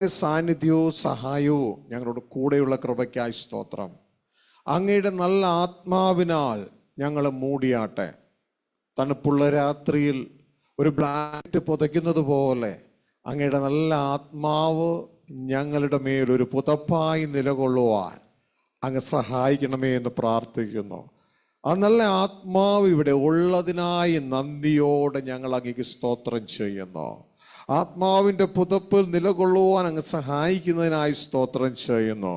സാന്നിധ്യവും സഹായവും ഞങ്ങളുടെ കൂടെയുള്ള കൃപയ്ക്കായി സ്തോത്രം. അങ്ങയുടെ നല്ല ആത്മാവിനാൽ ഞങ്ങൾ മൂടിയാട്ടെ. തണുപ്പുള്ള രാത്രിയിൽ ഒരു ബ്ലാങ്കറ്റ് പുതയ്ക്കുന്നത് പോലെ അങ്ങയുടെ നല്ല ആത്മാവ് ഞങ്ങളുടെ മേലൊരു പുതപ്പായി നിലകൊള്ളുവാൻ അങ്ങ് സഹായിക്കണമേ എന്ന് പ്രാർത്ഥിക്കുന്നു. ആ നല്ല ആത്മാവ് ഇവിടെ ഉള്ളതിനായി നന്ദിയോടെ ഞങ്ങൾ അങ്ങേക്ക് സ്തോത്രം ചെയ്യുന്നു. ആത്മാവിൻ്റെ പുതപ്പിൽ നിലകൊള്ളുവാൻ അങ്ങ് സഹായിക്കുന്നതിനായി സ്തോത്രം ചെയ്യുന്നു.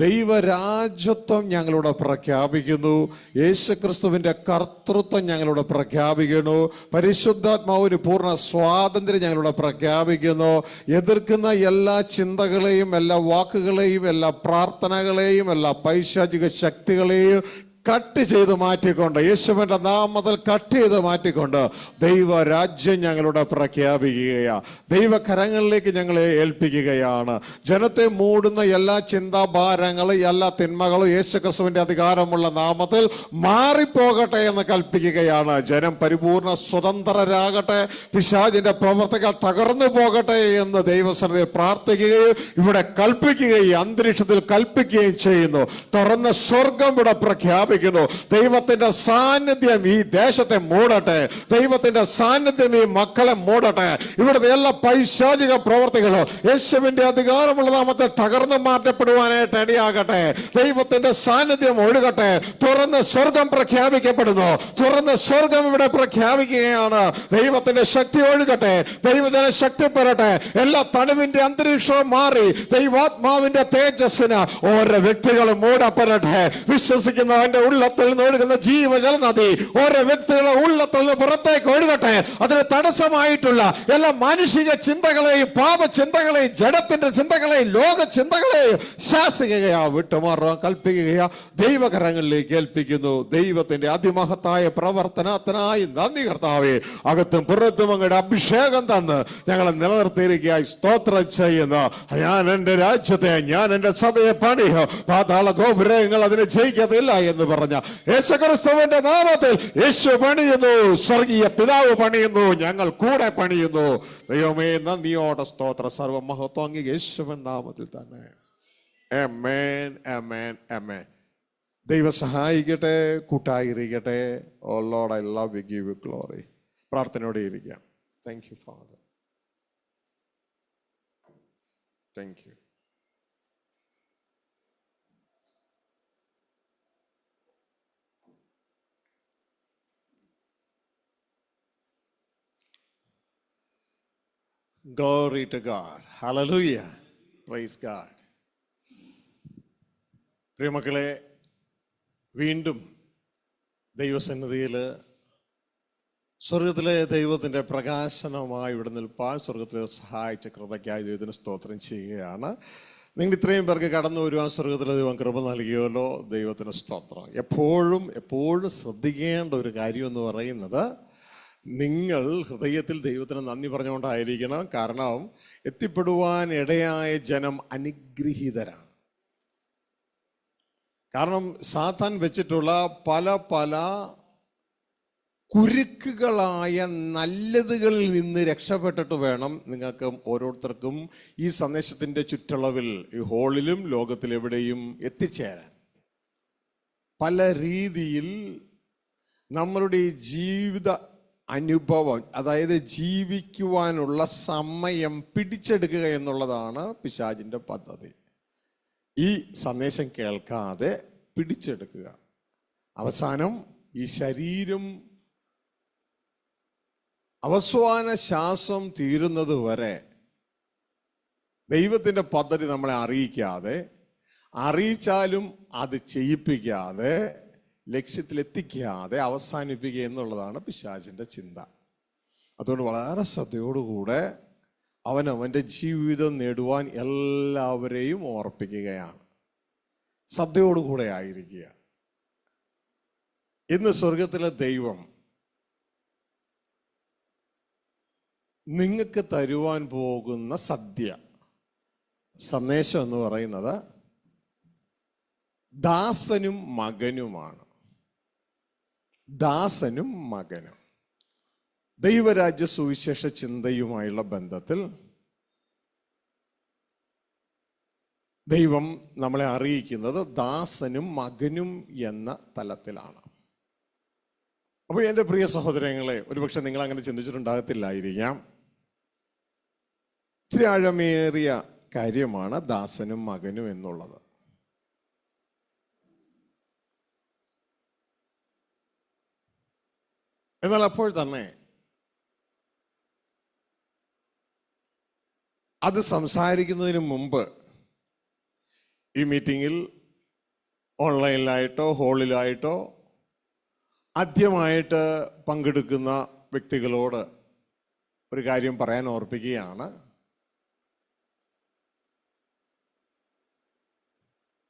ദൈവരാജ്യത്വം ഞങ്ങളോട് പ്രഖ്യാപിക്കുന്നു. യേശുക്രിസ്തുവിൻ്റെ കർത്തൃത്വം ഞങ്ങളോട് പ്രഖ്യാപിക്കുന്നു. പരിശുദ്ധാത്മാവിന് പൂർണ്ണ സ്വാതന്ത്ര്യം ഞങ്ങളോട് പ്രഖ്യാപിക്കുന്നു. എതിർക്കുന്ന എല്ലാ ചിന്തകളെയും, എല്ലാ വാക്കുകളെയും, എല്ലാ പ്രാർത്ഥനകളെയും, എല്ലാ പൈശാചിക ശക്തികളെയും കട്ട് ചെയ്ത് മാറ്റിക്കൊണ്ട്, യേശുവിൻ്റെ നാമത്തിൽ കട്ട് ചെയ്ത് മാറ്റിക്കൊണ്ട് ദൈവരാജ്യം ഞങ്ങളുടെ പ്രഖ്യാപിക്കുകയാണ്. ദൈവകരങ്ങളിലേക്ക് ഞങ്ങളെ ഏൽപ്പിക്കുകയാണ്. ജനത്തെ മൂടുന്ന എല്ലാ ചിന്താഭാരങ്ങളും, എല്ലാ തിന്മകളും യേശുക്രിസ്തുവിൻ്റെ അധികാരമുള്ള നാമത്തിൽ മാറിപ്പോകട്ടെ എന്ന് കൽപ്പിക്കുകയാണ്. ജനം പരിപൂർണ സ്വതന്ത്രരാകട്ടെ, പിശാചിന്റെ പ്രവർത്തികൾ തകർന്നു പോകട്ടെ എന്ന് ദൈവസന്നിധിയിൽ പ്രാർത്ഥിക്കുകയും ഇവിടെ കൽപ്പിക്കുകയും അന്തരീക്ഷത്തിൽ കൽപ്പിക്കുകയും ചെയ്യുന്നു. തുറന്ന സ്വർഗം ഇവിടെ പ്രഖ്യാപിക്കുന്നു. ദൈവത്തിന്റെ സാന്നിധ്യം ഈ ദേശത്തെ മൂടട്ടെ. ദൈവത്തിന്റെ സാന്നിധ്യം ഈ മക്കളെ മൂടട്ടെ. ഇവിടുത്തെ എല്ലാ പൈശാചിക പ്രവർത്തികളും യേശുവിന്റെ അധികാരമുള്ള നാമത്തിൽ തകർന്നു മാറ്റപ്പെടുവാനായിട്ട് ഇടയാകട്ടെ. ദൈവത്തിന്റെ സാന്നിധ്യം ഒഴുകട്ടെ. തുറന്ന സ്വർഗം പ്രഖ്യാപിക്കപ്പെടുന്നു. തുറന്ന സ്വർഗം ഇവിടെ പ്രഖ്യാപിക്കുകയാണ്. ദൈവത്തിന്റെ ശക്തി ഒഴുകട്ടെ. ദൈവജന ശക്തിപ്പെടട്ടെ. എല്ലാ തണുവിന്റെ അന്തരീക്ഷവും മാറി ദൈവാത്മാവിന്റെ തേജസ്സിന് ഓരോ വ്യക്തികളും മൂടപ്പെടട്ടെ. വിശ്വസിക്കുന്നവന്റെ ഉള്ളത്തിൽ നിന്ന് ഒഴുകുന്ന ജീവജല നദി ഓരോ വ്യക്തികളുടെ ഉള്ളത്തിൽ നിന്ന് പുറത്തേക്ക് ഒഴുകട്ടെ. അതിന് തടസ്സമായിട്ടുള്ള എല്ലാ മാനുഷിക ചിന്തകളെയും, പാപചിന്തകളെയും, ജഡത്തിന്റെ ചിന്തകളെയും, ലോക ചിന്തകളെയും ശാസിക്കുകയാ, വിട്ടുമാറാൻ കൽപ്പിക്കുകയാ, ദൈവകരങ്ങളിലേക്ക് ഏൽപ്പിക്കുന്നു. ദൈവത്തിന്റെ അതിമഹത്തായ പ്രവർത്തനത്തിനായി നന്ദി കർത്താവേ. അകത്തും പുറത്തും അങ്ങയുടെ അഭിഷേകം തന്ന് ഞങ്ങളെ നിലനിർത്തിയിരിക്കുകയായി സ്തോത്രം ചെയ്യുന്നു. ഞാൻ എന്റെ രാജ്യത്തെ, ഞാൻ എന്റെ സഭയെ പണിയോ, പാതാള ഗോപുരങ്ങൾ അതിനെ ജയിക്കത്തില്ല എന്ന് പറഞ്ഞ യേശുക്രിസ്തുവിന്റെ നാമത്തിൽ യേശു പണിയുന്നു. സ്വർഗീയ പിതാവ് പണിയുന്നു. ഞങ്ങൾ കൂടെ പണിയുന്നു. ദൈവമേ, നന്ദിയോടെ സ്തോത്ര. സർവമഹത്വം അങ്ങ് യേശുവിൻ നാമത്തിൽ തന്നെ. ആമേൻ, ആമേൻ, ആമേൻ. ദൈവം സഹായിക്കട്ടെ, കൂട്ടായിരിക്കട്ടെ. Oh lord, I love you, give you glory. പ്രാർത്ഥനയോടെ ഇരിക്കാം. Thank you father. Thank you. Glory to God. Hallelujah. Praise God. പ്രിയമക്കളെ, വീണ്ടും ദൈവസന്നിധിയിൽ സ്വർഗത്തിലെ ദൈവത്തിൻ്റെ പ്രകാശനമായി ഇവിടെ നിൽപ്പാൻ സ്വർഗത്തിലെ സഹായിച്ച കൃപയ്ക്കായി ദൈവത്തിന് സ്തോത്രം ചെയ്യുകയാണ്. നിങ്ങൾ ഇത്രയും പേർക്ക് കടന്നു വരുവാൻ സ്വർഗത്തിലെ ദൈവം കൃപ നൽകിയല്ലോ. ദൈവത്തിന് സ്തോത്രം. എപ്പോഴും ശ്രദ്ധിക്കേണ്ട ഒരു കാര്യം എന്ന് പറയുന്നത്, നിങ്ങൾ ഹൃദയത്തിൽ ദൈവത്തിന് നന്ദി പറഞ്ഞുകൊണ്ടായിരിക്കണം. കാരണം എത്തിപ്പെടുവാൻ ഇടയായ ജനം അനുഗ്രഹീതരാണ്. കാരണം സാത്താൻ വെച്ചിട്ടുള്ള പല കുരുക്കുകളായ നല്ലതുകളിൽ നിന്ന് രക്ഷപ്പെട്ടിട്ട് വേണം നിങ്ങൾക്ക് ഓരോരുത്തർക്കും ഈ സന്ദേശത്തിൻ്റെ ചുറ്റളവിൽ, ഈ ഹോളിലും ലോകത്തിലെവിടെയും എത്തിച്ചേരാൻ. പല രീതിയിൽ നമ്മളുടെ ഈ ജീവിത അനുഭവം, അതായത് ജീവിക്കുവാനുള്ള സമയം പിടിച്ചെടുക്കുക എന്നുള്ളതാണ് പിശാചിൻ്റെ പദ്ധതി. ഈ സന്ദേശം കേൾക്കാതെ പിടിച്ചെടുക്കുക. അവസാനം ഈ ശരീരം അവസാന ശ്വാസം തീരുന്നത് വരെ ദൈവത്തിൻ്റെ പദ്ധതി നമ്മളെ അറിയിക്കാതെ, അറിയിച്ചാലും അത് ചെയ്യിപ്പിക്കാതെ, ലക്ഷ്യത്തിലെത്തിക്കാതെ അവസാനിപ്പിക്കുക എന്നുള്ളതാണ് പിശാചിൻ്റെ ചിന്ത. അതുകൊണ്ട് വളരെ ശ്രദ്ധയോടുകൂടെ അവനവൻ്റെ ജീവിതം നേടുവാൻ എല്ലാവരെയും ഓർപ്പിക്കുകയാണ്. ശ്രദ്ധയോടുകൂടെ ആയിരിക്കുക. ഇന്ന് സ്വർഗത്തിലെ ദൈവം നിങ്ങൾക്ക് തരുവാൻ പോകുന്ന സന്ദേശം എന്ന് പറയുന്നത് ദാസനും മകനുമാണ്. ദാസനും മകനും. ദൈവരാജ്യ സുവിശേഷ ചിന്തയുമായുള്ള ബന്ധത്തിൽ ദൈവം നമ്മളെ അറിയിക്കുന്നത് ദാസനും മകനും എന്ന തലത്തിലാണ്. അപ്പോൾ എൻ്റെ പ്രിയ സഹോദരങ്ങളെ, ഒരുപക്ഷെ നിങ്ങൾ അങ്ങനെ ചിന്തിച്ചിട്ടുണ്ടാകത്തില്ലായിരിക്കാം. ഇത്തിരി ആഴമേറിയ കാര്യമാണ് ദാസനും മകനും എന്നുള്ളത്. എന്നാൽ അപ്പോൾ തന്നെ അത് സംസാരിക്കുന്നതിന് മുമ്പ് ഈ മീറ്റിങ്ങിൽ ഓൺലൈനിലായിട്ടോ ഹാളിലായിട്ടോ ആദ്യമായിട്ട് പങ്കെടുക്കുന്ന വ്യക്തികളോട് ഒരു കാര്യം പറയാൻ ഓർപ്പിക്കുകയാണ്.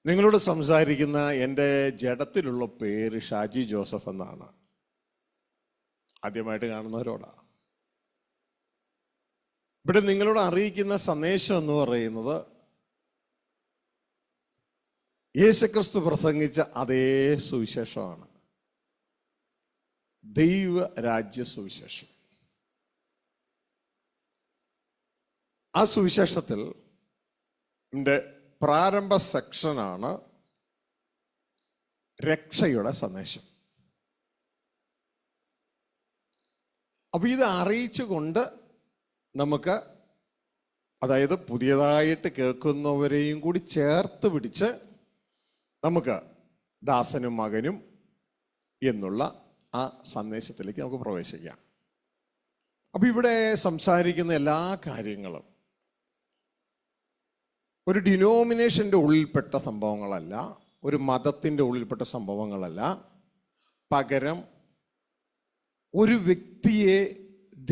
നിങ്ങളോട് സംസാരിക്കുന്ന എൻ്റെ ജഡത്തിലുള്ള പേര് ഷാജി ജോസഫ് എന്നാണ്. ആദ്യമായിട്ട് കാണുന്നവരോടാണ്. ഇവിടെ നിങ്ങളോട് അറിയിക്കുന്ന സന്ദേശം എന്ന് പറയുന്നത് യേശുക്രിസ്തു പ്രസംഗിച്ച അതേ സുവിശേഷമാണ്, ദൈവരാജ്യ സുവിശേഷം. ആ സുവിശേഷത്തിൽ പ്രാരംഭ സെക്ഷനാണ് രക്ഷയുടെ സന്ദേശം. അപ്പൊ ഇത് അറിയിച്ചുകൊണ്ട് നമുക്ക്, അതായത് പുതിയതായിട്ട് കേൾക്കുന്നവരെയും കൂടി ചേർത്ത് പിടിച്ച് നമുക്ക് ദാസനും മകനും എന്നുള്ള ആ സന്ദേശത്തിലേക്ക് നമുക്ക് പ്രവേശിക്കാം. അപ്പൊ ഇവിടെ സംസാരിക്കുന്ന എല്ലാ കാര്യങ്ങളും ഒരു ഡിനോമിനേഷൻ്റെ ഉള്ളിൽപ്പെട്ട സംഭവങ്ങളല്ല, ഒരു മതത്തിൻ്റെ ഉള്ളിൽപ്പെട്ട സംഭവങ്ങളല്ല. പകരം ഒരു വ്യക്തിയെ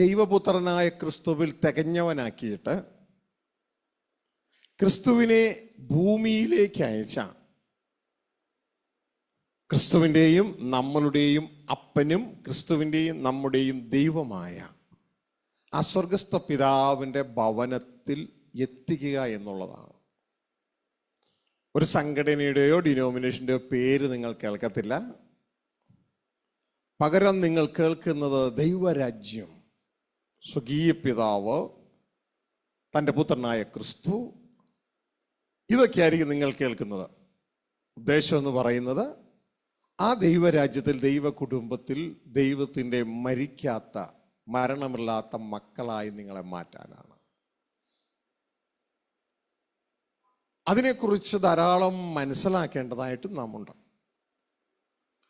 ദൈവപുത്രനായ ക്രിസ്തുവിൽ തികഞ്ഞവനാക്കിയിട്ട് ക്രിസ്തുവിനെ ഭൂമിയിലേക്ക് അയച്ച ക്രിസ്തുവിൻ്റെയും നമ്മളുടെയും അപ്പനും ക്രിസ്തുവിൻ്റെയും നമ്മുടെയും ദൈവമായ ആ സ്വർഗസ്ഥ പിതാവിൻ്റെ ഭവനത്തിൽ എത്തിക്കുക എന്നുള്ളതാണ്. ഒരു സംഘടനയുടെയോ ഡിനോമിനേഷൻ്റെയോ പേര് നിങ്ങൾ കേൾക്കത്തില്ല. പകരം നിങ്ങൾ കേൾക്കുന്നത് ദൈവരാജ്യം, സ്വകീയ പിതാവ്, തൻ്റെ പുത്രനായ ക്രിസ്തു, ഇതൊക്കെയായിരിക്കും നിങ്ങൾ കേൾക്കുന്നത്. ഉദ്ദേശം എന്ന് പറയുന്നത് ആ ദൈവരാജ്യത്തിൽ, ദൈവ കുടുംബത്തിൽ ദൈവത്തിൻ്റെ മരിക്കാത്ത, മരണമില്ലാത്ത മക്കളായി നിങ്ങളെ മാറ്റാനാണ്. അതിനെക്കുറിച്ച് ധാരാളം മനസ്സിലാക്കേണ്ടതായിട്ട് നാമുണ്ട്.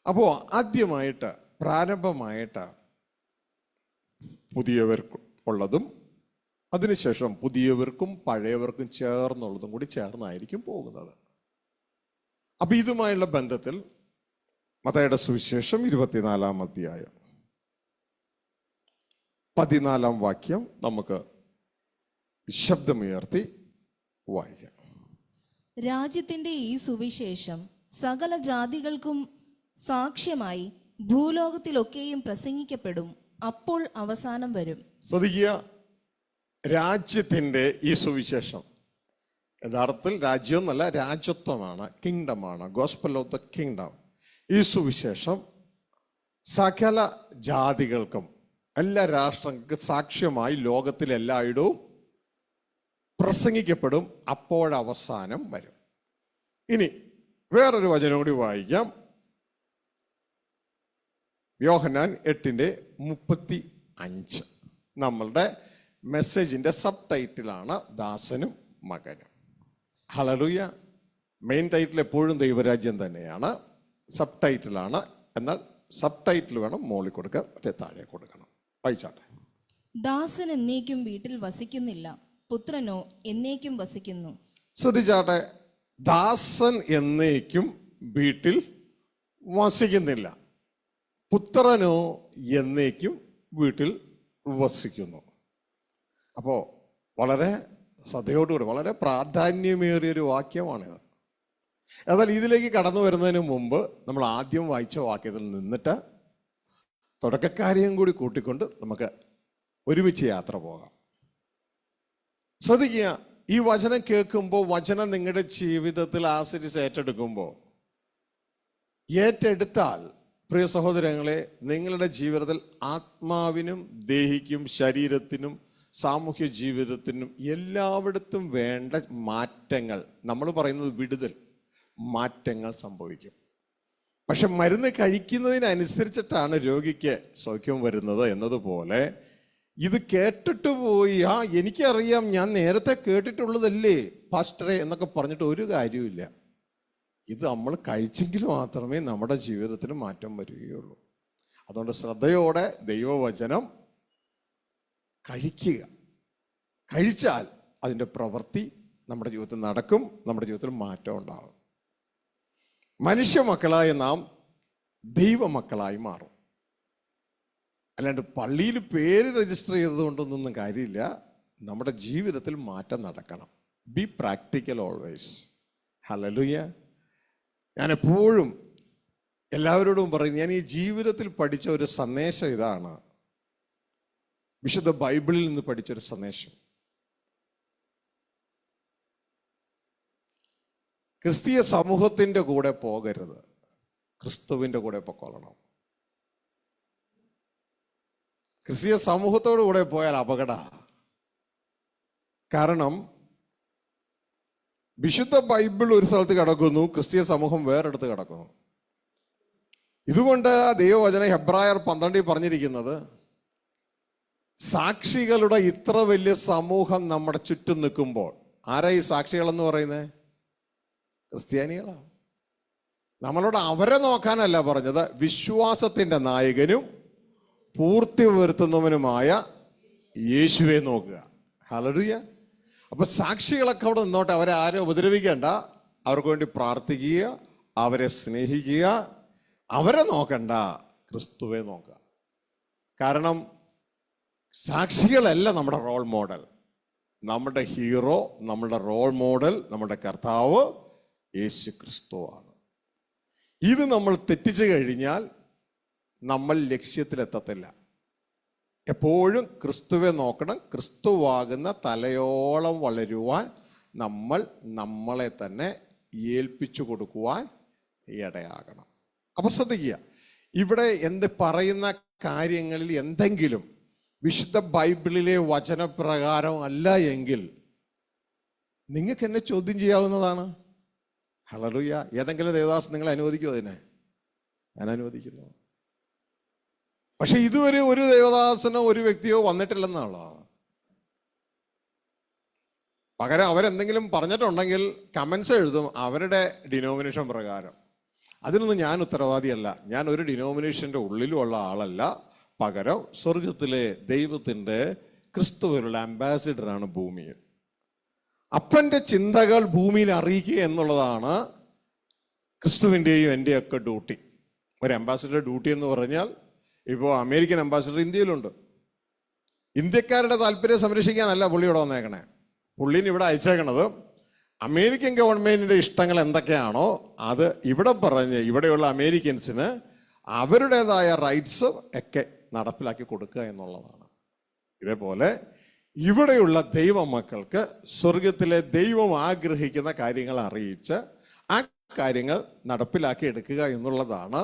അപ്പോൾ ആദ്യമായിട്ട്, പ്രാരംഭമായിട്ട് പുതിയവർക്കുള്ളതും അതിനുശേഷം പുതിയവർക്കും പഴയവർക്കും ചേർന്നുള്ളതും കൂടി ചേർന്നായിരിക്കും പോകുന്നത്. അപ്പം ഇതുമായുള്ള ബന്ധത്തിൽ മത്തായിയുടെ സുവിശേഷം 24-ാം അധ്യായം 14-ാം വാക്യം നമുക്ക് ശബ്ദമുയർത്തി വായിക്കാം. രാജ്യത്തിന്റെ ഈ സുവിശേഷം സകല ജാതികൾക്കും സാക്ഷ്യമായി ഭൂലോകത്തിലൊക്കെയും പ്രസംഗിക്കപ്പെടും, അപ്പോൾ അവസാനം വരും. ശ്രദ്ധിക്കുക, രാജ്യത്തിൻ്റെ ഈ സുവിശേഷം യഥാർത്ഥത്തിൽ രാജ്യം എന്നല്ല, രാജ്യത്വമാണ്, കിങ്ഡമാണ്, ഗോസ്പൽ ഓഫ് ദ കിങ്ഡം. ഈ സുവിശേഷം സകല ജാതികൾക്കും എല്ലാ രാഷ്ട്രങ്ങൾക്കും സാക്ഷ്യമായി ലോകത്തിലെല്ലായിടവും പ്രസംഗിക്കപ്പെടും, അപ്പോഴവസാനം വരും. ഇനി വേറൊരു വചനം കൂടി വായിക്കാം. യോഹന്നാൻ 8:35. നമ്മളുടെ മെസ്സേജിന്റെ സബ് ടൈറ്റിലാണ് ദാസനും മകനും. ഹല്ലേലൂയ. മെയിൻ ടൈറ്റിൽ എപ്പോഴും ദൈവരാജ്യം തന്നെയാണ്, സബ് ടൈറ്റിലാണ്. എന്നാൽ സബ് ടൈറ്റിൽ വേണം മോളിൽ കൊടുക്കാൻ, താഴെ കൊടുക്കണം. വായിച്ചാട്ടെ. ദാസൻ എന്നേക്കും വീട്ടിൽ വസിക്കുന്നില്ല, പുത്രനോ എന്നേക്കും വസിക്കുന്നു. ശ്രദ്ധിച്ചാട്ടെ, ദാസൻ എന്നേക്കും വീട്ടിൽ വസിക്കുന്നില്ല, പുത്രനോ എന്നേക്കും വീട്ടിൽ വസിക്കുന്നു. അപ്പോൾ വളരെ ശ്രദ്ധയോടുകൂടി വളരെ പ്രാധാന്യമേറിയൊരു വാക്യമാണിത്. എന്നാൽ ഇതിലേക്ക് കടന്നു വരുന്നതിന് മുമ്പ് നമ്മൾ ആദ്യം വായിച്ച വാക്യത്തിൽ നിന്നിട്ട് തുടക്കക്കാരെയും കൂടി കൂട്ടിക്കൊണ്ട് നമുക്ക് ഒരുമിച്ച് യാത്ര പോകാം. ശ്രദ്ധിക്കുക, ഈ വചനം കേൾക്കുമ്പോൾ, വചനം നിങ്ങളുടെ ജീവിതത്തിൽ ആശ്രയിച്ച് ഏറ്റെടുത്താൽ പ്രിയ സഹോദരങ്ങളെ, നിങ്ങളുടെ ജീവിതത്തിൽ ആത്മാവിനും ദേഹിക്കും ശരീരത്തിനും സാമൂഹ്യ ജീവിതത്തിനും എല്ലായിടത്തും വേണ്ട മാറ്റങ്ങൾ, നമ്മൾ പറയുന്നത് വിടുതൽ, മാറ്റങ്ങൾ സംഭവിക്കും. പക്ഷെ മരുന്ന് കഴിക്കുന്നതിനനുസരിച്ചിട്ടാണ് രോഗിക്ക് സൗഖ്യം വരുന്നത് എന്നതുപോലെ ഇത് കേട്ടിട്ട് പോയി, എനിക്കറിയാം, ഞാൻ നേരത്തെ കേട്ടിട്ടുള്ളതല്ലേ പാസ്റ്ററെ എന്നൊക്കെ പറഞ്ഞിട്ട് ഒരു കാര്യമില്ല. ഇത് നമ്മൾ കഴിച്ചെങ്കിൽ മാത്രമേ നമ്മുടെ ജീവിതത്തിന് മാറ്റം വരികയുള്ളൂ. അതുകൊണ്ട് ശ്രദ്ധയോടെ ദൈവവചനം കഴിക്കുക. കഴിച്ചാൽ അതിൻ്റെ പ്രവൃത്തി നമ്മുടെ ജീവിതത്തിൽ നടക്കും, നമ്മുടെ ജീവിതത്തിൽ മാറ്റം ഉണ്ടാകും. മനുഷ്യ മക്കളായ നാം ദൈവമക്കളായി മാറും. അല്ലാണ്ട് പള്ളിയിൽ പേര് രജിസ്റ്റർ ചെയ്തതുകൊണ്ടൊന്നും കാര്യമില്ല. നമ്മുടെ ജീവിതത്തിൽ മാറ്റം നടക്കണം. B practical always. ഹല്ലേലൂയ. ഞാൻ എപ്പോഴും എല്ലാവരോടും പറയും, ഞാൻ ഈ ജീവിതത്തിൽ പഠിച്ച ഒരു സന്ദേശം ഇതാണ്, വിശുദ്ധ ബൈബിളിൽ നിന്ന് പഠിച്ചൊരു സന്ദേശം. ക്രിസ്തീയ സമൂഹത്തിൻ്റെ കൂടെ പോകരുത്, ക്രിസ്തുവിൻ്റെ കൂടെ പൊക്കോളണം. ക്രിസ്തീയ സമൂഹത്തോടു കൂടെ പോയാൽ അപകട. കാരണം വിശുദ്ധ ബൈബിൾ ഒരു സ്ഥലത്ത് കിടക്കുന്നു, ക്രിസ്തീയ സമൂഹം വേറെടുത്ത് കിടക്കുന്നു. ഇതുകൊണ്ട് ദൈവവചനം ഹെബ്രായർ 12 പറഞ്ഞിരിക്കുന്നത്, സാക്ഷികളുടെ ഇത്ര വലിയ സമൂഹം നമ്മുടെ ചുറ്റും നിൽക്കുമ്പോൾ, ആരാ ഈ സാക്ഷികളെന്ന് പറയുന്നത്? ക്രിസ്ത്യാനികളാണ്. നമ്മളോട് അവരെ നോക്കാനല്ല പറഞ്ഞത്, വിശ്വാസത്തിന്റെ നായകനും പൂർത്തി വരുത്തുന്നവനുമായ യേശുവെ നോക്കുക. ഹല്ലേലൂയ. അപ്പൊ സാക്ഷികളൊക്കെ അവിടെ നിന്നോട്ടെ, അവരെ ആരും ഉപദ്രവിക്കേണ്ട, അവർക്ക് വേണ്ടി പ്രാർത്ഥിക്കുക, അവരെ സ്നേഹിക്കുക, അവരെ നോക്കണ്ട, ക്രിസ്തുവെ നോക്കുക. കാരണം സാക്ഷികളല്ല നമ്മുടെ റോൾ മോഡൽ. നമ്മുടെ ഹീറോ, നമ്മുടെ റോൾ മോഡൽ, നമ്മുടെ കർത്താവ് യേശു ക്രിസ്തുവാണ്. ഇത് നമ്മൾ തെറ്റിച്ചു കഴിഞ്ഞാൽ നമ്മൾ ലക്ഷ്യത്തിലെത്തത്തില്ല. എപ്പോഴും ക്രിസ്തുവെ നോക്കണം. ക്രിസ്തുവാകുന്ന തലയോളം വളരുവാൻ നമ്മൾ നമ്മളെ തന്നെ ഏൽപ്പിച്ചു കൊടുക്കുവാൻ ഇടയാകണം. അപ്പൊ ശ്രദ്ധിക്കുക, ഇവിടെ എന്ത് പറയുന്ന കാര്യങ്ങളിൽ എന്തെങ്കിലും വിശുദ്ധ ബൈബിളിലെ വചനപ്രകാരം അല്ല എങ്കിൽ നിങ്ങൾക്ക് എന്നെ ചോദ്യം ചെയ്യാവുന്നതാണ്. ഹല്ലേലൂയ. ഏതെങ്കിലും ദേവദാസ് നിങ്ങളെ അനുവദിക്കുമോ? അതിനെ ഞാൻ അനുവദിക്കുന്നു. പക്ഷെ ഇതുവരെ ഒരു ദേവദാസനോ ഒരു വ്യക്തിയോ വന്നിട്ടില്ലെന്നുള്ളതാണ്. പകരം അവരെന്തെങ്കിലും പറഞ്ഞിട്ടുണ്ടെങ്കിൽ കമൻസ് എഴുതും അവരുടെ ഡിനോമിനേഷൻ പ്രകാരം. അതിനൊന്നും ഞാൻ ഉത്തരവാദിയല്ല. ഞാൻ ഒരു ഡിനോമിനേഷൻ്റെ ഉള്ളിലുമുള്ള ആളല്ല. പകരം സ്വർഗത്തിലെ ദൈവത്തിൻ്റെ ക്രിസ്തുവിനുള്ള അംബാസിഡറാണ് ഭൂമിയിൽ. അപ്പൻ്റെ ചിന്തകൾ ഭൂമിയിൽ അറിയിക്കുക എന്നുള്ളതാണ് ക്രിസ്തുവിൻ്റെയും എൻ്റെയൊക്കെ ഡ്യൂട്ടി. ഒരു അംബാസിഡർ ഡ്യൂട്ടി എന്ന് പറഞ്ഞാൽ, ഇപ്പോൾ അമേരിക്കൻ അംബാസിഡർ ഇന്ത്യയിലുണ്ട്. ഇന്ത്യക്കാരുടെ താല്പര്യം സംരക്ഷിക്കാനല്ല പുള്ളി ഇവിടെ വന്നേക്കണേ. പുള്ളീനെ ഇവിടെ അയച്ചേക്കണത് അമേരിക്കൻ ഗവൺമെന്റിന്റെ ഇഷ്ടങ്ങൾ എന്തൊക്കെയാണോ അത് ഇവിടെ പറഞ്ഞ് ഇവിടെയുള്ള അമേരിക്കൻസിന് അവരുടേതായ റൈറ്റ്സ് ഒക്കെ നടപ്പിലാക്കി കൊടുക്കുക എന്നുള്ളതാണ്. ഇതേപോലെ ഇവിടെയുള്ള ദൈവമക്കൾക്ക് സ്വർഗത്തിലെ ദൈവം ആഗ്രഹിക്കുന്ന കാര്യങ്ങൾ അറിയിച്ച് ആ കാര്യങ്ങൾ നടപ്പിലാക്കി എടുക്കുക എന്നുള്ളതാണ്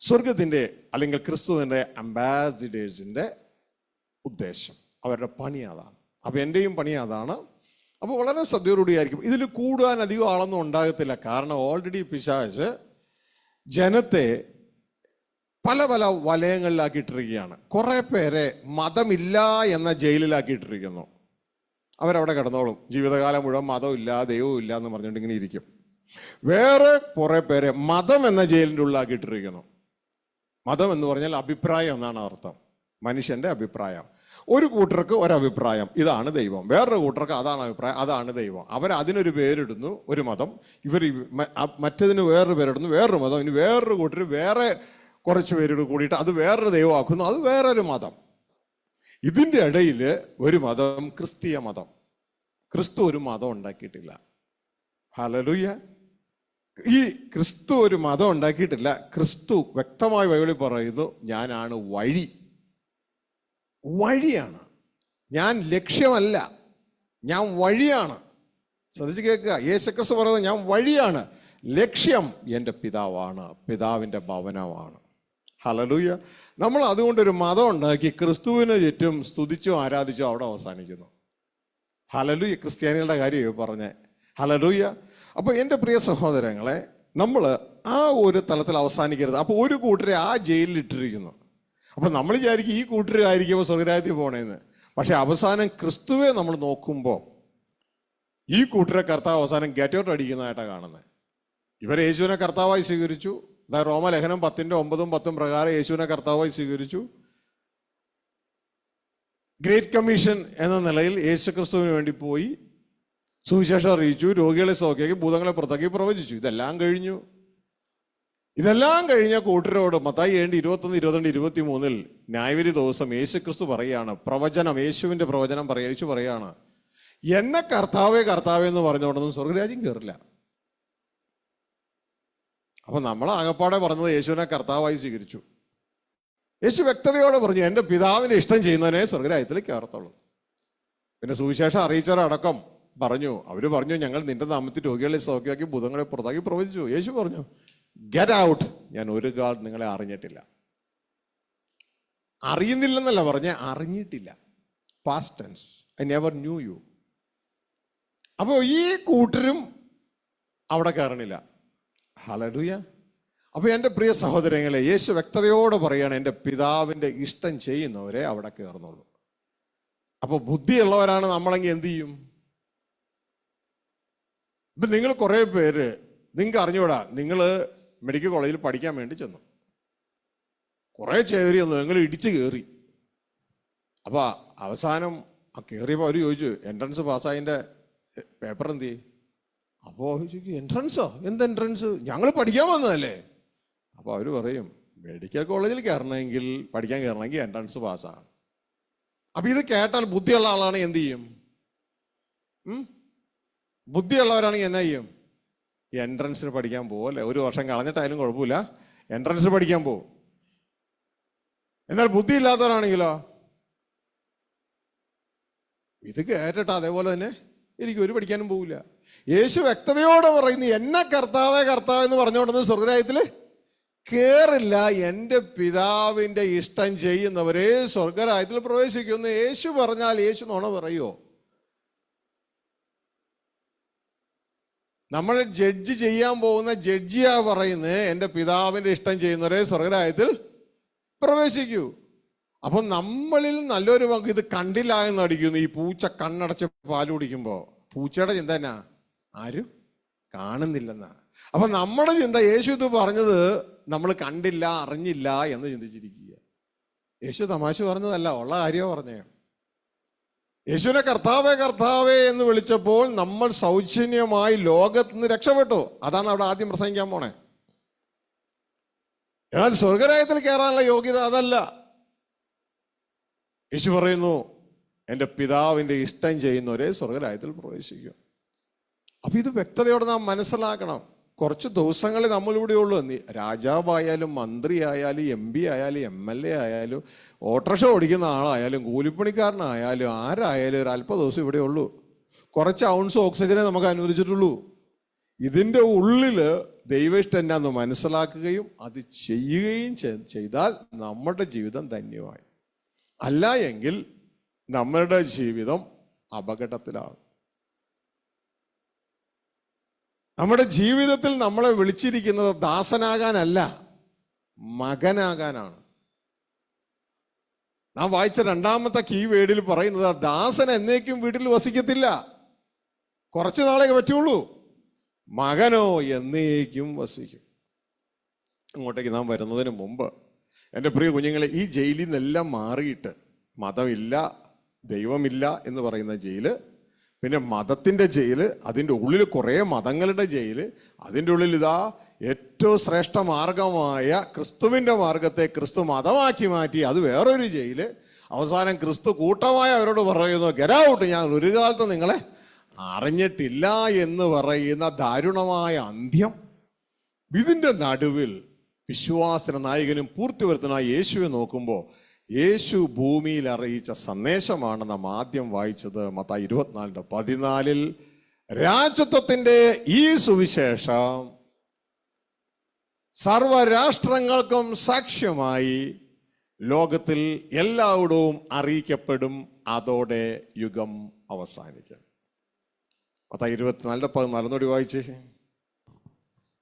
സ്വർഗത്തിൻ്റെ അല്ലെങ്കിൽ ക്രിസ്തുവിൻ്റെ അംബാസിഡേഴ്സിൻ്റെ ഉദ്ദേശം. അവരുടെ പണി അതാണ്. അപ്പം എൻ്റെയും പണി അതാണ്. അപ്പോൾ വളരെ ശ്രദ്ധയോടുകൂടിയായിരിക്കും. ഇതിൽ കൂടാൻ അധികം ആളൊന്നും ഉണ്ടാകത്തില്ല. കാരണം ഓൾറെഡി പിശാച് ജനത്തെ പല പല വലയങ്ങളിലാക്കിയിട്ടിരിക്കുകയാണ്. കുറേ പേരെ മതമില്ല എന്ന ജയിലിലാക്കിയിട്ടിരിക്കുന്നു. അവരവിടെ കിടന്നോളും. ജീവിതകാലം മുഴുവൻ മതമില്ല ദൈവവും ഇല്ല എന്ന് പറഞ്ഞുകൊണ്ട് ഇങ്ങനെ ഇരിക്കും. വേറെ കുറേ പേരെ മതം എന്ന ജയിലിൻ്റെ ഉള്ളിലാക്കിയിട്ടിരിക്കുന്നു. മതം എന്ന് പറഞ്ഞാൽ അഭിപ്രായം എന്നാണ് അർത്ഥം. മനുഷ്യന്റെ അഭിപ്രായം. ഒരു കൂട്ടർക്ക് ഒരഭിപ്രായം, ഇതാണ് ദൈവം. വേറൊരു കൂട്ടർക്ക് അതാണ് അഭിപ്രായം, അതാണ് ദൈവം. അതിനൊരു പേരിടുന്നു, ഒരു മതം. ഇവർ മറ്റതിന് വേറൊരു പേരിടുന്നു, വേറൊരു മതം. ഇനി വേറൊരു കൂട്ടർ വേറെ കുറച്ച് പേരോട് കൂടിയിട്ട് അത് വേറൊരു ദൈവമാക്കുന്നു, അത് വേറൊരു മതം. ഇതിൻ്റെ ഇടയിൽ ഒരു മതം, ക്രിസ്തീയ മതം. ക്രിസ്തു ഒരു മതം ഉണ്ടാക്കിയിട്ടില്ല. ഹല്ലേലൂയ. ഈ ക്രിസ്തു ഒരു മതം ഉണ്ടാക്കിയിട്ടില്ല. ക്രിസ്തു വ്യക്തമായി ബൈബിളിൽ പറയുന്നു, ഞാനാണ് വഴി. വഴിയാണ്. ഞാൻ ലക്ഷ്യമല്ല, ഞാൻ വഴിയാണ്. ശ്രദ്ധിച്ച് കേൾക്കുക. യേശുക്രിസ്തു പറയുന്നത് ഞാൻ വഴിയാണ്, ലക്ഷ്യം എൻ്റെ പിതാവാണ്, പിതാവിൻ്റെ ഭവനമാണ്. ഹല്ലേലൂയ. നമ്മൾ അതുകൊണ്ടൊരു മതം ഉണ്ടാക്കി ക്രിസ്തുവിനെ ചുറ്റും സ്തുതിച്ചോ ആരാധിച്ചോ അവിടെ അവസാനിക്കുന്നു. ഹല്ലേലൂയ. ക്രിസ്ത്യാനികളുടെ കാര്യം പറഞ്ഞേ. ഹല്ലേലൂയ. അപ്പോൾ എൻ്റെ പ്രിയ സഹോദരങ്ങളെ, നമ്മൾ ആ ഒരു തലത്തിൽ അവസാനിക്കരുത്. അപ്പോൾ ഒരു കൂട്ടരെ ആ ജയിലിൽ ഇട്ടിരിക്കുന്നു. അപ്പം നമ്മൾ വിചാരിക്കും ഈ കൂട്ടരായിരിക്കുമ്പോൾ സ്വർഗ്ഗരാജ്യത്തിൽ പോണേന്ന്. പക്ഷെ അവസാനം ക്രിസ്തുവെ നമ്മൾ നോക്കുമ്പോൾ ഈ കൂട്ടരെ കർത്താവ് അവസാനം ഗെറ്റ് ഔട്ട് അടിക്കുന്നതായിട്ടാണ് കാണുന്നത്. ഇവർ യേശുവിനെ കർത്താവായി സ്വീകരിച്ചു. റോമലേഖനം 10:9-10 പ്രകാരം യേശുവിനെ കർത്താവായി സ്വീകരിച്ചു. ഗ്രേറ്റ് കമ്മീഷൻ എന്ന നിലയിൽ യേശു ക്രിസ്തുവിന് വേണ്ടി പോയി സുവിശേഷം അറിയിച്ചു, രോഗികളെ സൗഖ്യമാക്കി, ഭൂതങ്ങളെ പുറത്താക്കി പ്രവചിച്ചു. ഇതെല്ലാം കഴിഞ്ഞു. ഇതെല്ലാം കഴിഞ്ഞ കൂട്ടരോട് മത്തായി 7:21-22-23 ന്യായവിധി ദിവസം യേശു ക്രിസ്തു പറയാണ്, പ്രവചനം, യേശുവിന്റെ പ്രവചനം യേശു പറയാണ്, എന്നെ കർത്താവേ കർത്താവേ എന്ന് പറഞ്ഞുകൊണ്ടൊന്നും സ്വർഗ്ഗരാജ്യം കയറില്ല. അപ്പൊ നമ്മൾ ആകപ്പാടെ പറഞ്ഞത് യേശുവിനെ കർത്താവായി സ്വീകരിച്ചു. യേശു വ്യക്തതയോടെ പറഞ്ഞു, എൻ്റെ പിതാവിന്റെ ഇഷ്ടം ചെയ്യുന്നവനെ സ്വർഗ്ഗരാജ്യത്തിൽ കയറത്തുള്ളൂ. പിന്നെ സുവിശേഷം അറിയിച്ചവരടക്കം പറഞ്ഞു, അവര് പറഞ്ഞു, ഞങ്ങൾ നിന്റെ നാമത്തിൽ രോഗികളെ സൗഖ്യമാക്കി ഭൂതങ്ങളെ പുറത്താക്കി പ്രവചിച്ചു. യേശു പറഞ്ഞു, ഗെറ്റ് ഔട്ട്, ഞാൻ ഒരു കാൽ നിങ്ങളെ അറിഞ്ഞിട്ടില്ല. അറിയുന്നില്ലെന്നല്ല പറഞ്ഞ, അറിഞ്ഞിട്ടില്ല. Past tense, I never knew you. അപ്പോൾ ഈ കൂട്ടരും അവിടെ കയറണില്ല. ഹല്ലേലൂയ. അപ്പോൾ എൻ്റെ പ്രിയ സഹോദരങ്ങളെ, യേശു വ്യക്തതയോടെ പറയാണ്, എൻ്റെ പിതാവിൻ്റെ ഇഷ്ടം ചെയ്യുന്നവരെ അവിടെ കയറുന്നുള്ളൂ. അപ്പോൾ ബുദ്ധിയുള്ളവരാണ് നമ്മളെങ്കിൽ എന്ത് ചെയ്യും? ഇപ്പം നിങ്ങൾ കുറേ പേര്, നിങ്ങൾക്ക് അറിഞ്ഞൂടാ, നിങ്ങൾ മെഡിക്കൽ കോളേജിൽ പഠിക്കാൻ വേണ്ടി ചെന്നു, കുറേ ചേരി വന്നു, നിങ്ങൾ ഇടിച്ച് കയറി. അപ്പോൾ അവസാനം കയറിയപ്പോൾ അവർ ചോദിച്ചു, എൻട്രൻസ് പാസ്സായതിൻ്റെ പേപ്പർ എന്ത് ചെയ്യും? അപ്പോൾ ചോദിക്കും, എൻട്രൻസോ? എന്ത് എൻട്രൻസ്? ഞങ്ങൾ പഠിക്കാൻ വന്നതല്ലേ. അപ്പോൾ അവർ പറയും, മെഡിക്കൽ കോളേജിൽ പഠിക്കാൻ കയറണമെങ്കിൽ എൻട്രൻസ് പാസ്സാണ്. അപ്പം ഇത് കേട്ടാൽ ബുദ്ധിയുള്ള ആളാണ് എന്ത് ചെയ്യും? ബുദ്ധിയുള്ളവരാണെങ്കിൽ എന്നാ ചെയ്യും? എൻട്രൻസിന് പഠിക്കാൻ പോകും അല്ലേ? ഒരു വർഷം കളഞ്ഞിട്ടായാലും കുഴപ്പമില്ല, എൻട്രൻസിന് പഠിക്കാൻ പോകും. എന്നാൽ ബുദ്ധിയില്ലാത്തവരാണെങ്കിലോ ഇത് കേട്ടിട്ട് അതേപോലെ തന്നെ എനിക്ക് ഒരു പഠിക്കാനും പോകില്ല. യേശു വ്യക്തതയോടെ പറയുന്നു, എന്നെ കർത്താവേ കർത്താവ് എന്ന് പറഞ്ഞുകൊണ്ടൊന്നും സ്വർഗ്ഗരാജ്യത്തിൽ കേറില്ല. എൻ്റെ പിതാവിൻ്റെ ഇഷ്ടം ചെയ്യുന്നവരെ സ്വർഗ്ഗരാജ്യത്തിൽ പ്രവേശിക്കുന്നു. യേശു പറഞ്ഞാൽ യേശു നുണ പറയുമോ? നമ്മൾ ജഡ്ജ് ചെയ്യാൻ പോകുന്ന ജഡ്ജിയാ പറയുന്നത്, എൻ്റെ പിതാവിൻ്റെ ഇഷ്ടം ചെയ്യുന്നവരെ സ്വർഗ്ഗരാജ്യത്തിൽ പ്രവേശിക്കൂ. അപ്പം നമ്മളിൽ നല്ലൊരു പങ്ക് ഇത് കണ്ടില്ല എന്ന് അടിക്കുന്നു. ഈ പൂച്ച കണ്ണടച്ച് പാൽ കുടിക്കുമ്പോൾ പൂച്ചയുടെ ചിന്ത എന്നാ? ആരും കാണുന്നില്ലെന്നാ. അപ്പൊ നമ്മുടെ ചിന്ത, യേശു ഇത് പറഞ്ഞത് നമ്മൾ കണ്ടില്ല, അറിഞ്ഞില്ല എന്ന് ചിന്തിച്ചിരിക്കുക. യേശു തമാശ പറഞ്ഞതല്ല, ഉള്ള കാര്യമോ പറഞ്ഞേ. യേശുവിനെ കർത്താവേ കർത്താവേ എന്ന് വിളിച്ചപ്പോൾ നമ്മൾ സൗജന്യമായി ലോകത്ത് നിന്ന് രക്ഷപ്പെട്ടു. അതാണ് അവിടെ ആദ്യം പ്രസംഗിക്കാൻ പോണേ. എന്നാൽ സ്വർഗ്ഗരാജ്യത്തിൽ കയറാനുള്ള യോഗ്യത അതല്ല. യേശു പറയുന്നു, എൻ്റെ പിതാവിൻ്റെ ഇഷ്ടം ചെയ്യുന്നവരെ സ്വർഗ്ഗരാജ്യത്തിൽ പ്രവേശിക്കും. അപ്പൊ ഇത് വ്യക്തതയോടെ നാം മനസ്സിലാക്കണം. കുറച്ച് ദിവസങ്ങളെ നമ്മളിവിടെ ഉള്ളൂ. രാജാവായാലും മന്ത്രിയായാലും MP ആയാലും MLA ആയാലും ഓട്ടോറിക്ഷ ഓടിക്കുന്ന ആളായാലും കൂലിപ്പണിക്കാരനായാലും ആരായാലും ഒരു അല്പ ദിവസം ഇവിടെ ഉള്ളൂ. കുറച്ച് ഔൺസ് ഓക്സിജനെ നമുക്ക് അനുവദിച്ചിട്ടുള്ളൂ. ഇതിൻ്റെ ഉള്ളിൽ ദൈവഇഷ്ടം എന്നാന്ന് മനസ്സിലാക്കുകയും അത് ചെയ്യുകയും ചെയ്താൽ നമ്മുടെ ജീവിതം ധന്യമായി. അല്ല എങ്കിൽ നമ്മളുടെ ജീവിതം അപകടത്തിലാണ്. നമ്മുടെ ജീവിതത്തിൽ നമ്മളെ വിളിച്ചിരിക്കുന്നത് ദാസനാകാനല്ല, മകനാകാനാണ്. നാം വായിച്ച രണ്ടാമത്തെ കീവേഡിൽ പറയുന്നത്, ദാസൻ എന്നേക്കും വീട്ടിൽ വസിക്കത്തില്ല, കുറച്ച് നാളെ പറ്റുള്ളൂ. മകനോ എന്നേക്കും വസിക്കും. അങ്ങോട്ടേക്ക് നാം വരുന്നതിന് മുമ്പ് എൻ്റെ പ്രിയ കുഞ്ഞുങ്ങളെ, ഈ ജയിലിൽ നിന്നെല്ലാം മാറിയിട്ട്, മതമില്ല ദൈവമില്ല എന്ന് പറയുന്ന ജയില്, പിന്നെ മതത്തിൻ്റെ ജയില്, അതിൻ്റെ ഉള്ളിൽ കുറേ മതങ്ങളുടെ ജയില്, അതിൻ്റെ ഉള്ളിൽ ഇതാ ഏറ്റവും ശ്രേഷ്ഠ മാർഗമായ ക്രിസ്തുവിൻ്റെ മാർഗത്തെ ക്രിസ്തു മതമാക്കി മാറ്റി, അത് വേറൊരു ജയില്. അവസാനം ക്രിസ്തു കൂട്ടമായി അവരോട് പറയുന്നു, ഗെറ്റ് ഔട്ട്, ഞാൻ ഒരു കാലത്ത് നിങ്ങളെ അറിഞ്ഞിട്ടില്ല എന്ന് പറയുന്ന ദാരുണമായ അന്ത്യം. ഇതിൻ്റെ നടുവിൽ വിശ്വാസന നായകനും പൂർത്തിവരുത്തനായ യേശുവെ നോക്കുമ്പോൾ യേശു ഭൂമിയിൽ അറിയിച്ച സന്ദേശമാണ് നാം ആദ്യം വായിച്ചത്. മത്തായി 24:14 രാജത്വത്തിൻ്റെ ഈ സുവിശേഷം സർവരാഷ്ട്രങ്ങൾക്കും സാക്ഷ്യമായി ലോകത്തിൽ എല്ലായിടവും അറിയിക്കപ്പെടും. അതോടെ യുഗം അവസാനിക്കും. 24:14 വായിച്ചേ.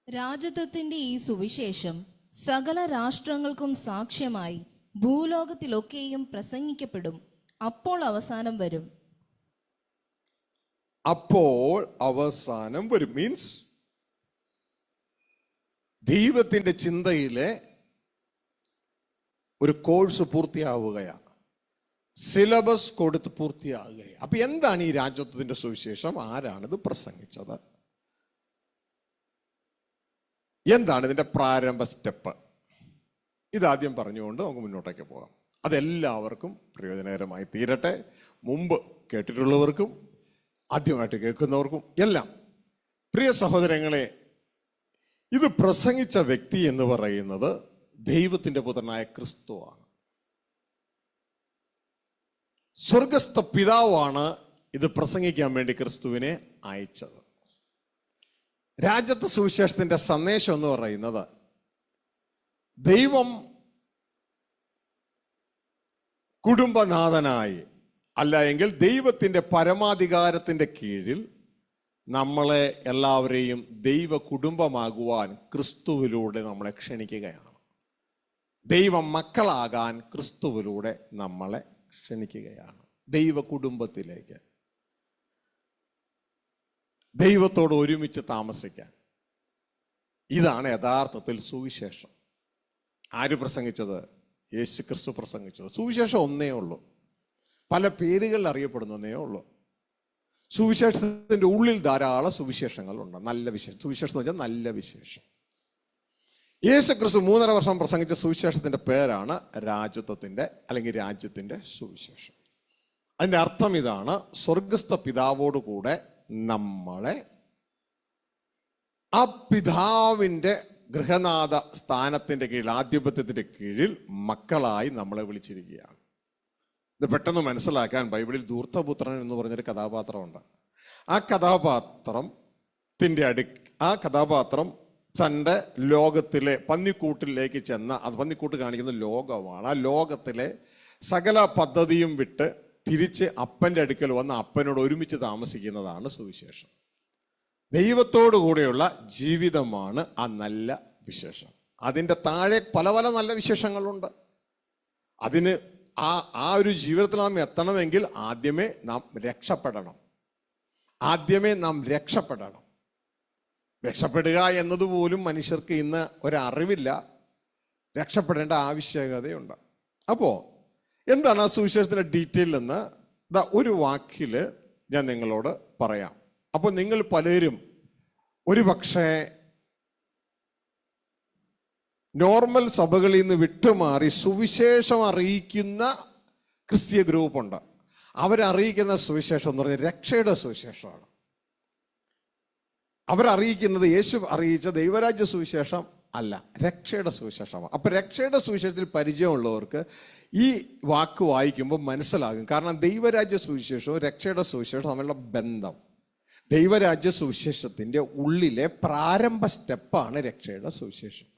രാജത്വത്തിന്റെ ഈ സുവിശേഷം സകല രാഷ്ട്രങ്ങൾക്കും സാക്ഷ്യമായി ഭൂലോകത്തിലൊക്കെയും പ്രസംഗിക്കപ്പെടും. അപ്പോൾ അവസാനം വരും. അപ്പോൾ അവസാനം വരും മീൻസ് ദൈവത്തിന്റെ ചിന്തയിലെ ഒരു കോഴ്സ് പൂർത്തിയാവുകയാണ്. സിലബസ് കൊടുത്ത് പൂർത്തിയാകുകയാണ്. അപ്പൊ എന്താണ് ഈ രാജത്വത്തിന്റെ സുവിശേഷം? ആരാണിത് പ്രസംഗിച്ചത്? എന്താണ് ഇതിന്റെ പ്രാരംഭ സ്റ്റെപ്പ്? ഇതാദ്യം പറഞ്ഞുകൊണ്ട് നമുക്ക് മുന്നോട്ടേക്ക് പോകാം. അതെല്ലാവർക്കും പ്രയോജനകരമായി തീരട്ടെ. മുമ്പ് കേട്ടിട്ടുള്ളവർക്കും ആദ്യമായിട്ട് കേൾക്കുന്നവർക്കും എല്ലാം. പ്രിയ സഹോദരങ്ങളെ, ഇത് പ്രസംഗിച്ച വ്യക്തി എന്ന് പറയുന്നത് ദൈവത്തിന്റെ പുത്രനായ ക്രിസ്തുവാണ്. സ്വർഗസ്ഥ പിതാവാണ് ഇത് പ്രസംഗിക്കാൻ വേണ്ടി ക്രിസ്തുവിനെ അയച്ചത്. രാജത്വ സുവിശേഷത്തിന്റെ സന്ദേശം എന്ന് പറയുന്നത് ദൈവം കുടുംബനാഥനായി, അല്ല എങ്കിൽ ദൈവത്തിന്റെ പരമാധികാരത്തിന്റെ കീഴിൽ നമ്മളെ എല്ലാവരെയും ദൈവ കുടുംബമാകുവാൻ ക്രിസ്തുവിലൂടെ നമ്മളെ ക്ഷണിക്കുകയാണ്. ദൈവ മക്കളാകാൻ ക്രിസ്തുവിലൂടെ നമ്മളെ ക്ഷണിക്കുകയാണ്. ദൈവ കുടുംബത്തിലേക്ക്, ദൈവത്തോട് ഒരുമിച്ച് താമസിക്കാൻ. ഇതാണ് യഥാർത്ഥത്തിൽ സുവിശേഷം. ആര് പ്രസംഗിച്ചത്? യേശു ക്രിസ്തു പ്രസംഗിച്ചത്. സുവിശേഷം ഒന്നേ ഉള്ളൂ, പല പേരുകളിൽ അറിയപ്പെടുന്നേ ഉള്ളൂ. സുവിശേഷത്തിന്റെ ഉള്ളിൽ ധാരാളം സുവിശേഷങ്ങളുണ്ട്. നല്ല വിശേഷം, സുവിശേഷം എന്ന് വെച്ചാൽ നല്ല വിശേഷം. യേശു ക്രിസ്തു 3.5 വർഷം പ്രസംഗിച്ച സുവിശേഷത്തിന്റെ പേരാണ് രാജത്വത്തിന്റെ അല്ലെങ്കിൽ രാജ്യത്തിന്റെ സുവിശേഷം. അതിന്റെ അർത്ഥം ഇതാണ്: സ്വർഗസ്ഥ പിതാവോട് കൂടെ നമ്മളെ ആ പിതാവിന്റെ ഗൃഹനാഥ സ്ഥാനത്തിന്റെ കീഴിൽ, ആധിപത്യത്തിന്റെ കീഴിൽ മക്കളായി നമ്മളെ വിളിച്ചിരിക്കുകയാണ്. ഇത് പെട്ടെന്ന് മനസ്സിലാക്കാൻ ബൈബിളിൽ ധൂർത്തപുത്രൻ എന്ന് പറഞ്ഞൊരു കഥാപാത്രമുണ്ട്. ആ കഥാപാത്രം തൻ്റെ ലോകത്തിലെ പന്നിക്കൂട്ടിലേക്ക് ചെന്ന, അത് പന്നിക്കൂട്ട് കാണിക്കുന്ന ലോകമാണ്. ആ ലോകത്തിലെ സകല പദ്ധതിയും വിട്ട് തിരിച്ച് അപ്പൻ്റെ അടുക്കൽ വന്ന് അപ്പനോട് ഒരുമിച്ച് താമസിക്കുന്നതാണ് സുവിശേഷം. ദൈവത്തോടു കൂടെയുള്ള ജീവിതമാണ് ആ നല്ല വിശേഷം. അതിൻ്റെ താഴെ പല പല നല്ല വിശേഷങ്ങളുണ്ട്. അതിന് ആ ഒരു ജീവിതത്തിൽ നാം എത്തണമെങ്കിൽ ആദ്യമേ നാം രക്ഷപ്പെടണം. രക്ഷപ്പെടുക എന്നതുപോലും മനുഷ്യർക്ക് ഇന്ന് ഒരറിവില്ല. രക്ഷപ്പെടേണ്ട ആവശ്യകതയുണ്ട്. അപ്പോൾ എന്താണ് ആ സുവിശേഷത്തിന്റെ ഡീറ്റെയിൽ എന്ന് ഒരു വാക്കിൽ ഞാൻ നിങ്ങളോട് പറയാം. അപ്പോൾ നിങ്ങൾ പലരും ഒരു പക്ഷേ നോർമൽ സഭകളിൽ നിന്ന് വിട്ടുമാറി സുവിശേഷം അറിയിക്കുന്ന ക്രിസ്തീയ ഗ്രൂപ്പുണ്ട്. അവരറിയിക്കുന്ന സുവിശേഷം എന്ന് പറഞ്ഞാൽ രക്ഷയുടെ സുവിശേഷമാണ്. അവരറിയിക്കുന്നത് യേശു അറിയിച്ച ദൈവരാജ്യ സുവിശേഷം അല്ല, രക്ഷയുടെ സുവിശേഷമാണ്. അപ്പൊ രക്ഷയുടെ സുവിശേഷത്തിൽ പരിചയമുള്ളവർക്ക് ഈ വാക്ക് വായിക്കുമ്പോൾ മനസ്സിലാകും. കാരണം ദൈവരാജ്യ സുവിശേഷവും രക്ഷയുടെ സുവിശേഷവും തമ്മിലുള്ള ബന്ധം, ദൈവരാജ്യ സുവിശേഷത്തിന്റെ ഉള്ളിലെ പ്രാരംഭ സ്റ്റെപ്പാണ് രക്ഷയുടെ സുവിശേഷം.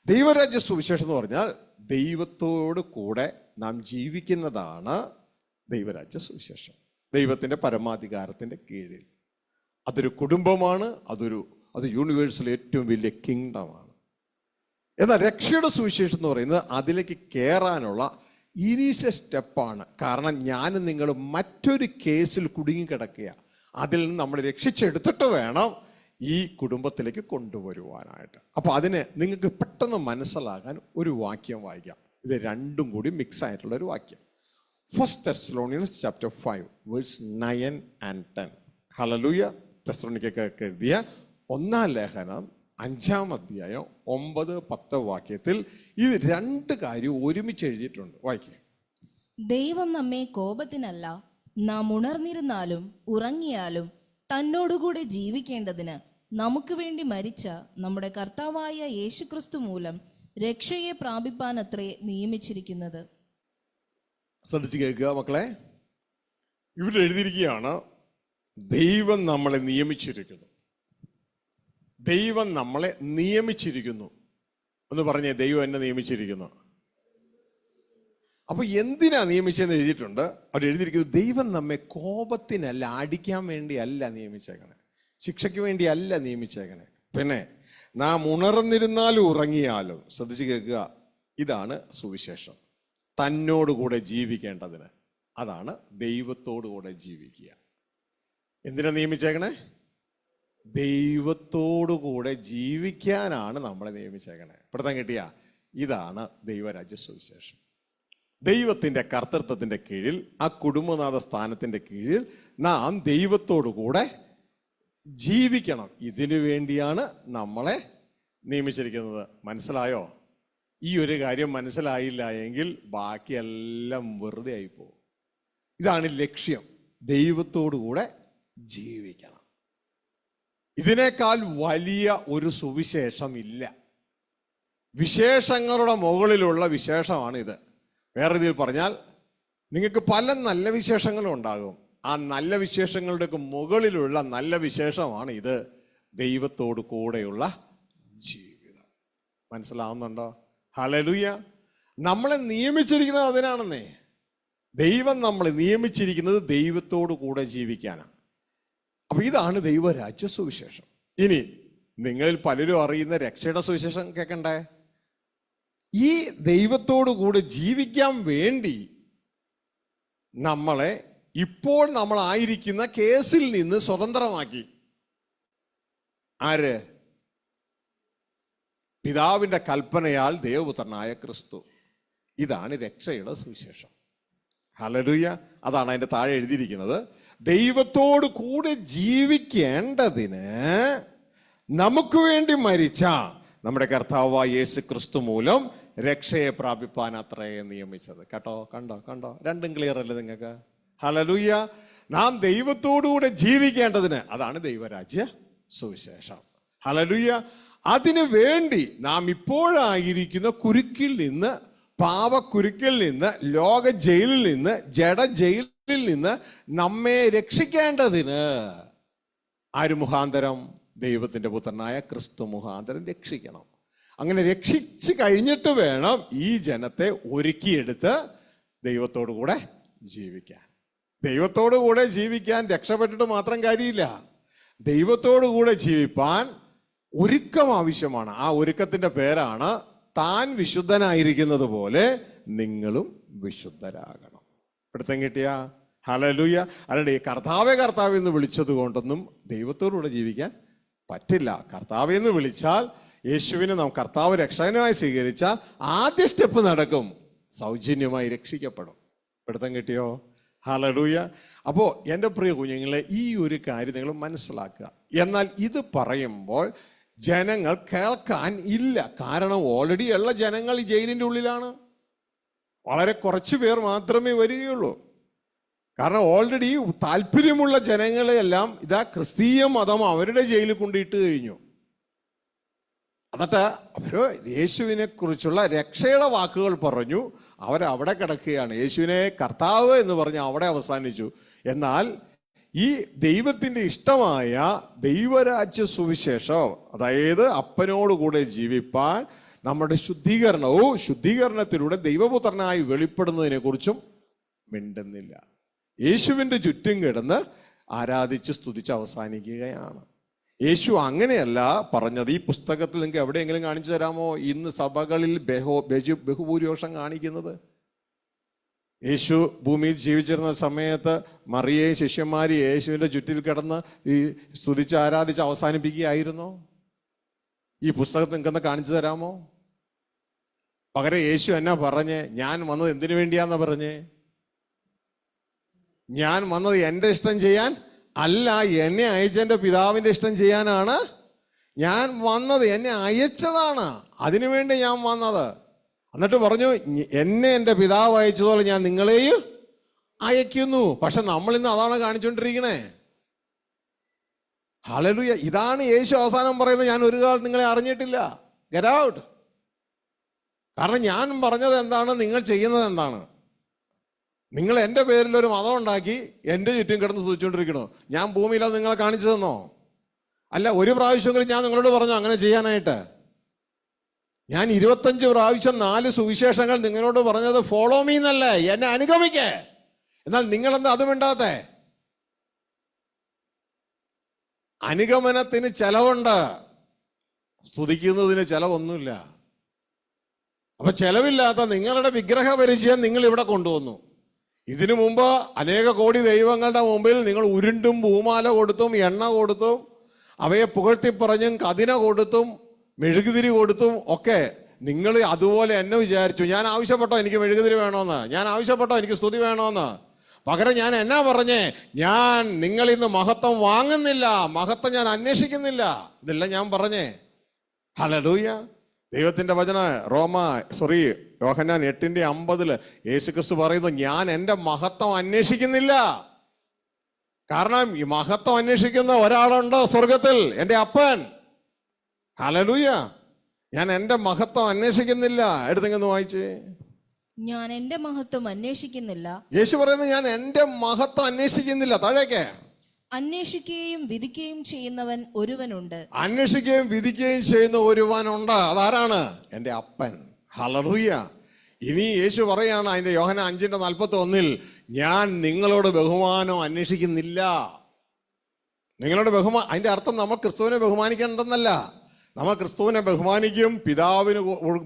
ദൈവരാജ്യ സുവിശേഷം എന്ന് പറഞ്ഞാൽ ദൈവത്തോട് കൂടെ നാം ജീവിക്കുന്നതാണ് ദൈവരാജ്യ സുവിശേഷം. ദൈവത്തിന്റെ പരമാധികാരത്തിന്റെ കീഴിൽ അതൊരു കുടുംബമാണ്, അത് യൂണിവേഴ്സിലെ ഏറ്റവും വലിയ കിങ്ഡമാണ്. എന്നാൽ രക്ഷയുടെ സുവിശേഷം എന്ന് പറയുന്നത് അതിലേക്ക് കയറാനുള്ള ഇനീഷ്യൽ സ്റ്റെപ്പാണ്. കാരണം ഞാനും നിങ്ങളും മറ്റൊരു കേസിൽ കുടുങ്ങിക്കിടക്കുക, അതിൽ നിന്ന് നമ്മൾ രക്ഷിച്ചെടുത്തിട്ട് വേണം ഈ കുടുംബത്തിലേക്ക് കൊണ്ടുവരുവാനായിട്ട്. അപ്പൊ അതിന് നിങ്ങൾക്ക് പെട്ടെന്ന് മനസ്സിലാകാൻ ഒരു വാക്യം വായിക്കാം. ഇത് രണ്ടും കൂടി മിക്സ് ആയിട്ടുള്ള ഒരു വാക്യം. 1 Thessalonians chapter 5 verse 9 and 10. Hallelujah. തെസ്സലോനിക്കർക്ക് എഴുതിയ 1-ാം ലേഖനം 5-ാം അധ്യായം 9-10 വാക്യത്തിൽ ഈ രണ്ട് കാര്യം ഒരുമിച്ച് എഴുതിയിട്ടുണ്ട്. വായിക്കേ. ദൈവം നമ്മെ കോപത്തിനല്ല, നാം ഉണർന്നിരുന്നാലും ഉറങ്ങിയാലും തന്നോടുകൂടെ ജീവിക്കേണ്ടതിന് നമുക്ക് വേണ്ടി മരിച്ച നമ്മുടെ കർത്താവായ യേശുക്രിസ്തു മൂലം രക്ഷയെ പ്രാപിപ്പാനത്രേ നിയമിച്ചിരിക്കുന്നത്. ശ്രദ്ധിച്ച് കേൾക്കുക മക്കളെ. ഇവിടെ എഴുതിയിരിക്കുകയാണ്, ദൈവം നമ്മളെ നിയമിച്ചിരിക്കുന്നു. ദൈവം നമ്മളെ നിയമിച്ചിരിക്കുന്നു. ഒന്ന് പറഞ്ഞേ, ദൈവം എന്നെ നിയമിച്ചിരിക്കുന്നു. അപ്പൊ എന്തിനാ നിയമിച്ചെന്ന് എഴുതിയിട്ടുണ്ട്. അവിടെ എഴുതിയിരിക്കുന്നത് ദൈവം നമ്മെ കോപത്തിനല്ല, അടിക്കാൻ വേണ്ടിയല്ല നിയമിച്ചേക്കണേ, ശിക്ഷയ്ക്ക് വേണ്ടിയല്ല നിയമിച്ചേക്കണേ. പിന്നെ നാം ഉണർന്നിരുന്നാലും ഉറങ്ങിയാലും, ശ്രദ്ധിച്ച് കേൾക്കുക, ഇതാണ് സുവിശേഷം. തന്നോടുകൂടെ ജീവിക്കേണ്ടതിന്, അതാണ് ദൈവത്തോടുകൂടെ ജീവിക്കുക. എന്തിനാ നിയമിച്ചേക്കണേ? ദൈവത്തോടുകൂടെ ജീവിക്കാനാണ് നമ്മളെ നിയമിച്ചേക്കണേ. പിടുത്തം കിട്ടിയ ഇതാണ് ദൈവരാജ്യ സുവിശേഷം. ദൈവത്തിൻ്റെ കർത്തൃത്വത്തിൻ്റെ കീഴിൽ, ആ കുടുംബനാഥ സ്ഥാനത്തിൻ്റെ കീഴിൽ നാം ദൈവത്തോടുകൂടെ ജീവിക്കണം. ഇതിനു വേണ്ടിയാണ് നമ്മളെ നിയമിച്ചിരിക്കുന്നത്. മനസ്സിലായോ? ഈ ഒരു കാര്യം മനസ്സിലായില്ല എങ്കിൽ ബാക്കിയെല്ലാം വെറുതെ ആയിപ്പോകും. ഇതാണ് ലക്ഷ്യം, ദൈവത്തോടുകൂടെ ജീവിക്കണം. ഇതിനേക്കാൾ വലിയ ഒരു സുവിശേഷം ഇല്ല. വിശേഷങ്ങളുടെ മുകളിലുള്ള വിശേഷമാണ് ഇത്. വേറെ രീതിയിൽ പറഞ്ഞാൽ, നിങ്ങൾക്ക് പല നല്ല വിശേഷങ്ങളും ഉണ്ടാകും. ആ നല്ല വിശേഷങ്ങളുടെയൊക്കെ മുകളിലുള്ള നല്ല വിശേഷമാണ് ഇത്, ദൈവത്തോട് കൂടെയുള്ള ജീവിതം. മനസ്സിലാവുന്നുണ്ടോ? ഹല്ലേലൂയ. നമ്മളെ നിയമിച്ചിരിക്കുന്നത് അതിനാണെന്നേ. ദൈവം നമ്മളെ നിയമിച്ചിരിക്കുന്നത് ദൈവത്തോട് കൂടെ ജീവിക്കാനാണ്. അപ്പൊ ഇതാണ് ദൈവരാജ്യ സുവിശേഷം. ഇനി നിങ്ങളിൽ പലരും അറിയുന്ന രക്ഷയുടെ സുവിശേഷം കേൾക്കണ്ടേ? ഈ ദൈവത്തോടു കൂടെ ജീവിക്കാൻ വേണ്ടി നമ്മളെ ഇപ്പോൾ നമ്മളായിരിക്കുന്ന കേസിൽ നിന്ന് സ്വതന്ത്രമാക്കി. ആര്? പിതാവിന്റെ കൽപ്പനയാൽ ദേവപുത്രനായ ക്രിസ്തു. ഇതാണ് രക്ഷയുടെ സുവിശേഷം. ഹല്ലേലൂയ. അതാണ് അതിന്റെ താഴെ എഴുതിയിരിക്കുന്നത്. ദൈവത്തോട് കൂടെ ജീവിക്കേണ്ടതിന് നമുക്ക് വേണ്ടി മരിച്ച നമ്മുടെ കർത്താവായ യേശു ക്രിസ്തു മൂലം രക്ഷയെ പ്രാപിപ്പാൻ അത്രയെ നിയമിച്ചത്. കേട്ടോ? കണ്ടോ? രണ്ടും ക്ലിയർ അല്ലേ നിങ്ങൾക്ക്? ഹല്ലേലൂയ. നാം ദൈവത്തോടുകൂടെ ജീവിക്കേണ്ടതിന്, അതാണ് ദൈവരാജ്യ സുവിശേഷം. ഹല്ലേലൂയ. അതിനു വേണ്ടി നാം ഇപ്പോഴായിരിക്കുന്ന കുരുക്കിൽ നിന്ന്, പാപക്കുരുക്കിൽ നിന്ന്, ലോക ജയിലിൽ നിന്ന്, ജഡ ജയിലിൽ നിന്ന് നമ്മെ രക്ഷിക്കേണ്ടതിന് ആര് മുഖാന്തരം? ദൈവത്തിന്റെ പുത്രനായ ക്രിസ്തു മുഖാന്തരം രക്ഷിക്കണം. അങ്ങനെ രക്ഷിച്ചു കഴിഞ്ഞിട്ട് വേണം ഈ ജനത്തെ ഒരുക്കിയെടുത്ത് ദൈവത്തോടു കൂടെ ജീവിക്കാൻ. ദൈവത്തോടു കൂടെ ജീവിക്കാൻ രക്ഷപ്പെട്ടിട്ട് മാത്രം കാര്യമില്ല. ദൈവത്തോടു കൂടെ ജീവിപ്പാൻ ഒരുക്കം ആവശ്യമാണ്. ആ ഒരുക്കത്തിന്റെ പേരാണ് താൻ വിശുദ്ധനായിരിക്കുന്നത് പോലെ നിങ്ങളും വിശുദ്ധരാകണം. പിടുത്തം കിട്ടിയ? ഹല്ലേലൂയ. അല്ലാണ്ട് കർത്താവേ എന്ന് വിളിച്ചത് കൊണ്ടൊന്നും ദൈവത്തോടുകൂടെ ജീവിക്കാൻ പറ്റില്ല. കർത്താവേ എന്ന് വിളിച്ചാൽ, യേശുവിനെ നാം കർത്താവ് രക്ഷകനായി സ്വീകരിച്ചാൽ ആദ്യ സ്റ്റെപ്പ് നടക്കും, സൗജന്യമായി രക്ഷിക്കപ്പെടും. പിടുത്തം കിട്ടിയോ? ഹല്ലേലൂയ. അപ്പോൾ എൻ്റെ പ്രിയ കുഞ്ഞുങ്ങളെ, ഈ ഒരു കാര്യം നിങ്ങൾ മനസ്സിലാക്കുക. എന്നാൽ ഇത് പറയുമ്പോൾ ജനങ്ങൾ കേൾക്കാൻ ഇല്ല. കാരണം ഓൾറെഡി ഉള്ള ജനങ്ങൾ ഈ ജയിലിൻ്റെ ഉള്ളിലാണ്. വളരെ കുറച്ച് പേർ മാത്രമേ വരികയുള്ളൂ. കാരണം ഓൾറെഡി താല്പര്യമുള്ള ജനങ്ങളെയെല്ലാം ഇതാ ക്രിസ്തീയ മതം അവരുടെ ജയിലിൽ കൊണ്ടിട്ട് കഴിഞ്ഞു. എന്നിട്ട് അവര് യേശുവിനെ കുറിച്ചുള്ള രക്ഷയുടെ വാക്കുകൾ പറഞ്ഞു, അവരവിടെ കിടക്കുകയാണ്. യേശുവിനെ കർത്താവ് എന്ന് പറഞ്ഞ് അവിടെ അവസാനിച്ചു. എന്നാൽ ഈ ദൈവത്തിൻ്റെ ഇഷ്ടമായ ദൈവരാജ്യ സുവിശേഷം, അതായത് അപ്പനോടുകൂടെ ജീവിപ്പാൻ നമ്മുടെ ശുദ്ധീകരണത്തിലൂടെ ദൈവപുത്രനായി വെളിപ്പെടുന്നതിനെ കുറിച്ചും മിണ്ടുന്നില്ല. യേശുവിൻ്റെ ചുറ്റും കിടന്ന് ആരാധിച്ച് സ്തുതിച്ച് അവസാനിക്കുകയാണ്. യേശു അങ്ങനെയല്ല പറഞ്ഞത്. ഈ പുസ്തകത്തിൽ നിങ്ങൾക്ക് എവിടെയെങ്കിലും കാണിച്ചു തരാമോ ഇന്ന് സഭകളിൽ ബഹുഭൂരിപക്ഷം കാണിക്കുന്നത്? യേശു ഭൂമിയിൽ ജീവിച്ചിരുന്ന സമയത്ത് മറിയയും ശിഷ്യന്മാരും യേശുവിൻ്റെ ചുറ്റിൽ കിടന്ന് ഈ സ്തുതിച്ച് ആരാധിച്ച് അവസാനിപ്പിക്കുകയായിരുന്നോ? ഈ പുസ്തകത്തിൽ നിങ്ങൾക്കൊന്ന് കാണിച്ചു തരാമോ? പകരം യേശു എന്നാ പറഞ്ഞേ? ഞാൻ വന്നത് എന്തിനു വേണ്ടിയാന്നാ പറഞ്ഞേ? ഞാൻ വന്നത് എൻ്റെ ഇഷ്ടം ചെയ്യാൻ അല്ല, എന്നെ അയച്ചെൻ്റെ പിതാവിൻ്റെ ഇഷ്ടം ചെയ്യാനാണ് ഞാൻ വന്നത്. എന്നെ അയച്ചതാണ്, അതിനുവേണ്ടി ഞാൻ വന്നത്. എന്നിട്ട് പറഞ്ഞു, എന്നെ എൻ്റെ പിതാവ് അയച്ചതുപോലെ ഞാൻ നിങ്ങളെയും അയക്കുന്നു. പക്ഷെ നമ്മൾ ഇന്ന് അതാണ് കാണിച്ചുകൊണ്ടിരിക്കണേ. ഹല്ലേലൂയ. ഇതാണ് യേശു അവസാനം പറയുന്നത്, ഞാൻ ഒരു കാലം നിങ്ങളെ അറിഞ്ഞിട്ടില്ല, ഗെറ്റ് ഔട്ട്. കാരണം ഞാൻ പറഞ്ഞത് എന്താണ്, നിങ്ങൾ ചെയ്യുന്നത് എന്താണ്? നിങ്ങൾ എൻ്റെ പേരിൽ ഒരു മതം ഉണ്ടാക്കി എൻ്റെ ചുറ്റും കിടന്ന് സ്തുതിച്ചുകൊണ്ടിരിക്കണോ? ഞാൻ ഭൂമിയിൽ അത് നിങ്ങളെ കാണിച്ചു തന്നോ? അല്ല, ഒരു പ്രാവശ്യമെങ്കിലും ഞാൻ നിങ്ങളോട് പറഞ്ഞു അങ്ങനെ ചെയ്യാനായിട്ട്? ഞാൻ 25 പ്രാവശ്യം 4 സുവിശേഷങ്ങൾ നിങ്ങളോട് പറഞ്ഞത് ഫോളോ മീ എന്നല്ലേ, എന്നെ അനുഗമിക്കേ. എന്നാൽ നിങ്ങളെന്താ അതും മിണ്ടാത്തെ? അനുഗമനത്തിന് ചെലവുണ്ട്, സ്തുതിക്കുന്നതിന് ചെലവൊന്നുമില്ല. അപ്പൊ ചെലവില്ലാത്ത നിങ്ങളുടെ വിഗ്രഹ പരിചയം നിങ്ങൾ ഇവിടെ കൊണ്ടുവന്നു. ഇതിനു മുമ്പ് അനേക കോടി ദൈവങ്ങളുടെ മുമ്പിൽ നിങ്ങൾ ഉരുണ്ടും പൂമാല കൊടുത്തും എണ്ണ കൊടുത്തും അവയെ പുകഴ്ത്തിപ്പറഞ്ഞും കതിന കൊടുത്തും മെഴുകുതിരി കൊടുത്തും ഒക്കെ നിങ്ങൾ അതുപോലെ എന്നെ വിചാരിച്ചു. ഞാൻ ആവശ്യപ്പെട്ടോ എനിക്ക് മെഴുകുതിരി വേണമെന്ന്, ഞാൻ ആവശ്യപ്പെട്ടോ എനിക്ക് സ്തുതി വേണമെന്ന്. പകരം ഞാൻ എന്നാ പറഞ്ഞേ, ഞാൻ നിങ്ങളിൽ നിന്ന് മഹത്വം വാങ്ങുന്നില്ല, മഹത്വം ഞാൻ അന്വേഷിക്കുന്നില്ല. ഇതെല്ലാം ഞാൻ പറഞ്ഞേ. ഹല്ലേലൂയ. ദൈവത്തിന്റെ വചന യോഹന്നാൻ 8:50 യേശുക്രിസ്തു പറയുന്നു, ഞാൻ എൻ്റെ മഹത്വം അന്വേഷിക്കുന്നില്ല. കാരണം ഈ മഹത്വം അന്വേഷിക്കുന്ന ഒരാളുണ്ട് സ്വർഗത്തിൽ, എൻ്റെ അപ്പൻ. ഹല്ലേലൂയ. ഞാൻ എൻ്റെ മഹത്വം അന്വേഷിക്കുന്നില്ല. എടുത്തെങ്കിലും വായിച്ചേ. ഞാൻ എൻ്റെ മഹത്വം അന്വേഷിക്കുന്നില്ല. യേശു പറയുന്നത് ഞാൻ എൻ്റെ മഹത്വം അന്വേഷിക്കുന്നില്ല. താഴേക്ക്. അന്വേഷിക്കുകയും വിധിക്കുകയും ചെയ്യുന്നവൻ ഒരുവനുണ്ട്. അന്വേഷിക്കുകയും വിധിക്കുകയും ചെയ്യുന്ന ഒരുവനുണ്ട്. അതാരാണ്? എൻ്റെ അപ്പൻ. ഹല്ലേലൂയ. ഇനി യേശു പറയാണ് അതിന്റെ യോഹന്നാൻ 5:41, ഞാൻ നിങ്ങളോട് ബഹുമാനം അന്വേഷിക്കുന്നില്ല. നിങ്ങളുടെ അതിന്റെ അർത്ഥം നമ്മൾ ക്രിസ്തുവിനെ ബഹുമാനിക്കേണ്ടെന്നല്ല. നമ്മൾ ക്രിസ്തുവിനെ ബഹുമാനിക്കും, പിതാവിന്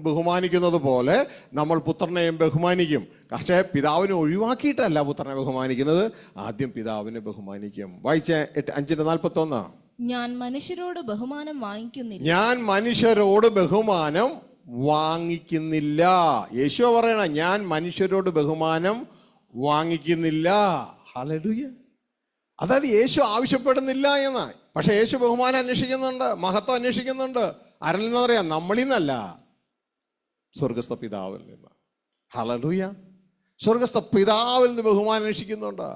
ബഹുമാനിക്കുന്നത് പോലെ നമ്മൾ പുത്രനെയും ബഹുമാനിക്കും. പക്ഷേ പിതാവിനെ ഒഴിവാക്കിയിട്ടല്ല പുത്രനെ ബഹുമാനിക്കുന്നത്, ആദ്യം പിതാവിനെ ബഹുമാനിക്കും. വായിച്ച 5:41. ഞാൻ മനുഷ്യരോട് ബഹുമാനം വാങ്ങിക്കുന്നില്ല. ഞാൻ മനുഷ്യരോട് ബഹുമാനം വാങ്ങിക്കുന്നില്ല. യേശു പറയണ ഞാൻ മനുഷ്യരോട് ബഹുമാനം വാങ്ങിക്കുന്നില്ല. ഹല്ലേലൂയ. അതായത് യേശു ആവശ്യപ്പെടുന്നില്ല എന്ന്. പക്ഷെ യേശു ബഹുമാനം അന്വേഷിക്കുന്നുണ്ട്, മഹത്വം അന്വേഷിക്കുന്നുണ്ട്. ആരിൽ നിന്നറിയാം? നമ്മളിൽ നിന്നല്ല, സ്വർഗസ്ഥ പിതാവിൽ നിന്ന്. ഹല്ലേലൂയ. സ്വർഗസ്ഥ പിതാവിൽ നിന്ന് ബഹുമാനം അന്വേഷിക്കുന്നുണ്ട്.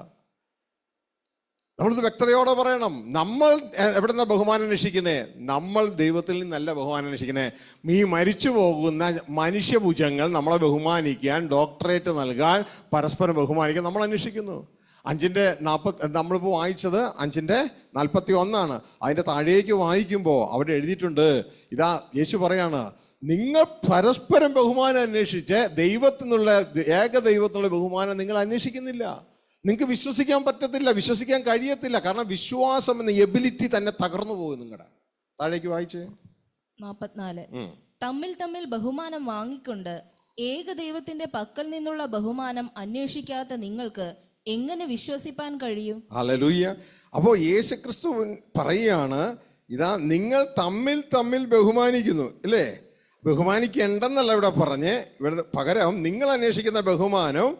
നമ്മളിത് വ്യക്തതയോടെ പറയണം. നമ്മൾ എവിടെ നിന്നാ ബഹുമാനം അന്വേഷിക്കുന്നേ? നമ്മൾ ദൈവത്തിൽ നിന്നല്ല ബഹുമാനം അന്വേഷിക്കുന്നേ. ഈ മരിച്ചു പോകുന്ന മനുഷ്യഭുജങ്ങൾ നമ്മളെ ബഹുമാനിക്കാൻ, ഡോക്ടറേറ്റ് നൽകാൻ, പരസ്പരം ബഹുമാനിക്കാൻ നമ്മൾ അന്വേഷിക്കുന്നു. 5:40 നമ്മളിപ്പോൾ വായിച്ചത് 5:41. അതിൻ്റെ താഴേക്ക് വായിക്കുമ്പോൾ അവിടെ എഴുതിയിട്ടുണ്ട്, ഇതാ യേശു പറയാണ്, നിങ്ങൾ പരസ്പരം ബഹുമാനം അന്വേഷിച്ച് ഏക ദൈവത്തിനുള്ള ബഹുമാനം നിങ്ങൾ അന്വേഷിക്കുന്നില്ല. നിങ്ങൾക്ക് വിശ്വസിക്കാൻ പറ്റത്തില്ല, വിശ്വസിക്കാൻ കഴിയത്തില്ല. കാരണം വിശ്വാസം എന്ന എബിലിറ്റി തന്നെ തകർന്നു പോകും. നിങ്ങളുടെ താഴേക്ക് വായിച്ചേ. 44. തമ്മിൽ തമ്മിൽ ബഹുമാനം വാങ്ങിക്കൊണ്ട് ഏക ദൈവത്തിന്റെ പക്കൽ നിന്നുള്ള ബഹുമാനം അന്വേഷിക്കാത്ത നിങ്ങൾക്ക് എങ്ങനെ വിശ്വസിപ്പാൻ കഴിയും? ഹല്ലേലൂയ. അപ്പോൾ യേശുക്രിസ്തു പറയുകയാണ്, ഇതാ നിങ്ങൾ തമ്മിൽ തമ്മിൽ ബഹുമാനിക്കുന്നു, അല്ലേ? ബഹുമാനിക്കേണ്ടെന്നല്ല ഇവിടെ പറഞ്ഞ്, ഇവിടെ പകരം നിങ്ങൾ അന്വേഷിക്കുന്ന ബഹുമാനം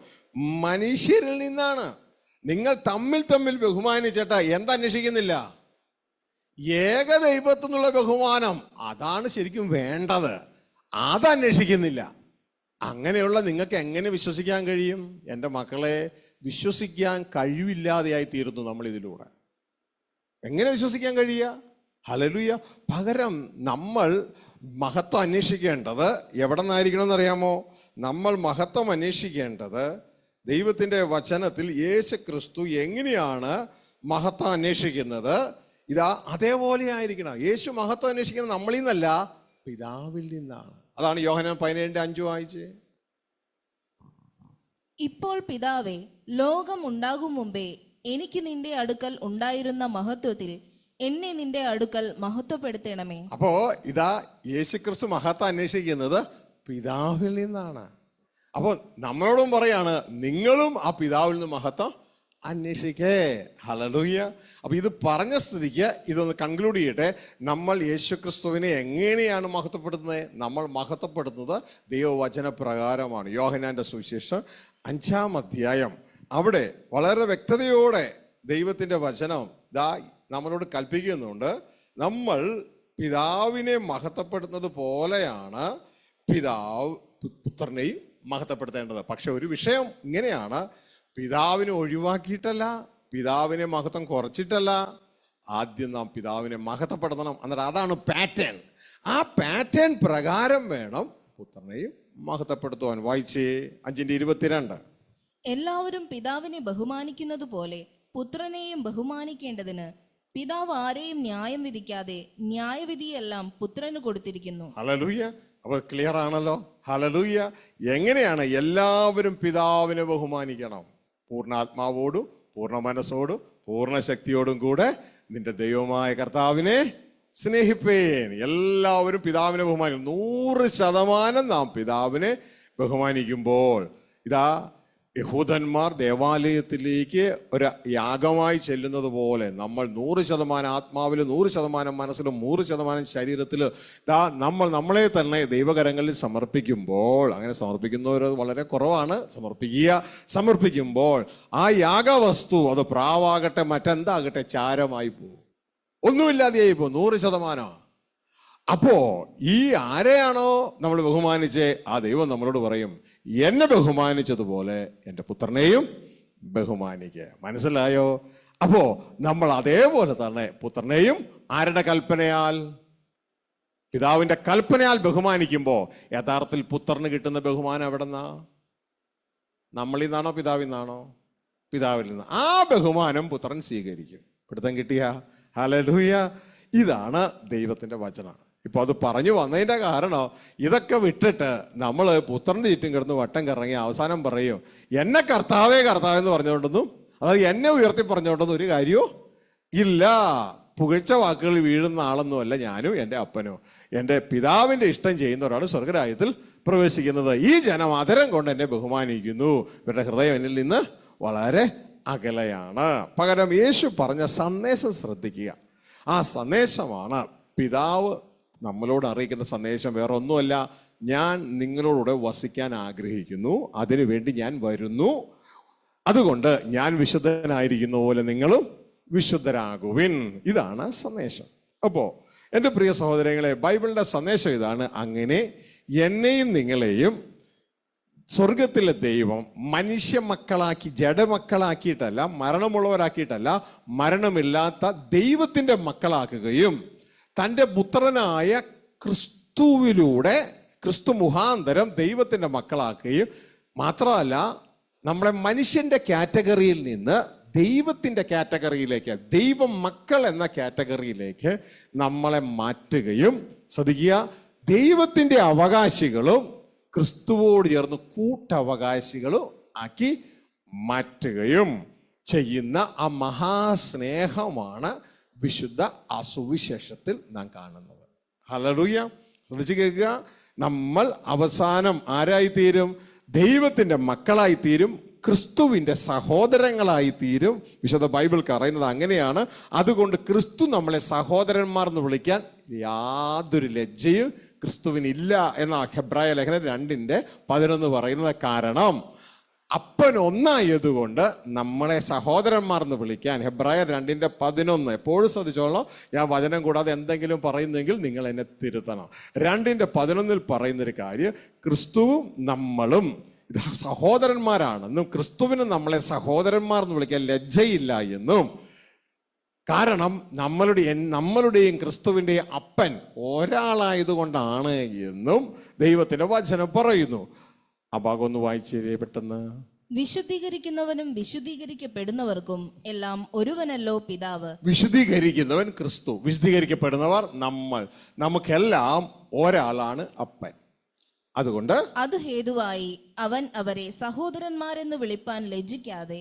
മനുഷ്യരിൽ നിന്നാണ്. നിങ്ങൾ തമ്മിൽ തമ്മിൽ ബഹുമാനിച്ചിട്ട് എന്തന്വേഷിക്കുന്നില്ല? ഏക ദൈവത്തിൽ നിന്നുള്ള ബഹുമാനം, അതാണ് ശരിക്കും വേണ്ടത്. അതന്വേഷിക്കുന്നില്ല. അങ്ങനെയുള്ള നിങ്ങൾക്ക് എങ്ങനെ വിശ്വസിക്കാൻ കഴിയും? എൻ്റെ മക്കളെ, വിശ്വസിക്കാൻ കഴിവില്ലാതെയായി തീരുന്നു നമ്മൾ ഇതിലൂടെ. എങ്ങനെ വിശ്വസിക്കാൻ കഴിയുക? ഹല്ലേലൂയ. പകരം നമ്മൾ മഹത്വം അന്വേഷിക്കേണ്ടത് എവിടെ നിന്നായിരിക്കണം എന്നറിയാമോ? നമ്മൾ മഹത്വം അന്വേഷിക്കേണ്ടത് ദൈവത്തിൻ്റെ വചനത്തിൽ യേശു ക്രിസ്തു എങ്ങനെയാണ് മഹത്വം അന്വേഷിക്കുന്നത്, ഇതാ അതേപോലെ ആയിരിക്കണം. യേശു മഹത്വം അന്വേഷിക്കുന്നത് നമ്മളിൽ നിന്നല്ല, പിതാവിൽ നിന്നാണ്. അതാണ് യോഹന്നാൻ 17:5 വായിച്ചേ. ഇപ്പോൾ പിതാവേ, ലോകം ഉണ്ടാകും മുമ്പേ എനിക്ക് നിന്റെ അടുക്കൽ ഉണ്ടായിരുന്ന മഹത്വത്തിൽ എന്നെ നിന്റെ അടുക്കൽ മഹത്വപ്പെടുത്തണമേ. അപ്പോ ഇതാ യേശുക്രിസ്തു മഹത്വം അന്വേഷിക്കുന്നത് പിതാവിൽ നിന്നാണ്. അപ്പോൾ നമ്മളോടും പറയാണ്, നിങ്ങളും ആ പിതാവിൽ നിന്ന് മഹത്വം അന്വേഷിക്കേ. ഹല്ലേലൂയ. അപ്പൊ ഇത് പറഞ്ഞ സ്ഥിതിക്ക് ഇതൊന്ന് കൺക്ലൂഡ് ചെയ്യട്ടെ. നമ്മൾ യേശുക്രിസ്തുവിനെ എങ്ങനെയാണ് മഹത്വപ്പെടുത്തുന്നത്? നമ്മൾ മഹത്വപ്പെടുത്തുന്നത് ദൈവവചന പ്രകാരമാണ്. യോഹന്നാന്റെ സുവിശേഷം 5-ാം അധ്യായം, അവിടെ വളരെ വ്യക്തതയോടെ ദൈവത്തിന്റെ വചനം നമ്മളോട് കൽപ്പിക്കുന്നുണ്ട്. നമ്മൾ പിതാവിനെ മഹത്വപ്പെടുത്തുന്നത് പോലെയാണ് പിതാവ് പുത്രനെയും മഹത്വപ്പെടുത്തേണ്ടത്. പക്ഷെ ഒരു വിഷയം ഇങ്ങനെയാണ്, പിതാവിനെ ഒഴിവാക്കിയിട്ടല്ല, പിതാവിനെ മഹത്വം കുറച്ചിട്ടല്ല, ആദ്യം നാം പിതാവിനെ മഹത്വപ്പെടുത്തണം. എന്നിട്ട് അതാണ് പാറ്റേൺ. ആ പാറ്റേൺ പ്രകാരം വേണം പുത്രനെയും മഹത്വപ്പെടുത്തുവാൻ. വായിച്ചേ 5:22. എല്ലാവരും പിതാവിനെ ബഹുമാനിക്കുന്നത് പോലെ പുത്രനെയും ബഹുമാനിക്കേണ്ടതിന് പിതാവ് ആരെയും ന്യായം വിധിക്കാതെ ന്യായവിധിയെല്ലാം പുത്രന് കൊടുത്തിരിക്കുന്നു. ഹല്ലേലൂയ. അപ്പോൾ ക്ലിയർ ആണല്ലോ. ഹല്ലേലൂയ. എങ്ങനെയാണ് എല്ലാവരും പിതാവിനെ ബഹുമാനിക്കണം? പൂർണ്ണാത്മാവോടും പൂർണ്ണ മനസ്സോടും പൂർണ്ണ ശക്തിയോടും കൂടെ നിന്റെ ദൈവമായ കർത്താവിനെ സ്നേഹിപ്പേൻ. എല്ലാവരും പിതാവിനെ ബഹുമാനിക്കും. 100% നാം പിതാവിനെ ബഹുമാനിക്കുമ്പോൾ ഇതാ യഹൂദന്മാർ ദേവാലയത്തിലേക്ക് ഒരു യാഗമായി ചെല്ലുന്നത് പോലെ നമ്മൾ 100% ആത്മാവിലും 100% മനസ്സിലും 100% ശരീരത്തിലും ഇതാ നമ്മൾ നമ്മളെ തന്നെ ദൈവകരങ്ങളിൽ സമർപ്പിക്കുമ്പോൾ, അങ്ങനെ സമർപ്പിക്കുന്നവർ വളരെ കുറവാണ്, സമർപ്പിക്കുമ്പോൾ ആ യാഗവസ്തു അത് പ്രാവാകട്ടെ മറ്റെന്താകട്ടെ ചാരമായി പോകും, ഒന്നുമില്ലാതെയായി പോകും. 100%. അപ്പോ ഈ ആരെയാണോ നമ്മൾ ബഹുമാനിച്ചേ ആ ദൈവം നമ്മളോട് പറയും, എന്നെ ബഹുമാനിച്ചതുപോലെ എൻ്റെ പുത്രനെയും ബഹുമാനിക്കുക. മനസ്സിലായോ? അപ്പോ നമ്മൾ അതേപോലെ തന്നെ പുത്രനെയും ആരുടെ കൽപ്പനയാൽ? പിതാവിന്റെ കൽപ്പനയാൽ ബഹുമാനിക്കുമ്പോൾ യഥാർത്ഥത്തിൽ പുത്രന് കിട്ടുന്ന ബഹുമാനം എവിടെ നിന്നാ? നമ്മളിൽ നിന്നാണോ പിതാവിൽ നിന്നാണോ? പിതാവിൽ നിന്ന്. ആ ബഹുമാനം പുത്രൻ സ്വീകരിക്കും. പിടുത്തം കിട്ടിയ? ഹല്ലേലൂയ. ഇതാണ് ദൈവത്തിന്റെ വചനം. ഇപ്പൊ അത് പറഞ്ഞു വന്നതിന്റെ കാരണം ഇതൊക്കെ വിട്ടിട്ട് നമ്മൾ പുത്രന്റെ ചുറ്റും കിടന്ന് വട്ടം കറങ്ങി അവസാനം പറയും എന്നെ കർത്താവേ കർത്താവ് എന്ന് പറഞ്ഞുകൊണ്ടൊന്നും, അതായത് എന്നെ ഉയർത്തി പറഞ്ഞുകൊണ്ടൊന്നും ഒരു കാര്യവും ഇല്ല. പുകഴ്ച വാക്കുകൾ വീഴുന്ന ആളൊന്നുമല്ല ഞാനും എൻ്റെ അപ്പനോ. എൻ്റെ പിതാവിൻ്റെ ഇഷ്ടം ചെയ്യുന്നവരാണ് സ്വർഗരാജ്യത്തിൽ പ്രവേശിക്കുന്നത്. ഈ ജനം അധരം കൊണ്ട് എന്നെ ബഹുമാനിക്കുന്നു, ഇവരുടെ ഹൃദയം എന്നിൽ നിന്ന് വളരെ അകലെയാണ്. പകരം യേശു പറഞ്ഞ സന്ദേശം ശ്രദ്ധിക്കുക. ആ സന്ദേശമാണ് പിതാവ് നമ്മളോട് അറിയിക്കുന്ന സന്ദേശം. വേറെ ഒന്നുമല്ല, ഞാൻ നിങ്ങളോട് വസിക്കാൻ ആഗ്രഹിക്കുന്നു, അതിനുവേണ്ടി ഞാൻ വരുന്നു, അതുകൊണ്ട് ഞാൻ വിശുദ്ധനായിരിക്കുന്ന പോലെ നിങ്ങളും വിശുദ്ധരാകുവിൻ. ഇതാണ് സന്ദേശം. അപ്പോൾ എൻ്റെ പ്രിയ സഹോദരങ്ങളെ, ബൈബിളിൻ്റെ സന്ദേശം ഇതാണ്. അങ്ങനെ എന്നെയും നിങ്ങളെയും സ്വർഗത്തിലെ ദൈവം മനുഷ്യ മക്കളാക്കി, ജഡമക്കളാക്കിയിട്ടല്ല, മരണമുള്ളവരാക്കിയിട്ടല്ല, മരണമില്ലാത്ത ദൈവത്തിൻ്റെ മക്കളാക്കുകയും തൻ്റെ പുത്രനായ ക്രിസ്തുവിലൂടെ, ക്രിസ്തു മുഖാന്തരം ദൈവത്തിൻ്റെ മക്കളാക്കുകയും മാത്രമല്ല നമ്മളെ മനുഷ്യന്റെ കാറ്റഗറിയിൽ നിന്ന് ദൈവത്തിൻ്റെ കാറ്റഗറിയിലേക്ക്, ദൈവം മക്കൾ എന്ന കാറ്റഗറിയിലേക്ക് നമ്മളെ മാറ്റുകയും, ശ്രദ്ധിക്കുക, ദൈവത്തിൻ്റെ അവകാശികളും ക്രിസ്തുവോട് ചേർന്ന് കൂട്ടവകാശികളും ആക്കി മാറ്റുകയും ചെയ്യുന്ന ആ മഹാസ്നേഹമാണ് വിശുദ്ധ ആ സുവിശേഷത്തിൽ നാം കാണുന്നത്. ഹല്ലേലൂയ. ശ്രദ്ധിച്ചു കേൾക്കുക. നമ്മൾ അവസാനം ആരായിത്തീരും? ദൈവത്തിൻ്റെ മക്കളായിത്തീരും, ക്രിസ്തുവിൻ്റെ സഹോദരങ്ങളായിത്തീരും. വിശുദ്ധ ബൈബിൾ പറയുന്നത് അങ്ങനെയാണ്. അതുകൊണ്ട് ക്രിസ്തു നമ്മളെ സഹോദരന്മാർ എന്ന് വിളിക്കാൻ യാതൊരു ലജ്ജയും ക്രിസ്തുവിനില്ല എന്ന ഹെബ്രായ ലേഖനം 2:11 പറയുന്നത്. കാരണം അപ്പൻ ഒന്നായതുകൊണ്ട് നമ്മളെ സഹോദരന്മാർ എന്ന് വിളിക്കാൻ ഹെബ്രായർ 2:11 എപ്പോഴും ശ്രദ്ധിച്ചോളണം. ഞാൻ വചനം കൂടാതെ എന്തെങ്കിലും പറയുന്നെങ്കിൽ നിങ്ങൾ എന്നെ തിരുത്തണം. 2:11 പറയുന്നൊരു കാര്യം, ക്രിസ്തുവും നമ്മളും സഹോദരന്മാരാണെന്നും ക്രിസ്തുവിന് നമ്മളെ സഹോദരന്മാർ എന്ന് വിളിക്കാൻ ലജ്ജയില്ല എന്നും, കാരണം നമ്മളുടെയും ക്രിസ്തുവിൻ്റെയും അപ്പൻ ഒരാളായതുകൊണ്ടാണ് എന്നും ദൈവത്തിന്റെ വചനം പറയുന്നു. ആ ഭാഗം ഒന്ന് വായിച്ചേ പെട്ടെന്ന്. വിശുദ്ധീകരിക്കുന്നവനും വിശുദ്ധീകരിക്കപ്പെടുന്നവർക്കും എല്ലാം ഒരുവനല്ലോ പിതാവ്. വിശുദ്ധീകരിക്കുന്നവൻ ക്രിസ്തു, വിശുദ്ധീകരിക്കപ്പെടുന്നവർ നമ്മൾ, നമുക്കെല്ലാം ഒരാളാണ് അപ്പൻ. അതുകൊണ്ട് അത് ഹേതുവായി അവൻ അവരെ സഹോദരന്മാരെന്ന് വിളിപ്പാൻ ലജ്ജിക്കാതെ,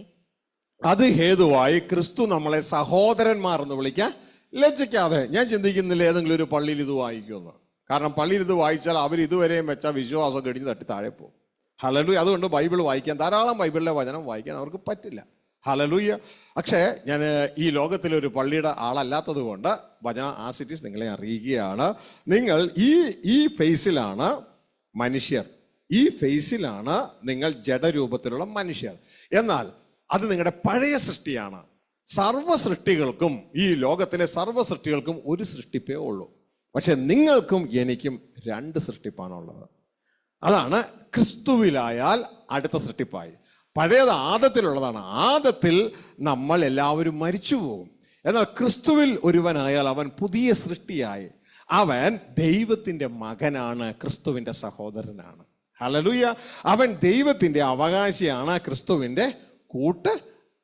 അത് ഹേതുവായി ക്രിസ്തു നമ്മളെ സഹോദരന്മാർ എന്ന് വിളിക്കാൻ ലജ്ജിക്കാതെ. ഞാൻ ചിന്തിക്കുന്നില്ല ഏതെങ്കിലും ഒരു പള്ളിയിൽ ഇത് വായിക്കുമെന്ന്. കാരണം പള്ളിയിൽ ഇത് വായിച്ചാൽ അവർ ഇതുവരെയും വെച്ച വിശ്വാസം കഴിഞ്ഞ് തട്ടി താഴെ പോകും. ഹല്ലേലൂയ. അതുകൊണ്ട് ബൈബിൾ വായിക്കാൻ, ധാരാളം ബൈബിളിലെ വചനം വായിക്കാൻ അവർക്ക് പറ്റില്ല. ഹല്ലേലൂയ. പക്ഷേ ഞാൻ ഈ ലോകത്തിലെ ഒരു പള്ളിയുടെ ആളല്ലാത്തത് കൊണ്ട് വചനം ആസിറ്റീസ് നിങ്ങളെ അറിയിക്കുകയാണ്. നിങ്ങൾ ഈ ഫേസിലാണ് മനുഷ്യർ, ഈ ഫേസിലാണ് നിങ്ങൾ ജഡരൂപത്തിലുള്ള മനുഷ്യർ. എന്നാൽ അത് നിങ്ങളുടെ പഴയ സൃഷ്ടിയാണ്. സർവ്വ സൃഷ്ടികൾക്കും, ഈ ലോകത്തിലെ സർവ്വ സൃഷ്ടികൾക്കും ഒരു സൃഷ്ടിപ്പേ ഉള്ളൂ. പക്ഷെ നിങ്ങൾക്കും എനിക്കും 2 സൃഷ്ടിപ്പാണുള്ളത്. അതാണ് ക്രിസ്തുവിലായാൽ അടുത്ത സൃഷ്ടിപ്പായി. പഴയത് ആദത്തിലുള്ളതാണ്. ആദത്തിൽ നമ്മൾ എല്ലാവരും മരിച്ചു പോകും. എന്നാൽ ക്രിസ്തുവിൽ ഒരുവനായാൽ അവൻ പുതിയ സൃഷ്ടിയായി. അവൻ ദൈവത്തിൻ്റെ മകനാണ്, ക്രിസ്തുവിൻ്റെ സഹോദരനാണ്. ഹല്ലേലൂയ. അവൻ ദൈവത്തിൻ്റെ അവകാശിയാണ്, ക്രിസ്തുവിൻ്റെ കൂട്ട്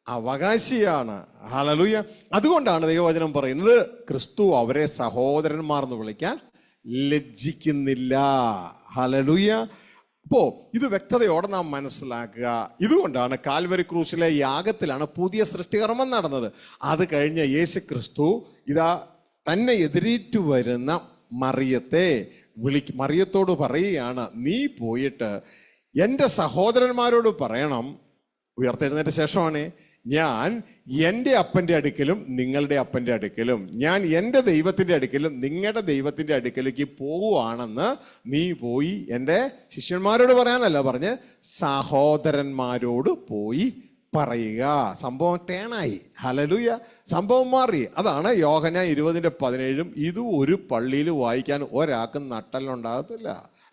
അവകാശിയാണ്. ഹല്ലേലൂയ. അതുകൊണ്ടാണ് ദൈവവചനം പറയുന്നത് ക്രിസ്തു അവരെ സഹോദരന്മാർ എന്ന് വിളിക്കാൻ ലജ്ജിക്കുന്നില്ല. ഹല്ലേലൂയ. അപ്പോ ഇത് വ്യക്തതയോടെ നാം മനസ്സിലാക്കുക. ഇതുകൊണ്ടാണ് കാൽവരി ക്രൂശിലെ യാഗത്തിലാണ് പുതിയ സൃഷ്ടികർമ്മം നടന്നത്. അത് കഴിഞ്ഞ് യേശു ക്രിസ്തു ഇതാ തന്നെ എതിരേറ്റു വരുന്ന മറിയത്തോട് പറയുകയാണ്, നീ പോയിട്ട് എൻ്റെ സഹോദരന്മാരോട് പറയണം. ഉയർത്തെഴുന്നേറ്റ ശേഷമാണ്, ഞാൻ എൻ്റെ അപ്പൻ്റെ അടുക്കലും നിങ്ങളുടെ അപ്പൻ്റെ അടുക്കലും, ഞാൻ എൻ്റെ ദൈവത്തിൻ്റെ അടുക്കലും നിങ്ങളുടെ ദൈവത്തിൻ്റെ അടുക്കലേക്ക് പോവുകയാണെന്ന് നീ പോയി എൻ്റെ ശിഷ്യന്മാരോട് പറയാനല്ല പറഞ്ഞ്, സഹോദരന്മാരോട് പോയി പറയുക. സംഭവം ടേണായി. ഹല്ലേലൂയ. സംഭവം മാറി. അതാണ് യോഹന്നാൻ 20:17. ഇത് ഒരു പള്ളിയിൽ വായിക്കാൻ ഒരാൾക്കും നട്ടലുണ്ടാകത്തില്ല.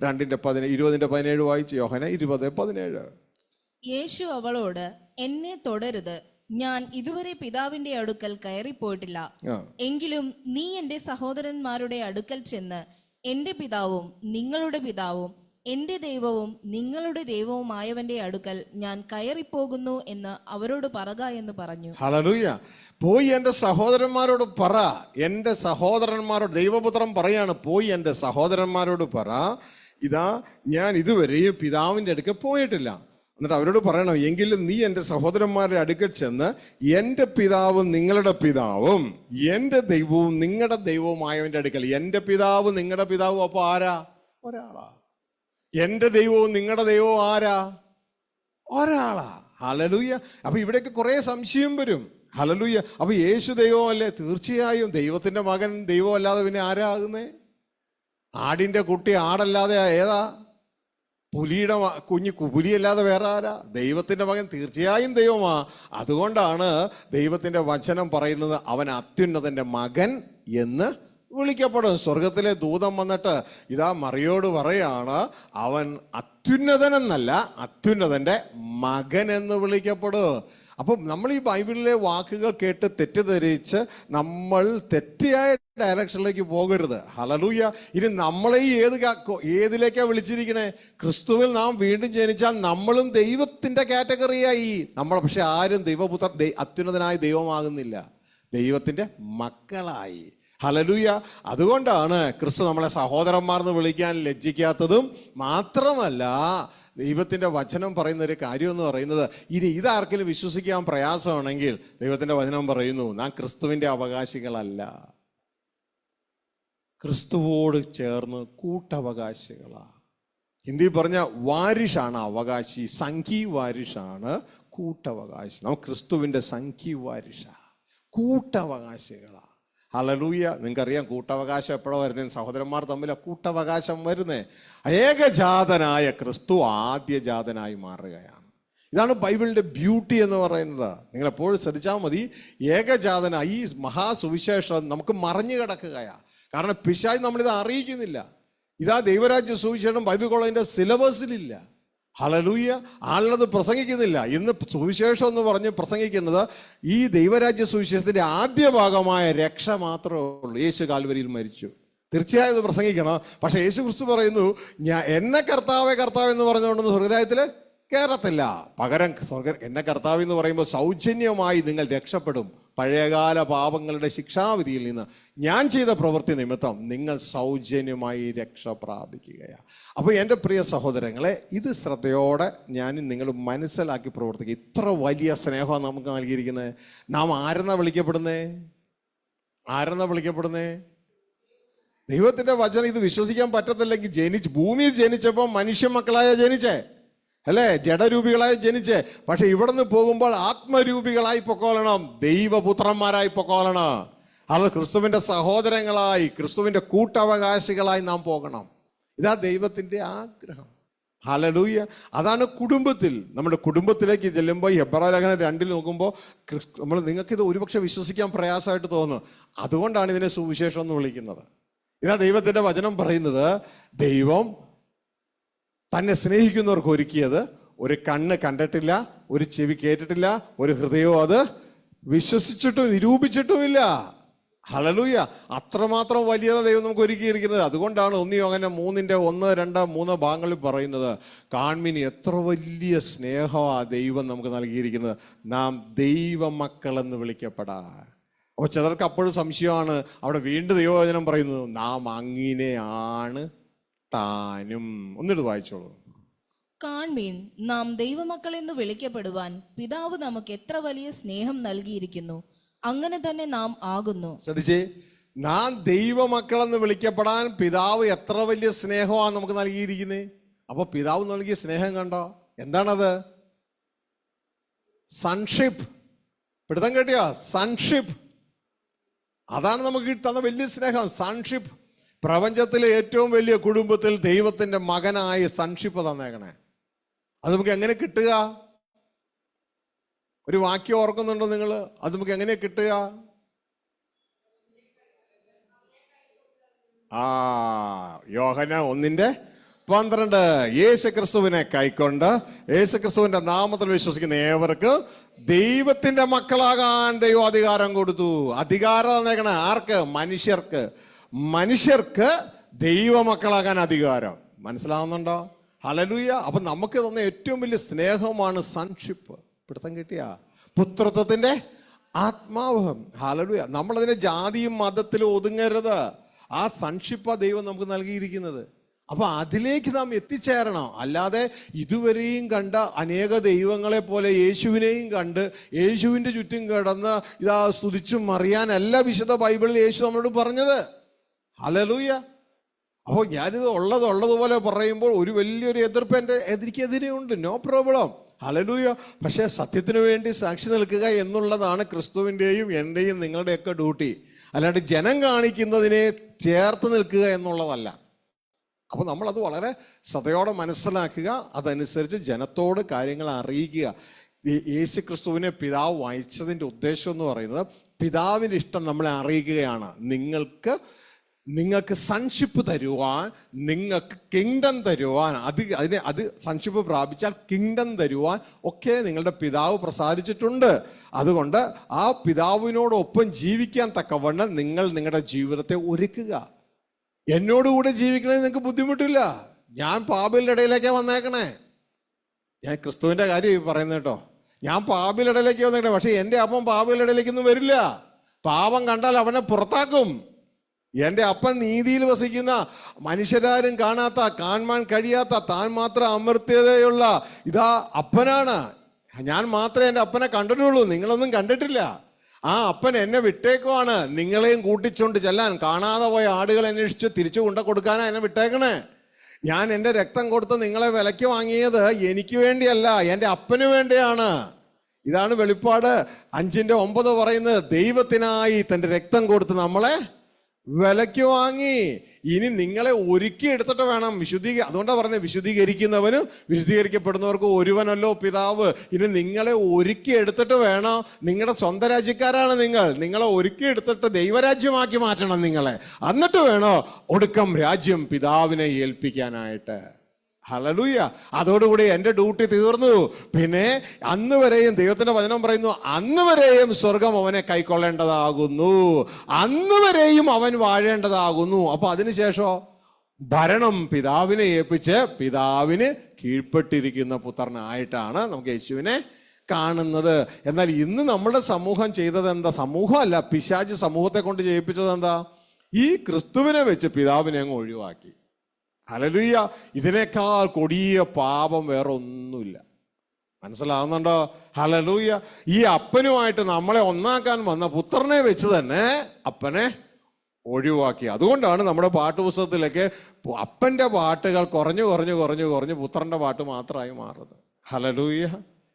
20:17 വായിച്ച് യോഹന്നാൻ 20:17. യേശു അവളോട്, എന്നെ തൊടരുത്, ഞാൻ ഇതുവരെ പിതാവിന്റെ അടുക്കൽ കയറിപ്പോയിട്ടില്ല. എങ്കിലും നീ എന്റെ സഹോദരന്മാരുടെ അടുക്കൽ ചെന്ന് എന്റെ പിതാവും നിങ്ങളുടെ പിതാവും എന്റെ ദൈവവും നിങ്ങളുടെ ദൈവവുമായവന്റെ അടുക്കൽ ഞാൻ കയറിപ്പോകുന്നു എന്ന് അവരോട് പറക എന്ന് പറഞ്ഞു. ഹല്ലേലൂയ. പോയി എൻ്റെ സഹോദരന്മാരോട് പറ. എൻ്റെ സഹോദരന്മാരോട്, ദൈവപുത്രൻ പറയാണ്, പോയി എൻ്റെ സഹോദരന്മാരോട് പറ, ഇതാ ഞാൻ ഇതുവരെയും പിതാവിൻ്റെ അടുക്കൽ പോയിട്ടില്ല. എന്നിട്ട് അവരോട് പറയണം, എങ്കിലും നീ എൻ്റെ സഹോദരന്മാരുടെ അടുക്കൽ ചെന്ന് എൻ്റെ പിതാവും നിങ്ങളുടെ പിതാവും എൻ്റെ ദൈവവും നിങ്ങളുടെ ദൈവവുമായവൻ്റെ അടുക്കൽ. എൻ്റെ പിതാവ് നിങ്ങളുടെ പിതാവും അപ്പൊ ആരാ? ഒരാളാ. എൻ്റെ ദൈവവും നിങ്ങളുടെ ദൈവവും ആരാ? ഒരാളാ. ഹല്ലേലൂയ. അപ്പൊ ഇവിടേക്ക് കുറെ സംശയം വരും. ഹല്ലേലൂയ. അപ്പൊ യേശു ദൈവം അല്ലേ? തീർച്ചയായും. ദൈവത്തിന്റെ മകൻ ദൈവം അല്ലാതെ പിന്നെ ആരാ ആകുന്നേ? ആടിന്റെ കുട്ടി ആടല്ലാതെ ഏതാ? പുലിയുടെ കുഞ്ഞ് പുലിയല്ലാതെ വേറെ ആരാ? ദൈവത്തിന്റെ മകൻ തീർച്ചയായും ദൈവമാ. അതുകൊണ്ടാണ് ദൈവത്തിന്റെ വചനം പറയുന്നത്, അവൻ അത്യുന്നതന്റെ മകൻ എന്ന് വിളിക്കപ്പെടും. സ്വർഗത്തിലെ ദൂതൻ വന്നിട്ട് ഇതാ മറിയോട് പറയാണ്, അവൻ അത്യുന്നതനെന്നല്ല, അത്യുന്നതന്റെ മകൻ എന്ന് വിളിക്കപ്പെടും. അപ്പം നമ്മൾ ഈ ബൈബിളിലെ വാക്കുകൾ കേട്ട് തെറ്റിദ്ധരിച്ച് നമ്മൾ തെറ്റിയായ ഡയറക്ഷനിലേക്ക് പോകരുത്. ഹല്ലേലൂയ. ഇനി നമ്മളെ ഏതിലേക്കാ വിളിച്ചിരിക്കണേ? ക്രിസ്തുവിൽ നാം വീണ്ടും ജനിച്ചാൽ നമ്മളും ദൈവത്തിന്റെ കാറ്റഗറിയായി. നമ്മൾ പക്ഷെ ആരും ദൈവപുത്ര അത്യുന്നതനായ ദൈവമാകുന്നില്ല, ദൈവത്തിന്റെ മക്കളായി. ഹല്ലേലൂയ. അതുകൊണ്ടാണ് ക്രിസ്തു നമ്മളെ സഹോദരന്മാർന്ന് വിളിക്കാൻ ലജ്ജിക്കാത്തതും. മാത്രമല്ല, ദൈവത്തിന്റെ വചനം പറയുന്ന ഒരു കാര്യം എന്ന് പറയുന്നത്, ഇനി ഇതാർക്കെങ്കിലും വിശ്വസിക്കാൻ പ്രയാസമാണെങ്കിൽ ദൈവത്തിന്റെ വചനം പറയുന്നു, നാം ക്രിസ്തുവിന്റെ അവകാശികളല്ല, ക്രിസ്തുവോട് ചേർന്ന് കൂട്ടവകാശികളാ. ഹിന്ദി പറഞ്ഞ വാരിഷാണ് അവകാശി, സംഘി വാരിഷാണ് കൂട്ടവകാശി. നാം ക്രിസ്തുവിന്റെ സംഘി വാരിഷ, കൂട്ടവകാശികളാ. ഹല്ലേലൂയ. നിങ്ങൾക്കറിയാം കൂട്ടവകാശം എപ്പോഴാണ് വരുന്നത്? സഹോദരന്മാർ തമ്മിലാണ് കൂട്ടവകാശം വരുന്നത്. ഏകജാതനായ ക്രിസ്തു ആദ്യജാതനായി മാറുകയാണ്. ഇതാണ് ബൈബിളിന്റെ ബ്യൂട്ടി എന്ന് പറയുന്നത്. നിങ്ങൾ എപ്പോഴും ശ്രദ്ധിച്ചാൽ മതി. ഏകജാതനായി ഈ മഹാസുവിശേഷം നമുക്ക് മറഞ്ഞു കിടക്കുകയാണ്. കാരണം പിശാച് നമ്മളിത് അറിയിക്കുന്നില്ല. ഇതാ ദൈവരാജ്യ സുവിശേഷം ബൈബിൾ കോളേജിന്റെ സിലബസിലില്ല. ഹല്ലേലൂയ. ആളത് പ്രസംഗിക്കുന്നില്ല. ഇന്ന് സുവിശേഷം എന്ന് പറഞ്ഞ് പ്രസംഗിക്കുന്നത് ഈ ദൈവരാജ്യ സുവിശേഷത്തിന്റെ ആദ്യ ഭാഗമായ രക്ഷ മാത്രമേ ഉള്ളൂ. യേശു കാൽവരിയിൽ മരിച്ചു. തീർച്ചയായും ഇത് പ്രസംഗിക്കണം. പക്ഷെ യേശു ക്രിസ്തു പറയുന്നു, എന്നെ കർത്താവേ കർത്താവ് എന്ന് പറഞ്ഞുകൊണ്ടൊന്നും സ്വർഗരാജ്യത്തില് കയറത്തില്ല. പകരം എന്നെ കർത്താവ് എന്ന് പറയുമ്പോൾ സൗജന്യമായി നിങ്ങൾ രക്ഷപ്പെടും. പഴയകാല പാപങ്ങളുടെ ശിക്ഷാവിധിയിൽ നിന്ന് ഞാൻ ചെയ്ത പ്രവൃത്തി നിമിത്തം നിങ്ങൾ സൗജന്യമായി രക്ഷ പ്രാപിക്കുകയാണ്. അപ്പോൾ എൻ്റെ പ്രിയ സഹോദരങ്ങളെ, ഇത് ശ്രദ്ധയോടെ ഞാൻ നിങ്ങൾ മനസ്സിലാക്കി പ്രവർത്തിക്കുക. ഇത്ര വലിയ സ്നേഹമാണ് നമുക്ക് നൽകിയിരിക്കുന്നത്. നാം ആരെന്നാ വിളിക്കപ്പെടുന്നേ? ആരെന്നാ വിളിക്കപ്പെടുന്നേ? ദൈവത്തിന്റെ വചനം. ഇത് വിശ്വസിക്കാൻ പറ്റത്തില്ലെങ്കിൽ ഭൂമിയിൽ ജനിച്ചപ്പോൾ മനുഷ്യ മക്കളായ ജനിച്ചേ അല്ലേ? ജഡരൂപികളായി ജനിച്ചേ. പക്ഷെ ഇവിടെ നിന്ന് പോകുമ്പോൾ ആത്മരൂപികളായി പൊക്കോളണം, ദൈവപുത്രന്മാരായി പൊക്കോളണം. അത് ക്രിസ്തുവിന്റെ സഹോദരങ്ങളായി, ക്രിസ്തുവിന്റെ കൂട്ടവകാശികളായി നാം പോകണം. ഇതാ ദൈവത്തിന്റെ ആഗ്രഹം. ഹല്ലേലൂയ. അതാണ് കുടുംബത്തിൽ. നമ്മുടെ കുടുംബത്തിലേക്ക് ചെല്ലുമ്പോൾ ഹെബ്രായ ലേഖനം 2 നോക്കുമ്പോൾ നിങ്ങൾക്കിത് ഒരുപക്ഷെ വിശ്വസിക്കാൻ പ്രയാസമായിട്ട് തോന്നുന്നു. അതുകൊണ്ടാണ് ഇതിനെ സുവിശേഷം എന്ന് വിളിക്കുന്നത്. ഇതാ ദൈവത്തിന്റെ വചനം പറയുന്നത്, ദൈവം തന്നെ സ്നേഹിക്കുന്നവർക്ക് ഒരുക്കിയത് ഒരു കണ്ണ് കണ്ടിട്ടില്ല, ഒരു ചെവി കേട്ടിട്ടില്ല, ഒരു ഹൃദയവും അത് വിശ്വസിച്ചിട്ടും നിരൂപിച്ചിട്ടുമില്ല. ഹല്ലേലൂയ. അത്രമാത്രം വലിയത ദൈവം നമുക്ക് ഒരുക്കിയിരിക്കുന്നത്. അതുകൊണ്ടാണ് 1 യോഹന്നാൻ 3:1, 2, 3 ഭാഗങ്ങളിൽ പറയുന്നത്, കാൺമിനി എത്ര വലിയ സ്നേഹമാണ് ദൈവം നമുക്ക് നൽകിയിരിക്കുന്നത്, നാം ദൈവമക്കളെന്ന് വിളിക്കപ്പെടാൻ. അപ്പോൾ ചിലർക്ക് അപ്പോഴും സംശയമാണ്. അവിടെ വീണ്ടും ദൈവവചനം പറയുന്നു, നാം അങ്ങനെയാണ് താനും. ഒന്നിട്ട് വായിച്ചോളൂ. കാൺമീൻ, നാം ദൈവമക്കളെന്ന് വിളിക്കപ്പെടുവാൻ പിതാവ് നമുക്ക് എത്ര വലിയ സ്നേഹം നൽകിയിരിക്കുന്നു, അങ്ങനെ തന്നെ നാം ആകുന്നു. ശ്രദ്ധിച്ചേ, നാം ദൈവമക്കളെന്ന് വിളിക്കപ്പെടാൻ പിതാവ് എത്ര വലിയ സ്നേഹമാണ് നമുക്ക് നൽകിയിരിക്കുന്നത്. അപ്പൊ പിതാവ് നൽകിയ സ്നേഹം കണ്ടോ? എന്താണത്? സൺഷിപ്പ്. പിടുത്തം കേട്ടിയോ? സൺഷിപ്പ്. അതാണ് നമുക്ക് തന്ന വലിയ സ്നേഹം, സൺഷിപ്പ്. പ്രപഞ്ചത്തിലെ ഏറ്റവും വലിയ കുടുംബത്തിൽ ദൈവത്തിന്റെ മകനായ സൺഷിപ്പ് തന്നേക്കണേ. അത് നമുക്ക് എങ്ങനെ കിട്ടുക? ഒരു വാക്യം ഓർക്കുന്നുണ്ടോ നിങ്ങൾ? അത് നമുക്ക് എങ്ങനെ കിട്ടുക? യോഹന്നാൻ 1:12 യേശുക്രിസ്തുവിനെ കൈക്കൊണ്ട് യേശുക്രിസ്തുവിന്റെ നാമത്തിൽ വിശ്വസിക്കുന്ന ഏവർക്ക് ദൈവത്തിന്റെ മക്കളാകാൻ ദൈവം അധികാരം കൊടുത്തു. അധികാരം തന്നേക്കണ ആർക്ക്? മനുഷ്യർക്ക്. മനുഷ്യർക്ക് ദൈവമക്കളാകാൻ അധികാരം. മനസ്സിലാവുന്നുണ്ടോ? ഹല്ലേലൂയ. അപ്പൊ നമുക്ക് തന്ന ഏറ്റവും വലിയ സ്നേഹമാണ് സൺഷിപ്പ്. പിടുത്തം കിട്ടിയ പുത്രത്വത്തിന്റെ ആത്മാവ്. ഹല്ലേലൂയ. നമ്മളതിനെ ജാതിയും മതത്തിലും ഒതുങ്ങരുത്. ആ സൺഷിപ്പാ ദൈവം നമുക്ക് നൽകിയിരിക്കുന്നത്. അപ്പൊ അതിലേക്ക് നാം എത്തിച്ചേരണം. അല്ലാതെ ഇതുവരെയും കണ്ട അനേക ദൈവങ്ങളെ പോലെ യേശുവിനെയും കണ്ട് യേശുവിന്റെ ചുറ്റും കിടന്ന് ഇതാ സ്തുതിച്ചും അറിയാനല്ല വിശുദ്ധ ബൈബിളിൽ യേശു നമ്മളോട് പറഞ്ഞത്. ഹല്ലേലൂയ. അപ്പോൾ ഞാനിത് ഉള്ളതുപോലെ പറയുമ്പോൾ ഒരു വലിയൊരു എതിർപ്പ് എനിക്കെതിരെയുണ്ട്. No problem. ഹല്ലേലൂയ. പക്ഷെ സത്യത്തിന് വേണ്ടി സാക്ഷി നിൽക്കുക എന്നുള്ളതാണ് ക്രിസ്തുവിൻ്റെയും എൻ്റെയും നിങ്ങളുടെയൊക്കെ ഡ്യൂട്ടി. അല്ലാണ്ട് ജനം കാണിക്കുന്നതിനെ ചേർത്ത് നിൽക്കുക എന്നുള്ളതല്ല. അപ്പോൾ നമ്മളത് വളരെ ശ്രദ്ധയോടെ മനസ്സിലാക്കുക. അതനുസരിച്ച് ജനത്തോട് കാര്യങ്ങൾ അറിയിക്കുക. യേശു ക്രിസ്തുവിനെ പിതാവ് വായിച്ചതിൻ്റെ ഉദ്ദേശം എന്ന് പറയുന്നത് പിതാവിൻ്റെ ഇഷ്ടം നമ്മളെ അറിയിക്കുകയാണ്. നിങ്ങൾക്ക് സൺഷിപ്പ് തരുവാൻ, നിങ്ങൾക്ക് കിങ്ഡം തരുവാൻ, അത് സൺഷിപ്പ് പ്രാപിച്ചാൽ കിങ്ഡം തരുവാൻ ഒക്കെ നിങ്ങളുടെ പിതാവ് പ്രസാദിച്ചിട്ടുണ്ട്. അതുകൊണ്ട് ആ പിതാവിനോടൊപ്പം ജീവിക്കാൻ തക്കവണ്ണം നിങ്ങൾ നിങ്ങളുടെ ജീവിതത്തെ ഒരുക്കുക. എന്നോടുകൂടെ ജീവിക്കണേ നിങ്ങൾക്ക് ബുദ്ധിമുട്ടില്ല. ഞാൻ പാപികളുടെ ഇടയിലേക്കാണ് വന്നേക്കണേ. ഞാൻ ക്രിസ്തുവിന്റെ കാര്യം പറയുന്നത് കേട്ടോ. ഞാൻ പാപികളുടെ ഇടയിലേക്ക് വന്നേക്കണേ. പക്ഷെ എൻ്റെ അപ്പൻ പാപികളുടെ ഇടയിലേക്കൊന്നും വരില്ല. പാപം കണ്ടാൽ അവനെ പുറത്താക്കും. എൻ്റെ അപ്പൻ നീതിയിൽ വസിക്കുന്ന, മനുഷ്യരാരും കാണാത്ത, കാണാൻ കഴിയാത്ത, താൻ മാത്രം അമർത്യതയുള്ള ഇതാ അപ്പനാണ്. ഞാൻ മാത്രമേ എൻ്റെ അപ്പനെ കണ്ടിട്ടുള്ളൂ, നിങ്ങളൊന്നും കണ്ടിട്ടില്ല. ആ അപ്പൻ എന്നെ വിട്ടേക്കുവാണ് നിങ്ങളെയും കൂട്ടിച്ചോണ്ട് ചെല്ലാൻ. കാണാതെ പോയ ആടുകൾ അന്വേഷിച്ച് തിരിച്ചു കൊണ്ട കൊടുക്കാനാ എന്നെ വിട്ടേക്കണേ. ഞാൻ എൻ്റെ രക്തം കൊടുത്ത് നിങ്ങളെ വിലയ്ക്ക് വാങ്ങിയത് എനിക്ക് വേണ്ടിയല്ല, എൻ്റെ അപ്പന് വേണ്ടിയാണ്. ഇതാണ് വെളിപ്പാട് 5:9 പറയുന്നത്. ദൈവത്തിനായി തൻ്റെ രക്തം കൊടുത്ത് നമ്മളെ വിലയ്ക്ക് വാങ്ങി. ഇനി നിങ്ങളെ ഒരുക്കി എടുത്തിട്ട് വേണം അതുകൊണ്ടാണ് പറഞ്ഞത്, വിശുദ്ധീകരിക്കുന്നവന് വിശുദ്ധീകരിക്കപ്പെടുന്നവർക്ക് ഒരുവനല്ലോ പിതാവ്. ഇനി നിങ്ങളെ ഒരുക്കി എടുത്തിട്ട് വേണം. നിങ്ങളുടെ സ്വന്തം രാജ്യക്കാരാണ് നിങ്ങളെ ഒരുക്കി എടുത്തിട്ട് ദൈവരാജ്യമാക്കി മാറ്റണം നിങ്ങളെ. എന്നിട്ട് വേണോ ഒടുക്കം രാജ്യം പിതാവിനെ ഏൽപ്പിക്കാനായിട്ട്. ഹല്ലേലൂയ. അതോടുകൂടി എൻ്റെ ഡ്യൂട്ടി തീർന്നു. പിന്നെ അന്ന് വരെയും ദൈവത്തിന്റെ വചനം പറയുന്നു, അന്ന് വരെയും സ്വർഗം അവനെ കൈക്കൊള്ളേണ്ടതാകുന്നു, അന്ന് വരെയും അവൻ വാഴേണ്ടതാകുന്നു. അപ്പൊ അതിനുശേഷം ഭരണം പിതാവിനെ ഏൽപ്പിച്ച് പിതാവിന് കീഴ്പ്പെട്ടിരിക്കുന്ന പുത്രനായിട്ടാണ് നമുക്ക് യേശുവിനെ കാണുന്നത്. എന്നാൽ ഇന്ന് നമ്മുടെ സമൂഹം ചെയ്തത് എന്താ? സമൂഹമല്ല, പിശാച് സമൂഹത്തെ കൊണ്ട് ചെയ്യിപ്പിച്ചത് എന്താ? ഈ ക്രിസ്തുവിനെ വെച്ച് പിതാവിനെ അങ്ങ് ഒഴിവാക്കി. ഹല്ലേലൂയ. ഇതിനേക്കാൾ കൊടിയ പാപം വേറെ ഒന്നുമില്ല. മനസ്സിലാവുന്നുണ്ടോ? ഹല്ലേലൂയ. ഈ അപ്പനുമായിട്ട് നമ്മളെ ഒന്നാക്കാൻ വന്ന പുത്രനെ വെച്ച് തന്നെ അപ്പനെ ഒഴിവാക്കി. അതുകൊണ്ടാണ് നമ്മുടെ പാട്ടുപുസ്തകത്തിലേക്ക് അപ്പന്റെ പാട്ടുകൾ കുറഞ്ഞു പുത്രന്റെ പാട്ട് മാത്രമായി മാറുന്നത്. ഹല്ലേലൂയ.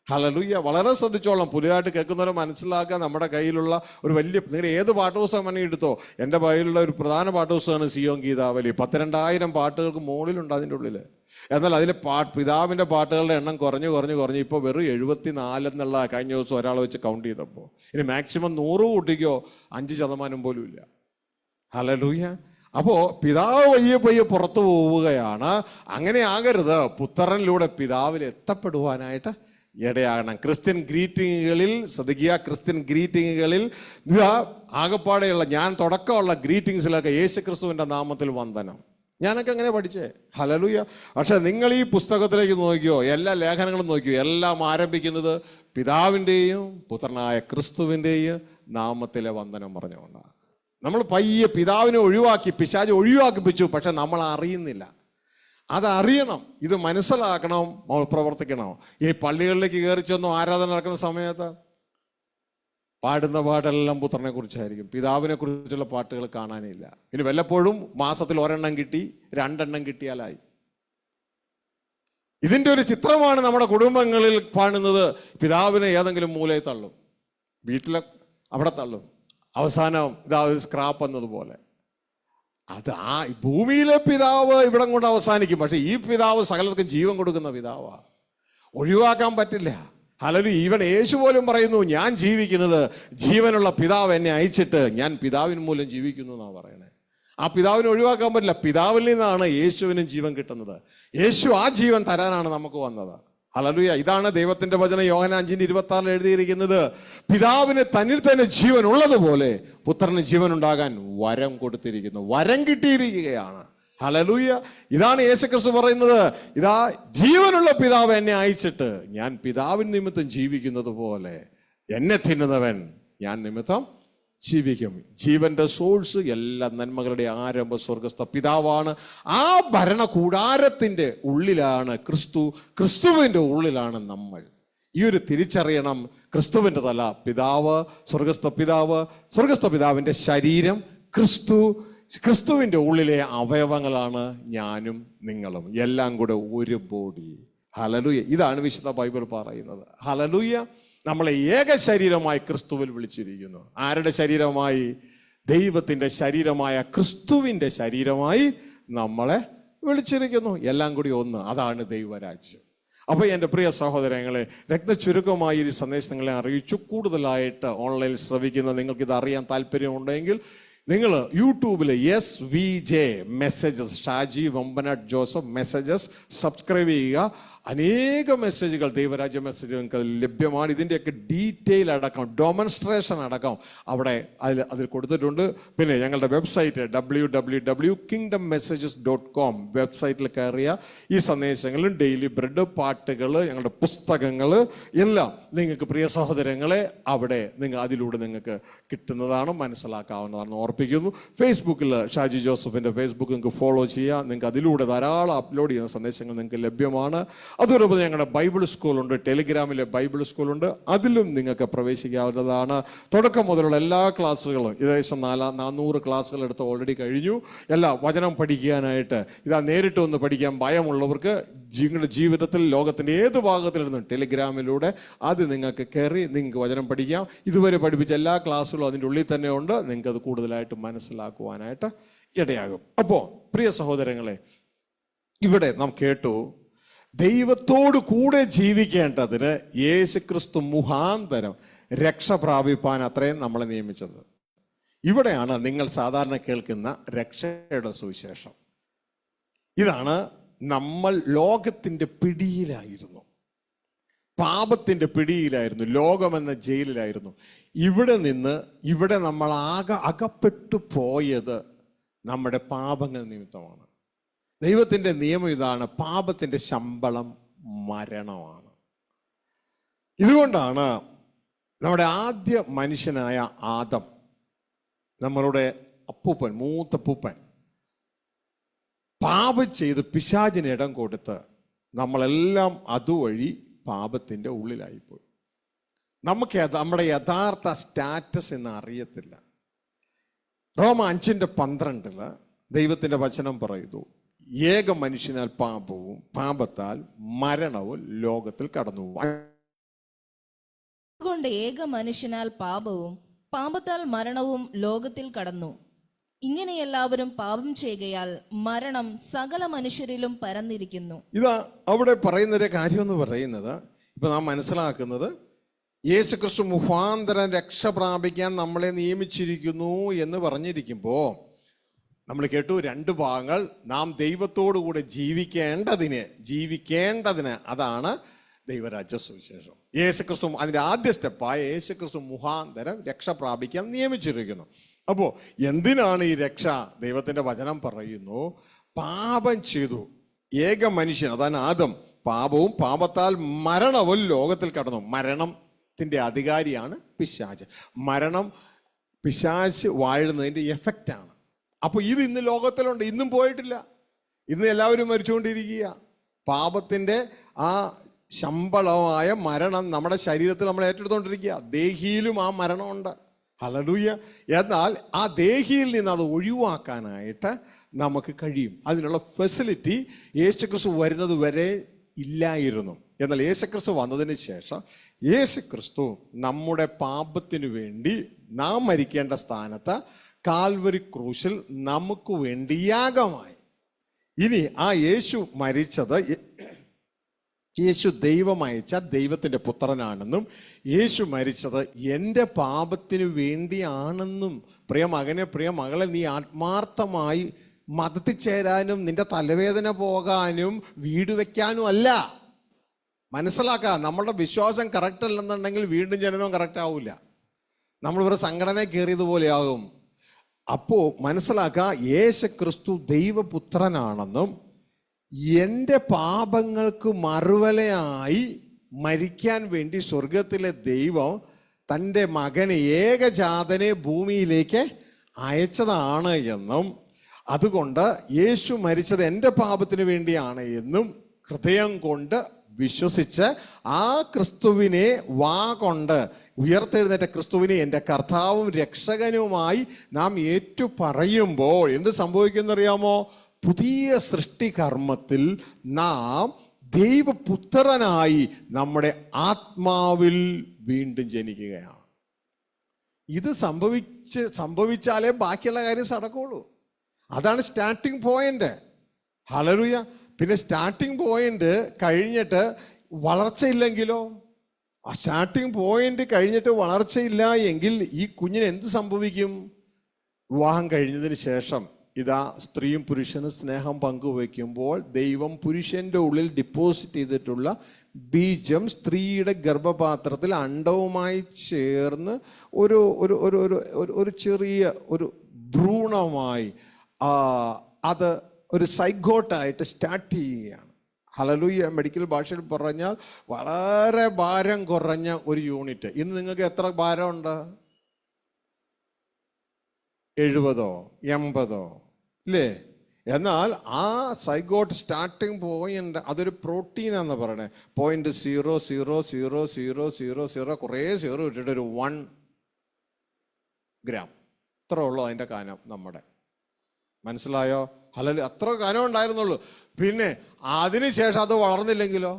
ഹല്ലേലൂയ. വളരെ ശ്രദ്ധിച്ചോളാം. പുതിയതായിട്ട് കേൾക്കുന്നവരെ മനസ്സിലാക്കുക. നമ്മുടെ കയ്യിലുള്ള ഒരു വലിയ, നിങ്ങൾ ഏത് പാട്ടുപുസ്തകം വേണമെങ്കിൽ എടുത്തോ. എൻ്റെ കയ്യിലുള്ള ഒരു പ്രധാന പാട്ടുപുസ്തകമാണ് സിയോൻ ഗീതാവലി. 12,000 പാട്ടുകൾക്ക് മുകളിലുണ്ട് അതിൻ്റെ ഉള്ളിൽ. എന്നാൽ അതിൽ പിതാവിൻ്റെ പാട്ടുകളുടെ എണ്ണം കുറഞ്ഞ് ഇപ്പോൾ വെറും 74 എന്നുള്ള കഴിഞ്ഞ ദിവസം ഒരാളെ വെച്ച് കൗണ്ട് ചെയ്തപ്പോൾ. ഇനി മാക്സിമം 100 കൂട്ടിക്കോ, 5% പോലും ഇല്ല. ഹല്ലേലൂയ. അപ്പോ പിതാവ് പയ്യെ പുറത്തു പോവുകയാണ്. അങ്ങനെ ആകരുത്. പുത്രനിലൂടെ പിതാവിൽ എത്തപ്പെടുവാനായിട്ട് ഇടയാകണം. ക്രിസ്ത്യൻ ഗ്രീറ്റിങ്ങുകളിൽ ശ്രദ്ധിക്കുക. ക്രിസ്ത്യൻ ഗ്രീറ്റിങ്ങുകളിൽ ആകപ്പാടെയുള്ള ഞാൻ തുടക്കമുള്ള ഗ്രീറ്റിങ്സിലൊക്കെ യേശുക്രിസ്തുവിൻ്റെ നാമത്തിൽ വന്ദനം. ഞാനൊക്കെ അങ്ങനെ പഠിച്ചേ. ഹല്ലേലൂയ. പക്ഷെ നിങ്ങൾ ഈ പുസ്തകത്തിലേക്ക് നോക്കിയോ, എല്ലാ ലേഖനങ്ങളും നോക്കിയോ, എല്ലാം ആരംഭിക്കുന്നത് പിതാവിൻ്റെയും പുത്രനായ ക്രിസ്തുവിൻ്റെയും നാമത്തിലെ വന്ദനം പറഞ്ഞുകൊണ്ടാണ്. നമ്മൾ പയ്യെ പിതാവിനെ ഒഴിവാക്കി, പിശാച് ഒഴിവാക്കിപ്പിച്ചു, പക്ഷെ നമ്മൾ അറിയുന്നില്ല. അതറിയണം, ഇത് മനസ്സിലാക്കണം, നമ്മൾ പ്രവർത്തിക്കണം. ഈ പള്ളികളിലേക്ക് കയറി ചെന്നു ആരാധന നടക്കുന്ന സമയത്ത് പാടുന്ന പാട്ടെല്ലാം പുത്രനെ കുറിച്ചായിരിക്കും, പിതാവിനെ കുറിച്ചുള്ള പാട്ടുകൾ കാണാനില്ല. ഇനി വല്ലപ്പോഴും മാസത്തിൽ 1 എണ്ണം കിട്ടി, 2 എണ്ണം കിട്ടിയാലായി. ഇതിൻ്റെ ഒരു ചിത്രമാണ് നമ്മുടെ കുടുംബങ്ങളിൽ കാണുന്നത്. പിതാവിനെ ഏതെങ്കിലും മൂലയിൽ തള്ളും, വീട്ടിലെ അവിടെ തള്ളും, അവസാനം ഇതാ ഒരു സ്ക്രാപ്പ് എന്നതുപോലെ. അത് ആ ഭൂമിയിലെ പിതാവ് ഇവിടം കൊണ്ട് അവസാനിക്കും, പക്ഷെ ഈ പിതാവ് സകലർക്കും ജീവൻ കൊടുക്കുന്ന പിതാവാണ്, ഒഴിവാക്കാൻ പറ്റില്ല. ഹല്ലേലൂയ. ഈവൻ യേശു പോലും പറയുന്നു, ഞാൻ ജീവിക്കുന്നത് ജീവനുള്ള പിതാവ് എന്നെ അയച്ചിട്ട് ഞാൻ പിതാവിന് മൂലം ജീവിക്കുന്നു എന്നാണ് പറയണേ. ആ പിതാവിനെ ഒഴിവാക്കാൻ പറ്റില്ല. പിതാവിൽ നിന്നാണ് യേശുവിനും ജീവൻ കിട്ടുന്നത്. യേശു ആ ജീവൻ തരാനാണ് നമുക്ക് വന്നത്. ഹല്ലേലൂയ. ഇതാണ് ദൈവത്തിന്റെ വചനം യോഹന്നാൻ 5:26 എഴുതിയിരിക്കുന്നത്. പിതാവിന് തന്നിൽ തന്നെ ജീവൻ ഉള്ളതുപോലെ പുത്രന് ജീവൻ ഉണ്ടാകാൻ വരം കൊടുത്തിരിക്കുന്നു, വരം കിട്ടിയിരിക്കുകയാണ്. ഹല്ലേലൂയ. ഇതാണ് യേശുക്രിസ്തു പറയുന്നത്, ഇതാ ജീവനുള്ള പിതാവ് എന്നെ അയച്ചിട്ട് ഞാൻ പിതാവിൻ നിമിത്തം ജീവിക്കുന്നത് പോലെ എന്നെ തിന്നുന്നവൻ ഞാൻ നിമിത്തം ജീവിക്കും. ജീവന്റെ സോഴ്സ്, എല്ലാ നന്മകളുടെ ആരംഭ സ്വർഗസ്ഥ പിതാവാണ്. ആ ഭരണകൂടാരത്തിന്റെ ഉള്ളിലാണ് ക്രിസ്തു, ക്രിസ്തുവിന്റെ ഉള്ളിലാണ് നമ്മൾ. ഈ ഒരു തിരിച്ചറിയണം. ക്രിസ്തുവിന്റെ തല പിതാവ്, സ്വർഗസ്ഥ പിതാവ്, സ്വർഗസ്ഥ പിതാവിന്റെ ശരീരം ക്രിസ്തു, ക്രിസ്തുവിന്റെ ഉള്ളിലെ അവയവങ്ങളാണ് ഞാനും നിങ്ങളും, എല്ലാം കൂടെ ഒരു ബോഡി. ഹല്ലേലൂയ. ഇതാണ് വിശുദ്ധ ബൈബിൾ പറയുന്നത്. ഹല്ലേലൂയ. നമ്മളെ ഏക ശരീരമായി ക്രിസ്തുവിൽ വിളിച്ചിരിക്കുന്നു. ആരുടെ ശരീരമായി? ദൈവത്തിന്റെ ശരീരമായ ക്രിസ്തുവിന്റെ ശരീരമായി നമ്മളെ വിളിച്ചിരിക്കുന്നു. എല്ലാം കൂടി ഒന്ന്, അതാണ് ദൈവരാജ്യം. അപ്പോൾ എൻ്റെ പ്രിയ സഹോദരങ്ങളെ, രത്നചുരുക്കമായി ഈ സന്ദേശം നിങ്ങളെ അറിയിച്ചു. കൂടുതലായിട്ട് ഓൺലൈനിൽ ശ്രവിക്കുന്ന നിങ്ങൾക്കിത് അറിയാൻ താല്പര്യമുണ്ടെങ്കിൽ നിങ്ങൾ യൂട്യൂബിൽ SVJ messages, Shaji Vambanatt Joseph messages subscribe ചെയ്യുക. അനേക മെസ്സേജുകൾ, ദൈവരാജ്യ മെസ്സേജ് നിങ്ങൾക്ക് ലഭ്യമാണ്. ഇതിൻ്റെയൊക്കെ ഡീറ്റെയിൽ അടക്കം, ഡെമോൺസ്ട്രേഷൻ അടക്കം അവിടെ അതിൽ കൊടുത്തിട്ടുണ്ട്. പിന്നെ ഞങ്ങളുടെ വെബ്സൈറ്റ് www.kingdommessages.com വെബ്സൈറ്റിൽ കയറിയ ഈ സന്ദേശങ്ങളും ഡെയിലി ബ്രെഡ്, പാട്ടുകൾ, ഞങ്ങളുടെ പുസ്തകങ്ങൾ എല്ലാം നിങ്ങൾക്ക് പ്രിയ സഹോദരങ്ങളെ അവിടെ അതിലൂടെ നിങ്ങൾക്ക് കിട്ടുന്നതാണ്, മനസ്സിലാക്കാവുന്നതാണ് ഓർപ്പിക്കുന്നു. ഫേസ്ബുക്കിൽ ഷാജി ജോസഫിൻ്റെ ഫേസ്ബുക്ക് നിങ്ങൾക്ക് ഫോളോ ചെയ്യാം. നിങ്ങൾക്ക് അതിലൂടെ ധാരാളം അപ്ലോഡ് ചെയ്യുന്ന സന്ദേശങ്ങൾ നിങ്ങൾക്ക് ലഭ്യമാണ്. അതോടൊപ്പം ഞങ്ങളുടെ ബൈബിൾ സ്കൂളുണ്ട്, ടെലിഗ്രാമിലെ ബൈബിൾ സ്കൂളുണ്ട്, അതിലും നിങ്ങൾക്ക് പ്രവേശിക്കാവുന്നതാണ്. തുടക്കം മുതലുള്ള എല്ലാ ക്ലാസ്സുകളും, ഏകദേശം 400 ക്ലാസ്സുകൾ എടുത്ത് ഓൾറെഡി കഴിഞ്ഞു. എല്ലാം വചനം പഠിക്കാനായിട്ട്, ഇതാ നേരിട്ട് ഒന്ന് പഠിക്കാൻ ഭയമുള്ളവർക്ക് നിങ്ങളുടെ ജീവിതത്തിൽ ലോകത്തിൻ്റെ ഏത് ഭാഗത്തിലിരുന്നും ടെലിഗ്രാമിലൂടെ അത് നിങ്ങൾക്ക് കയറി നിങ്ങൾക്ക് വചനം പഠിക്കാം. ഇതുവരെ പഠിപ്പിച്ച എല്ലാ ക്ലാസ്സുകളും അതിൻ്റെ ഉള്ളിൽ തന്നെ ഉണ്ട്. നിങ്ങൾക്ക് അത് കൂടുതലായിട്ട് മനസ്സിലാക്കുവാനായിട്ട് ഇടയാകും. അപ്പോൾ പ്രിയ സഹോദരങ്ങളെ, ഇവിടെ നാം കേട്ടു, ദൈവത്തോട് കൂടെ ജീവിക്കേണ്ടതിന് യേശുക്രിസ്തു മുഖാന്തരം രക്ഷ പ്രാപിപ്പാൻ അത്രയും നമ്മളെ നിയമിച്ചത്. ഇവിടെയാണ് നിങ്ങൾ സാധാരണ കേൾക്കുന്ന രക്ഷയുടെ സുവിശേഷം. ഇതാണ്, നമ്മൾ ലോകത്തിൻ്റെ പിടിയിലായിരുന്നു, പാപത്തിൻ്റെ പിടിയിലായിരുന്നു, ലോകമെന്ന ജയിലിലായിരുന്നു. ഇവിടെ നമ്മൾ അകപ്പെട്ടു പോയത് നമ്മുടെ പാപങ്ങൾ നിമിത്തമാണ്. ദൈവത്തിൻ്റെ നിയമം ഇതാണ്, പാപത്തിൻ്റെ ശമ്പളം മരണമാണ്. ഇതുകൊണ്ടാണ് നമ്മുടെ ആദ്യ മനുഷ്യനായ ആദം, നമ്മളുടെ അപ്പൂപ്പൻ, മൂത്തപ്പൂപ്പൻ, പാപം ചെയ്ത് പിശാചിന് ഇടം കൊടുത്ത് നമ്മളെല്ലാം അതുവഴി പാപത്തിൻ്റെ ഉള്ളിലായിപ്പോയി. നമുക്ക് നമ്മുടെ യഥാർത്ഥ സ്റ്റാറ്റസ് എന്ന് അറിയത്തില്ല. റോമ 5:12 ദൈവത്തിൻ്റെ വചനം പറയുന്നു, ഏക മനുഷ്യനാൽ പാപവും പാപത്താൽ മരണവും ലോകത്തിൽ കടന്നു. അതുകൊണ്ട് ഏക മനുഷ്യനാൽ പാപവും പാപത്താൽ മരണവും ലോകത്തിൽ കടന്നു. ഇങ്ങനെ എല്ലാവരും പാപം ചെയ്യുകയാൽ മരണം സകല മനുഷ്യരിലും പരന്നിരിക്കുന്നു. ഇതാ അവിടെ പറയുന്നൊരു കാര്യം എന്ന് പറയുന്നത്, ഇപ്പൊ നാം മനസ്സിലാക്കുന്നത്, യേശുക്രിസ്തു മുഖാന്തരം രക്ഷ പ്രാപിക്കാൻ നമ്മളെ നിയമിച്ചിരിക്കുന്നു എന്ന് പറഞ്ഞിരിക്കുമ്പോൾ നമ്മൾ കേട്ടു 2 ഭാഗങ്ങൾ. നാം ദൈവത്തോടുകൂടെ ജീവിക്കേണ്ടതിന് അതാണ് ദൈവരാജ്യ സുവിശേഷം. യേശുക്രിസ്തു അതിൻ്റെ ആദ്യ സ്റ്റെപ്പായ യേശുക്രിസ്തു മുഖാന്തരം രക്ഷ പ്രാപിക്കാൻ നിയമിച്ചിരിക്കുന്നു. അപ്പോൾ എന്തിനാണ് ഈ രക്ഷ? ദൈവത്തിൻ്റെ വചനം പറയുന്നു, പാപം ചെയ്തു ഏക മനുഷ്യൻ, അതാണ് ആദം, പാപവും പാപത്താൽ മരണവും ലോകത്തിൽ കടന്നു. മരണം മരണത്തിൻ്റെ അധികാരിയാണ് പിശാച്. മരണം പിശാച് വാഴുന്നതിൻ്റെ എഫക്റ്റാണ്. അപ്പോൾ ഇത് ഇന്ന് ലോകത്തിലുണ്ട്, ഇന്നും പോയിട്ടില്ല. ഇന്ന് എല്ലാവരും മരിച്ചുകൊണ്ടിരിക്കുക. പാപത്തിൻ്റെ ആ ശമ്പളമായ മരണം നമ്മുടെ ശരീരത്തിൽ നമ്മൾ ഏറ്റെടുത്തുകൊണ്ടിരിക്കുക. ദേഹിയിലും ആ മരണമുണ്ട്. ഹല്ലേലൂയ. എന്നാൽ ആ ദേഹിയിൽ നിന്ന് അത് ഒഴിവാക്കാനായിട്ട് നമുക്ക് കഴിയും. അതിനുള്ള ഫെസിലിറ്റി യേശുക്രിസ്തു വരുന്നത് വരെ ഇല്ലായിരുന്നു. എന്നാൽ യേശുക്രിസ്തു വന്നതിന് ശേഷം യേശുക്രിസ്തു നമ്മുടെ പാപത്തിനു വേണ്ടി നാം മരിക്കേണ്ട സ്ഥാനത്ത് കാൽവരി ക്രൂശിൽ നമുക്ക് വേണ്ടി യാഗമായി. ഇനി ആ യേശു മരിച്ചത്, യേശു ദൈവം അയച്ച ദൈവത്തിൻ്റെ പുത്രനാണെന്നും യേശു മരിച്ചത് എൻ്റെ പാപത്തിനു വേണ്ടിയാണെന്നും, പ്രിയ മകനെ പ്രിയ മകളെ, നീ ആത്മാർത്ഥമായി മതത്തിൽ ചേരാനും നിന്റെ തലവേദന പോകാനും വീട് വയ്ക്കാനും അല്ല. മനസ്സിലാക്കുക, നമ്മളുടെ വിശ്വാസം കറക്റ്റ് അല്ലെന്നുണ്ടെങ്കിൽ വീണ്ടും ജനനവും കറക്റ്റ് ആവില്ല. നമ്മളിവരെ സംഘടന കയറിയതുപോലെയാകും. അപ്പോൾ മനസ്സിലാക്കുക, യേശുക്രിസ്തു ദൈവപുത്രനാണെന്നും എൻ്റെ പാപങ്ങൾക്ക് മറുവലയായി മരിക്കാൻ വേണ്ടി സ്വർഗത്തിലെ ദൈവം തൻ്റെ മകനെ, ഏകജാതനെ ഭൂമിയിലേക്ക് അയച്ചതാണ് എന്നും, അതുകൊണ്ട് യേശു മരിച്ചത് എൻ്റെ പാപത്തിന് വേണ്ടിയാണ് എന്നും ഹൃദയം കൊണ്ട് വിശ്വസിച്ച് ആ ക്രിസ്തുവിനെ വാ കൊണ്ട്, ഉയർത്തെഴുന്നേറ്റ ക്രിസ്തുവിനെ എൻ്റെ കർത്താവും രക്ഷകനുമായി നാം ഏറ്റു പറയുമ്പോൾ എന്ത് സംഭവിക്കുന്നറിയാമോ? പുതിയ സൃഷ്ടികർമ്മത്തിൽ നാം ദൈവപുത്രനായി നമ്മുടെ ആത്മാവിൽ വീണ്ടും ജനിക്കുകയാണ്. ഇത് സംഭവിച്ചാലേ ബാക്കിയുള്ള കാര്യം നടക്കുള്ളൂ. അതാണ് സ്റ്റാർട്ടിംഗ് പോയിന്റ്. ഹല്ലേലൂയ. പിന്നെ സ്റ്റാർട്ടിംഗ് പോയിന്റ് കഴിഞ്ഞിട്ട് വളർച്ചയില്ലെങ്കിലോ? ആ സ്റ്റാർട്ടിംഗ് പോയിന്റ് കഴിഞ്ഞിട്ട് വളർച്ചയില്ല എങ്കിൽ ഈ കുഞ്ഞിന് എന്ത് സംഭവിക്കും? വിവാഹം കഴിഞ്ഞതിന് ശേഷം ഇതാ സ്ത്രീയും പുരുഷനും സ്നേഹം പങ്കുവയ്ക്കുമ്പോൾ ദൈവം പുരുഷന്റെ ഉള്ളിൽ ഡിപ്പോസിറ്റ് ചെയ്തിട്ടുള്ള ബീജം സ്ത്രീയുടെ ഗർഭപാത്രത്തിൽ അണ്ഡവുമായി ചേർന്ന് ഒരു ഒരു ഒരു ഒരു ചെറിയ ഒരു ഭ്രൂണമായി അത് ഒരു സൈഗോട്ടായിട്ട് സ്റ്റാർട്ട് ചെയ്യുകയാണ്. ഹല്ലേലൂയ. മെഡിക്കൽ ഭാഷയിൽ പറഞ്ഞാൽ വളരെ ഭാരം കുറഞ്ഞ ഒരു യൂണിറ്റ്. ഇന്ന് നിങ്ങൾക്ക് എത്ര ഭാരമുണ്ട്? 70 80 ഇല്ലേ? എന്നാൽ ആ സൈഗോട്ട് സ്റ്റാർട്ടിങ് പോയിന്റ് അതൊരു പ്രോട്ടീൻ എന്ന് പറയണേ. 0.0000000 കുറേ സീറോ ഇട്ടിട്ട് ഒരു 1 ഗ്രാം ഇത്ര ഉള്ളൂ അതിൻ്റെ കനം. നമ്മുടെ മനസ്സിലായോ? ഹല്ലേലൂയ. അത്ര കനം ഉണ്ടായിരുന്നുള്ളൂ. പിന്നെ അതിനുശേഷം അത് വളർന്നില്ലെങ്കിലോ?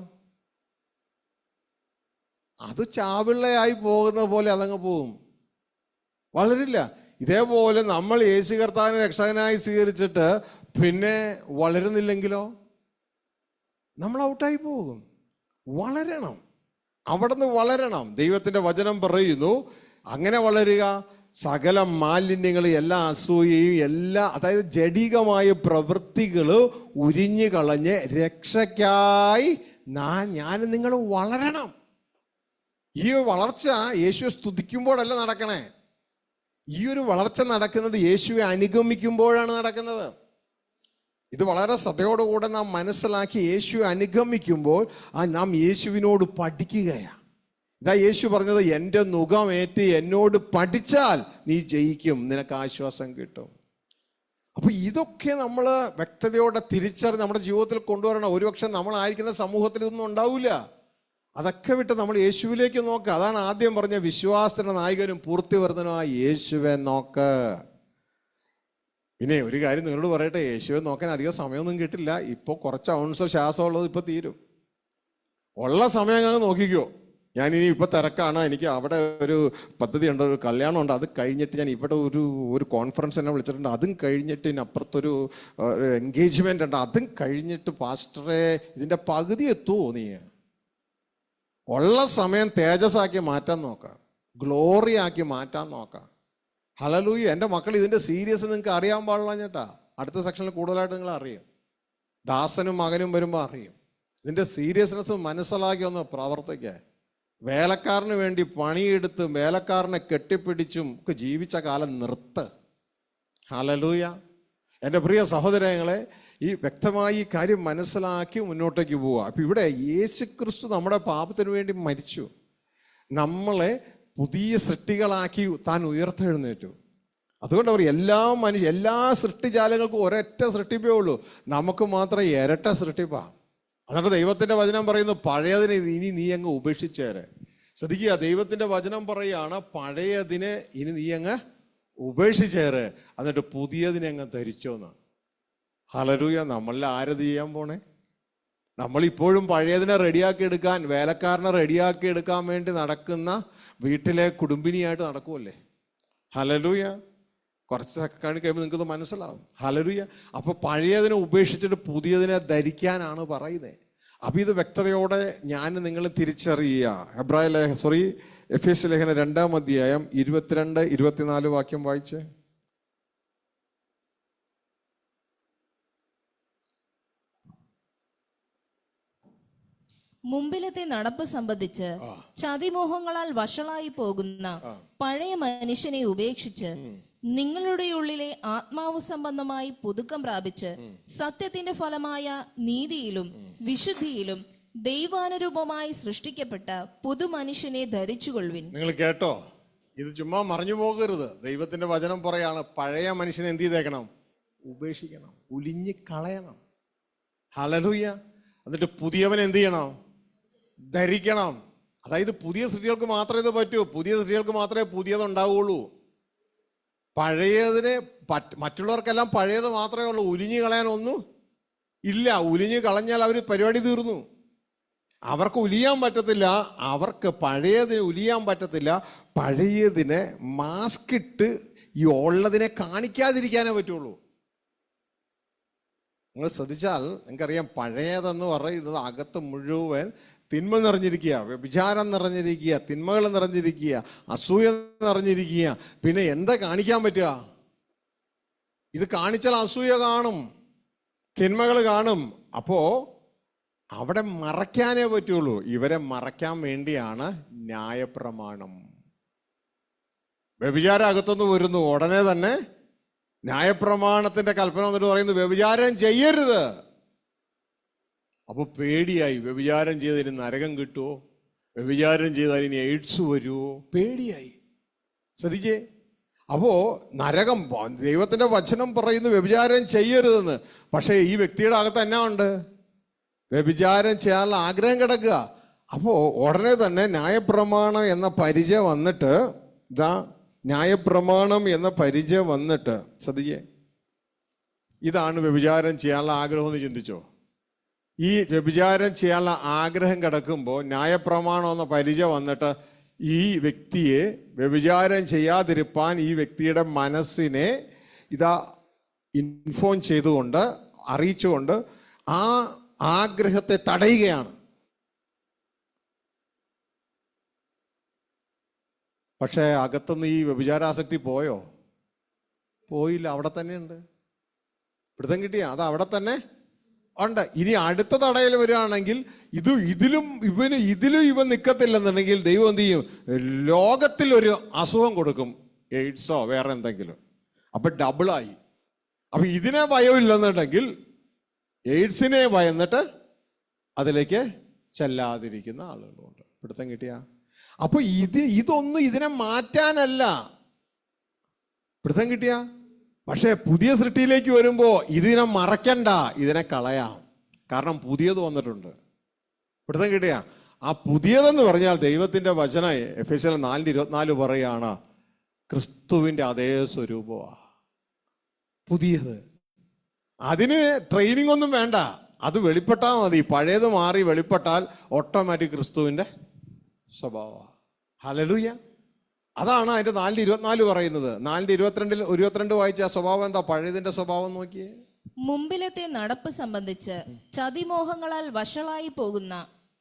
അത് ചാവിള്ളയായി പോകുന്ന പോലെ അതങ്ങ് പോവും, വളരില്ല. ഇതേപോലെ നമ്മൾ യേശു കർത്താവിനെ രക്ഷകനായി സ്വീകരിച്ചിട്ട് പിന്നെ വളരുന്നില്ലെങ്കിലോ? നമ്മൾ ഔട്ടായി പോകും. വളരണം, അവിടുന്ന് വളരണം. ദൈവത്തിൻ്റെ വചനം പറയുന്നു അങ്ങനെ വളരുക. സകല മാലിന്യങ്ങളും, എല്ലാ അസൂയയും, എല്ലാ അതായത് ജഡികമായ പ്രവൃത്തികൾ ഉരിഞ്ഞു കളഞ്ഞ് രക്ഷയ്ക്കായി ഞാൻ നിങ്ങൾ വളരണം. ഈ വളർച്ച യേശു സ്തുതിക്കുമ്പോഴല്ല നടക്കണേ. ഈ ഒരു വളർച്ച നടക്കുന്നത് യേശുവെ അനുഗമിക്കുമ്പോഴാണ് നടക്കുന്നത്. ഇത് വളരെ ശ്രദ്ധയോടുകൂടെ നാം മനസ്സിലാക്കി യേശുവെ അനുഗമിക്കുമ്പോൾ നാം യേശുവിനോട് പഠിക്കുകയാണ്. ഇതാ യേശു പറഞ്ഞത്, എൻ്റെ നുകമേറ്റ് എന്നോട് പഠിച്ചാൽ നീ ജയിക്കും, നിനക്ക് ആശ്വാസം കിട്ടും. അപ്പൊ ഇതൊക്കെ നമ്മൾ വ്യക്തതയോടെ തിരിച്ചറിഞ്ഞ് നമ്മുടെ ജീവിതത്തിൽ കൊണ്ടുവരണം. ഒരുപക്ഷെ നമ്മളായിരിക്കുന്ന സമൂഹത്തിൽ ഇതൊന്നും ഉണ്ടാവില്ല. അതൊക്കെ വിട്ട് നമ്മൾ യേശുവിലേക്ക് നോക്കുക. അതാണ് ആദ്യം പറഞ്ഞ വിശ്വാസത്തിന്റെ നായകനും പൂർത്തിവർദ്ധനുമായ യേശുവെ നോക്ക്. പിന്നെ ഒരു കാര്യം നിങ്ങളോട് പറയട്ടെ, യേശുവെ നോക്കാൻ അധികം സമയമൊന്നും കിട്ടില്ല. ഇപ്പോൾ കുറച്ച് ഔൺസ് ശ്വാസമുള്ളത് ഇപ്പോൾ തീരും. ഉള്ള സമയം അങ്ങ് നോക്കിക്കോ. ഞാനിനി ഇപ്പോൾ തിരക്കാണ്, എനിക്ക് അവിടെ ഒരു പദ്ധതി ഉണ്ട്, ഒരു കല്യാണം ഉണ്ട്, അത് കഴിഞ്ഞിട്ട് ഞാൻ ഇവിടെ ഒരു കോൺഫറൻസ് എന്നെ വിളിച്ചിട്ടുണ്ട്, അതും കഴിഞ്ഞിട്ട് ഇനി അപ്പുറത്തൊരു എൻഗേജ്മെൻ്റ് ഉണ്ട്, അതും കഴിഞ്ഞിട്ട് പാസ്റ്ററെ ഇതിൻ്റെ പകുതി എത്തുമോ? നീ ഉള്ള സമയം തേജസ്സാക്കി മാറ്റാൻ നോക്കാം, ഗ്ലോറി ആക്കി മാറ്റാൻ നോക്കാം. ഹല്ലേലൂയ. എൻ്റെ മക്കൾ ഇതിൻ്റെ സീരിയസ് നിങ്ങൾക്ക് അറിയാൻ പാടില്ല ചേട്ടാ. അടുത്ത സെക്ഷനിൽ കൂടുതലായിട്ട് നിങ്ങൾ അറിയും. ദാസനും മകനും വരുമ്പോൾ അറിയും. ഇതിൻ്റെ സീരിയസ്നെസ് മനസ്സിലാക്കി ഒന്ന് പ്രവർത്തിക്കുക. വേലക്കാരന് വേണ്ടി പണിയെടുത്ത് വേലക്കാരനെ കെട്ടിപ്പിടിച്ചും ഒക്കെ ജീവിച്ച കാലം നിർത്ത്. ഹല്ലേലൂയ. എൻ്റെ പ്രിയ സഹോദരങ്ങളെ, ഈ വ്യക്തമായി ഈ കാര്യം മനസ്സിലാക്കി മുന്നോട്ടേക്ക് പോവുക. അപ്പം ഇവിടെ യേശുക്രിസ്തു നമ്മുടെ പാപത്തിന് വേണ്ടി മരിച്ചു. നമ്മളെ പുതിയ സൃഷ്ടികളാക്കി താൻ ഉയർത്തെഴുന്നേറ്റു. അതുകൊണ്ട് അവർ എല്ലാ സൃഷ്ടിജാലങ്ങൾക്കും ഒരൊറ്റ സൃഷ്ടിപ്പേ ഉള്ളൂ, നമുക്ക് മാത്രം ഇരട്ട സൃഷ്ടിപ്പാ. അതുകൊണ്ട് ദൈവത്തിന്റെ വചനം പറയുന്നു, പഴയതിനെ ഇനി നീ അങ്ങ് ഉപേക്ഷിച്ചേരെ. ശ്രദ്ധിക്കുക, ദൈവത്തിന്റെ വചനം പറയാണ്, പഴയതിനെ ഇനി നീ അങ്ങ് ഉപേക്ഷിച്ചേരെ, എന്നിട്ട് പുതിയതിനെ അങ്ങ് ധരിച്ചോന്ന്. ഹല്ലേലൂയ. നമ്മളിൽ ആരത് ചെയ്യാൻ പോണേ? നമ്മളിപ്പോഴും പഴയതിനെ റെഡിയാക്കി എടുക്കാൻ, വേലക്കാരനെ റെഡിയാക്കി എടുക്കാൻ വേണ്ടി നടക്കുന്ന വീട്ടിലെ കുടുംബിനിയായിട്ട് നടക്കുമല്ലേ. ഹല്ലേലൂയ. കുറച്ച് സെക്കൻഡ് കഴിയുമ്പോൾ നിങ്ങൾക്കത് മനസ്സിലാവും. ഹല്ലേലൂയ. അപ്പൊ പഴയതിനെ ഉപേക്ഷിച്ചിട്ട് പുതിയതിനെ ധരിക്കാനാണ് പറയുന്നത്. അപ്പൊ ഇത് വ്യക്തതയോടെ ഞാൻ നിങ്ങൾ തിരിച്ചറിയുക. എഫേസ്യ ലേഖനം 2-ാം അധ്യായം 22-24 വാക്യം വായിച്ചേ. മുമ്പിലത്തെ നടപ്പ് സംബന്ധിച്ച് ചതിമോഹങ്ങളാൽ വഷളായി പോകുന്ന പഴയ മനുഷ്യനെ ഉപേക്ഷിച്ച് നിങ്ങളുടെ ഉള്ളിലെ ആത്മാവ് സംബന്ധമായി പുതുക്കം പ്രാപിച്ച് സത്യത്തിന്റെ ഫലമായ നീതിയിലും വിശുദ്ധിയിലും ദൈവാനുരൂപമായി സൃഷ്ടിക്കപ്പെട്ട പുതുമനുഷ്യനെ ധരിച്ചുകൊള്ളുവിൻ. നിങ്ങൾ കേട്ടോ, ഇത് ചുമ്മാ മറിഞ്ഞു പോകരുത്. ദൈവത്തിന്റെ വചനം പറയാണ്, പഴയ മനുഷ്യനെ എന്ത് ചെയ്തേക്കണം? ഉപേക്ഷിക്കണം, ഉലിഞ്ഞു കളയണം. ഹല്ലേലൂയ. എന്നിട്ട് പുതിയവൻ എന്ത് ചെയ്യണം? ധരിക്കണം. അതായത് പുതിയ സൃഷ്ടികൾക്ക് മാത്രമേ ഇത് പറ്റൂ, പുതിയ സൃഷ്ടികൾക്ക് മാത്രമേ പുതിയതുണ്ടാവുള്ളൂ. പഴയതിനെ മറ്റുള്ളവർക്കെല്ലാം പഴയത് മാത്രമേ ഉള്ളൂ, ഉലിഞ്ഞു കളയാനൊന്നും ഇല്ല. ഉലിഞ്ഞു കളഞ്ഞാൽ അവർ പരിപാടി തീർന്നു. അവർക്ക് ഉലിയാൻ പറ്റത്തില്ല, അവർക്ക് പഴയതിനെ ഉലിയാൻ പറ്റത്തില്ല. പഴയതിനെ മാസ്ക് ഇട്ട് ഈ ഉള്ളതിനെ കാണിക്കാതിരിക്കാനേ പറ്റുള്ളൂ. നിങ്ങൾ ശ്രദ്ധിച്ചാൽ നിങ്ങൾക്കറിയാം, പഴയതെന്ന് പറയുന്നത് അകത്ത് മുഴുവൻ തിന്മ നിറഞ്ഞിരിക്കുക, വ്യഭിചാരം നിറഞ്ഞിരിക്കുക, തിന്മകൾ നിറഞ്ഞിരിക്കുക, അസൂയ നിറഞ്ഞിരിക്കുക. പിന്നെ എന്താ കാണിക്കാൻ പറ്റുക? ഇത് കാണിച്ചാൽ അസൂയ കാണും, തിന്മകൾ കാണും. അപ്പോ അവിടെ മറയ്ക്കാനേ പറ്റുള്ളൂ. ഇവരെ മറയ്ക്കാൻ വേണ്ടിയാണ് ന്യായപ്രമാണം. വ്യഭിചാരം അകത്തുനിന്ന് വരുന്നു, ഉടനെ തന്നെ ന്യായപ്രമാണത്തിന്റെ കൽപ്പന എന്നിട്ട് പറയുന്നു, വ്യഭിചാരം ചെയ്യരുത്. അപ്പൊ പേടിയായി, വ്യഭിചാരം ചെയ്തതിന് നരകം കിട്ടുമോ, വ്യഭിചാരം ചെയ്താൽ ഇനി എയ്ഡ്സ് വരുമോ, പേടിയായി. ശ്രദ്ധിച്ചേ. അപ്പോ നരകം, ദൈവത്തിന്റെ വചനം പറയുന്നു വ്യഭിചാരം ചെയ്യരുതെന്ന്. പക്ഷേ ഈ വ്യക്തിയുടെ അകത്ത് എന്നാ ഉണ്ട്? വ്യഭിചാരം ചെയ്യാനുള്ള ആഗ്രഹം കിടക്കുക. അപ്പോ ഉടനെ തന്നെ ന്യായപ്രമാണം എന്ന പരിചയം വന്നിട്ട്, ന്യായപ്രമാണം എന്ന പരിചയം വന്നിട്ട്, ശ്രദ്ധിച്ചേ, ഇതാണ് വ്യഭിചാരം ചെയ്യാനുള്ള ആഗ്രഹം എന്ന് ചിന്തിച്ചോ. ഈ വ്യഭിചാരം ചെയ്യാനുള്ള ആഗ്രഹം കിടക്കുമ്പോൾ ന്യായപ്രമാണം എന്ന പരിചയം വന്നിട്ട് ഈ വ്യക്തിയെ വ്യഭിചാരം ചെയ്യാതിരിപ്പാൻ ഈ വ്യക്തിയുടെ മനസ്സിനെ ഇൻഫോം ചെയ്തുകൊണ്ട്, അറിയിച്ചുകൊണ്ട് ആ ആഗ്രഹത്തെ തടയുകയാണ്. പക്ഷേ അകത്തുനിന്ന് ഈ വ്യഭിചാരാസക്തി പോയോ? പോയില്ല, അവിടെ തന്നെ ഉണ്ട്. പിടുത്തം കിട്ടിയ അത് അവിടെ തന്നെ ഉണ്ട്. ഇനി അടുത്ത തടയൽ വരികയാണെങ്കിൽ ഇതിലും ഇവൻ നിൽക്കത്തില്ലെന്നുണ്ടെങ്കിൽ ദൈവം എന്ത് ചെയ്യും? ലോകത്തിൽ ഒരു അസുഖം കൊടുക്കും, എയ്ഡ്സോ വേറെ എന്തെങ്കിലും. അപ്പൊ ഡബിളായി. അപ്പൊ ഇതിനെ ഭയമില്ലെന്നുണ്ടെങ്കിൽ എയ്ഡ്സിനെ ഭയന്നിട്ട് അതിലേക്ക് ചെല്ലാതിരിക്കുന്ന ആളുകളുണ്ട്. പിടുത്തം കിട്ടിയ അപ്പൊ ഇതൊന്നും ഇതിനെ മാറ്റാനല്ല. പിടുത്തം കിട്ടിയ പക്ഷെ പുതിയ സൃഷ്ടിയിലേക്ക് വരുമ്പോ ഇതിനെ മറക്കണ്ട, ഇതിനെ കളയാം. കാരണം പുതിയത് വന്നിട്ടുണ്ട്. പിടുത്തം കിട്ടിയ ആ പുതിയതെന്ന് പറഞ്ഞാൽ ദൈവത്തിന്റെ വചന എഫേസ്യർ 4:24 പറയാണ്, ക്രിസ്തുവിന്റെ അതേ സ്വരൂപമാ പുതിയത്. അതിന് ട്രെയിനിങ് ഒന്നും വേണ്ട, അത് വെളിപ്പെട്ടാൽ മതി. പഴയത് മാറി വെളിപ്പെട്ടാൽ ഓട്ടോമാറ്റിക് ക്രിസ്തുവിന്റെ സ്വഭാവമാണ്. ഹല്ലേലൂയ. അതാണ് അതിന്റെ 4:24 പറയുന്നത്. 4:22 വായിച്ച ആ സ്വഭാവം എന്താ? പഴയതിന്റെ സ്വഭാവം നോക്കിയേ. മുമ്പിലത്തെ നടപ്പ് സംബന്ധിച്ച് ചതിമോഹങ്ങളാൽ വഷളായി പോകുന്ന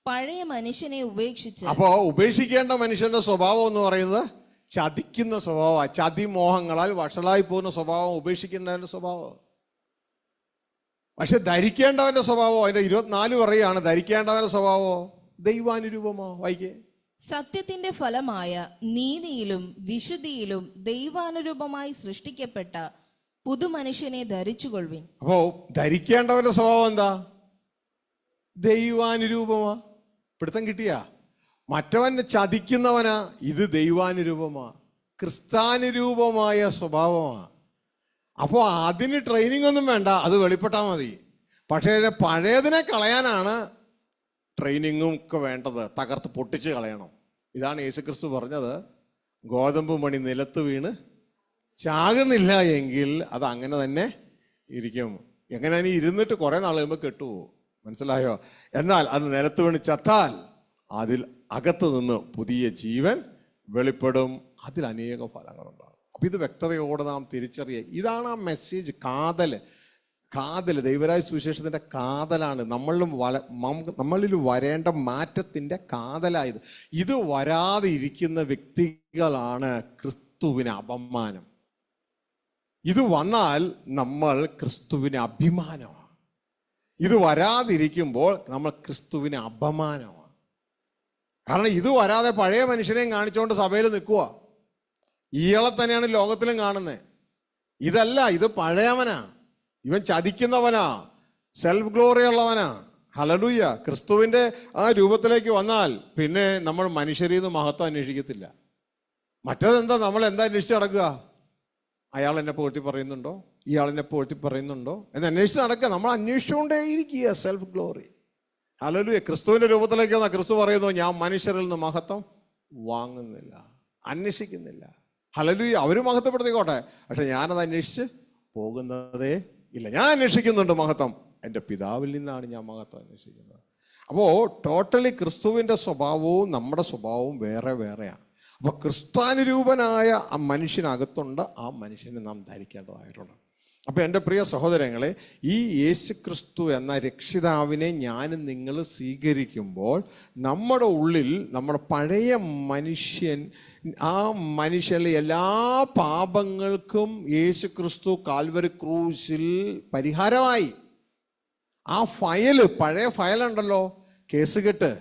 പഴയ മനുഷ്യനെ ഉപേക്ഷിച്ച്. അപ്പോ ഉപേക്ഷിക്കേണ്ട മനുഷ്യന്റെ സ്വഭാവം എന്ന് പറയുന്നത് ചതിക്കുന്ന സ്വഭാവമാണ്. ചതിമോഹങ്ങളാൽ വഷളായി പോകുന്ന സ്വഭാവം ഉപേക്ഷിക്കേണ്ടവന്റെ സ്വഭാവം. പക്ഷെ ധരിക്കേണ്ടവന്റെ സ്വഭാവം അതിന്റെ 24 പറയുകയാണ്, ധരിക്കേണ്ടവന്റെ സ്വഭാവോ ദൈവാനുരൂപമോ. വായിക്കേ. സത്യത്തിന്റെ ഫലമായ നീതിയിലും വിശുദ്ധിയിലും ദൈവാനുരൂപമായി സൃഷ്ടിക്കപ്പെട്ട പുതുമനുഷ്യനെ ധരിച്ചുകൊള്ളുവിൻ. അപ്പോ ധരിക്കേണ്ടവന്റെ സ്വഭാവം എന്താ? ദൈവാനുരൂപമാ. പിടുത്തം കിട്ടിയ മറ്റവൻ ചതിക്കുന്നവനാ. ഇത് ദൈവാനുരൂപമാ, ക്രിസ്താനുരൂപമായ സ്വഭാവമാ. അപ്പോൾ അതിന് ട്രെയിനിങ് ഒന്നും വേണ്ട, അത് വെളിപ്പെട്ടാൽ മതി. പക്ഷേ പഴയതിനെ കളയാനാണ് ട്രെയിനിങ്ങും ഒക്കെ വേണ്ടത്. തകർത്ത് പൊട്ടിച്ച് കളയണം. ഇതാണ് യേശുക്രിസ്തു പറഞ്ഞത്, ഗോതമ്പ് മണി നിലത്ത് വീണ് ചാകുന്നില്ല എങ്കിൽ അത് അങ്ങനെ തന്നെ ഇരിക്കും. എങ്ങനെ ഇനി ഇരുന്നിട്ട് കുറേ നാൾ കഴിയുമ്പോൾ കെട്ടുപോകും. മനസ്സിലായോ? എന്നാൽ അത് നിലത്ത് വീണ് ചത്താൽ അതിൽ അകത്ത് നിന്ന് പുതിയ ജീവൻ വെളിപ്പെടും. അതിൽ അനേക ഫലങ്ങളുണ്ടാകും. അപ്പം ഇത് വ്യക്തതയോടെ നാം തിരിച്ചറിയുക. ഇതാണ് ആ മെസ്സേജ്. കാതൽ ദൈവരായ സുവിശേഷത്തിൻ്റെ കാതലാണ്. നമ്മളിൽ വരേണ്ട മാറ്റത്തിൻ്റെ കാതലായത്. ഇത് വരാതെ ഇരിക്കുന്ന വ്യക്തികളാണ് ക്രിസ്തുവിന് അപമാനം. ഇത് വന്നാൽ നമ്മൾ ക്രിസ്തുവിന് അഭിമാനമാണ്. ഇത് വരാതിരിക്കുമ്പോൾ നമ്മൾ ക്രിസ്തുവിന് അപമാനമാണ്. കാരണം ഇത് വരാതെ പഴയ മനുഷ്യനെയും കാണിച്ചുകൊണ്ട് സഭയിൽ നിൽക്കുക. ഇയാളെ തന്നെയാണ് ലോകത്തിലും കാണുന്നത്. ഇതല്ല, ഇത് പഴയവനാ, ഇവൻ ചതിക്കുന്നവനാ, സെൽഫ് ഗ്ലോറി ഉള്ളവനാ. ഹല്ലേലൂയ. ക്രിസ്തുവിൻ്റെ ആ രൂപത്തിലേക്ക് വന്നാൽ പിന്നെ നമ്മൾ മനുഷ്യരിൽ നിന്ന് മഹത്വം അന്വേഷിക്കത്തില്ല. മറ്റേതെന്താ, നമ്മൾ എന്താ അന്വേഷിച്ച് നടക്കുക? അയാൾ എന്നെ പോറ്റി പറയുന്നുണ്ടോ, ഇയാൾ എന്നെ പോറ്റി പറയുന്നുണ്ടോ എന്ന് അന്വേഷിച്ച് നടക്കുക. നമ്മൾ അന്വേഷിച്ചുകൊണ്ടേ ഇരിക്കുക സെൽഫ് ഗ്ലോറി. ഹല്ലേലൂയ. ക്രിസ്തുവിൻ്റെ രൂപത്തിലേക്ക് വന്നാൽ ക്രിസ്തു പറയുന്നു, ഞാൻ മനുഷ്യരിൽ നിന്ന് മഹത്വം വാങ്ങുന്നില്ല, അന്വേഷിക്കുന്നില്ല. ഹല്ലേലൂയ. അവർ മഹത്വപ്പെടുത്തിക്കോട്ടെ, പക്ഷെ ഞാനത് അന്വേഷിച്ച് പോകുന്നതേ ഇല്ല. ഞാൻ അന്വേഷിക്കുന്നുണ്ട് മഹത്വം, എൻ്റെ പിതാവിൽ നിന്നാണ് ഞാൻ മഹത്വം അന്വേഷിക്കുന്നത്. അപ്പോൾ ടോട്ടലി ക്രിസ്തുവിൻ്റെ സ്വഭാവവും നമ്മുടെ സ്വഭാവവും വേറെ വേറെയാണ്. അപ്പോൾ ക്രിസ്താനുരൂപനായ ആ മനുഷ്യനകത്തുണ്ട്, ആ മനുഷ്യനെ നാം ധരിക്കേണ്ടതായിട്ടുണ്ട്. അപ്പോൾ എൻ്റെ പ്രിയ സഹോദരങ്ങളെ, ഈ യേശു ക്രിസ്തു എന്ന രക്ഷിതാവിനെ ഞാനും നിങ്ങൾ സ്വീകരിക്കുമ്പോൾ നമ്മുടെ ഉള്ളിൽ നമ്മുടെ പഴയ മനുഷ്യൻ, ആ മനുഷ്യനിലെ എല്ലാ പാപങ്ങൾക്കും യേശു ക്രിസ്തു കാൽവരി ക്രൂശിൽ പരിഹാരമായി. ആ ഫയല്, പഴയ ഫയലുണ്ടല്ലോ, കേസുകെട്ട്,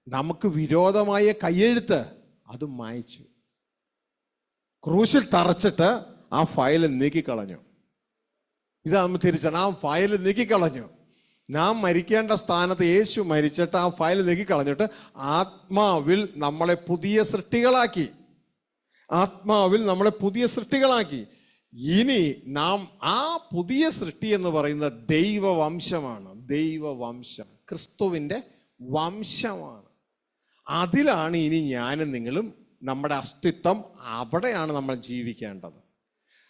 നമുക്ക് വിരോധമായ കയ്യെഴുത്ത്, അത് മായ്ച്ചു. ക്രൂശിൽ തറച്ചിട്ട് ആ ഫയൽ നീക്കിക്കളഞ്ഞു. ഇതാ നമ്മൾ തിരിച്ചാണ്, ആ ഫയൽ നീക്കിക്കളഞ്ഞു. നാം മരിക്കേണ്ട സ്ഥാനത്ത് യേശു മരിച്ചിട്ട് ആ ഫയൽ നീക്കിക്കളഞ്ഞിട്ട് ആത്മാവിൽ നമ്മളെ പുതിയ സൃഷ്ടികളാക്കി. ആത്മാവിൽ നമ്മളെ പുതിയ സൃഷ്ടികളാക്കി. ഇനി നാം ആ പുതിയ സൃഷ്ടി എന്ന് പറയുന്നത് ദൈവവംശമാണ്. ദൈവവംശം ക്രിസ്തുവിൻ്റെ വംശമാണ്. അതിലാണ് ഇനി ഞാനും നിങ്ങളും, നമ്മുടെ അസ്തിത്വം അവിടെയാണ് നമ്മൾ ജീവിക്കേണ്ടത്.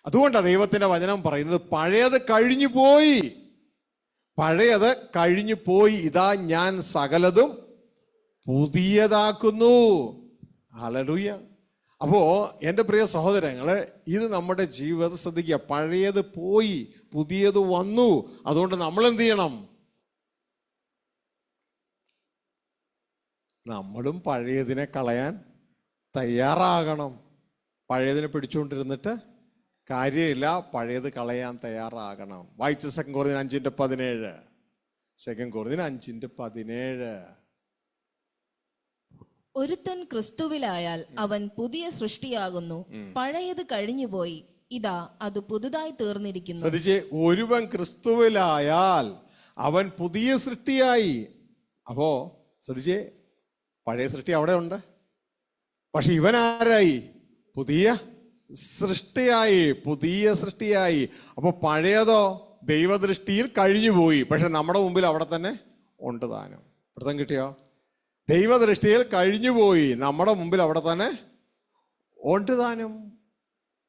അതുകൊണ്ടാണ് ദൈവത്തിൻ്റെ വചനം പറയുന്നത്, പഴയത് കഴിഞ്ഞു പോയി, പഴയത് കഴിഞ്ഞു പോയി, ഇതാ ഞാൻ സകലതും പുതിയതാക്കുന്നു. ഹല്ലേലൂയ. അപ്പോൾ എൻ്റെ പ്രിയ സഹോദരങ്ങളെ, ഇത് നമ്മുടെ ജീവിതം ശ്രദ്ധിക്കുക. പഴയത് പോയി, പുതിയത് വന്നു. അതുകൊണ്ട് നമ്മൾ എന്ത് ചെയ്യണം? നമ്മളും പഴയതിനെ കളയാൻ തയ്യാറാകണം. പഴയതിനെ പിടിച്ചുകൊണ്ടിരുന്നിട്ട് കാര്യമില്ല, പഴയത് കളയാൻ തയ്യാറാകണം. വായിച്ച 2 കൊരിന്ത്യർ 5:17. 2 കൊരിന്ത്യർ 5:17. ഒരുത്തൻ ക്രിസ്തുവിലായാൽ അവൻ പുതിയ സൃഷ്ടിയാകുന്നു, പഴയത് കഴിഞ്ഞുപോയി, ഇതാ അത് പുതുതായി തീർന്നിരിക്കുന്നു. ശ്രദ്ധിച്ചേ, ഒരുവൻ ക്രിസ്തുവിലായാൽ അവൻ പുതിയ സൃഷ്ടിയായി. അപ്പോ ശ്രദ്ധിച്ചേ, പഴയ സൃഷ്ടി അവിടെ ഉണ്ട്, പക്ഷെ ഇവൻ ആരായി? പുതിയ സൃഷ്ടിയായി, പുതിയ സൃഷ്ടിയായി. അപ്പൊ പഴയതോ ദൈവദൃഷ്ടിയിൽ കഴിഞ്ഞുപോയി, പക്ഷെ നമ്മുടെ മുമ്പിൽ അവിടെ തന്നെ ഉണ്ട് താനും. പിടുത്തം കിട്ടിയോ? ദൈവദൃഷ്ടിയിൽ കഴിഞ്ഞുപോയി, നമ്മുടെ മുമ്പിൽ അവിടെ തന്നെ ഉണ്ട് താനും.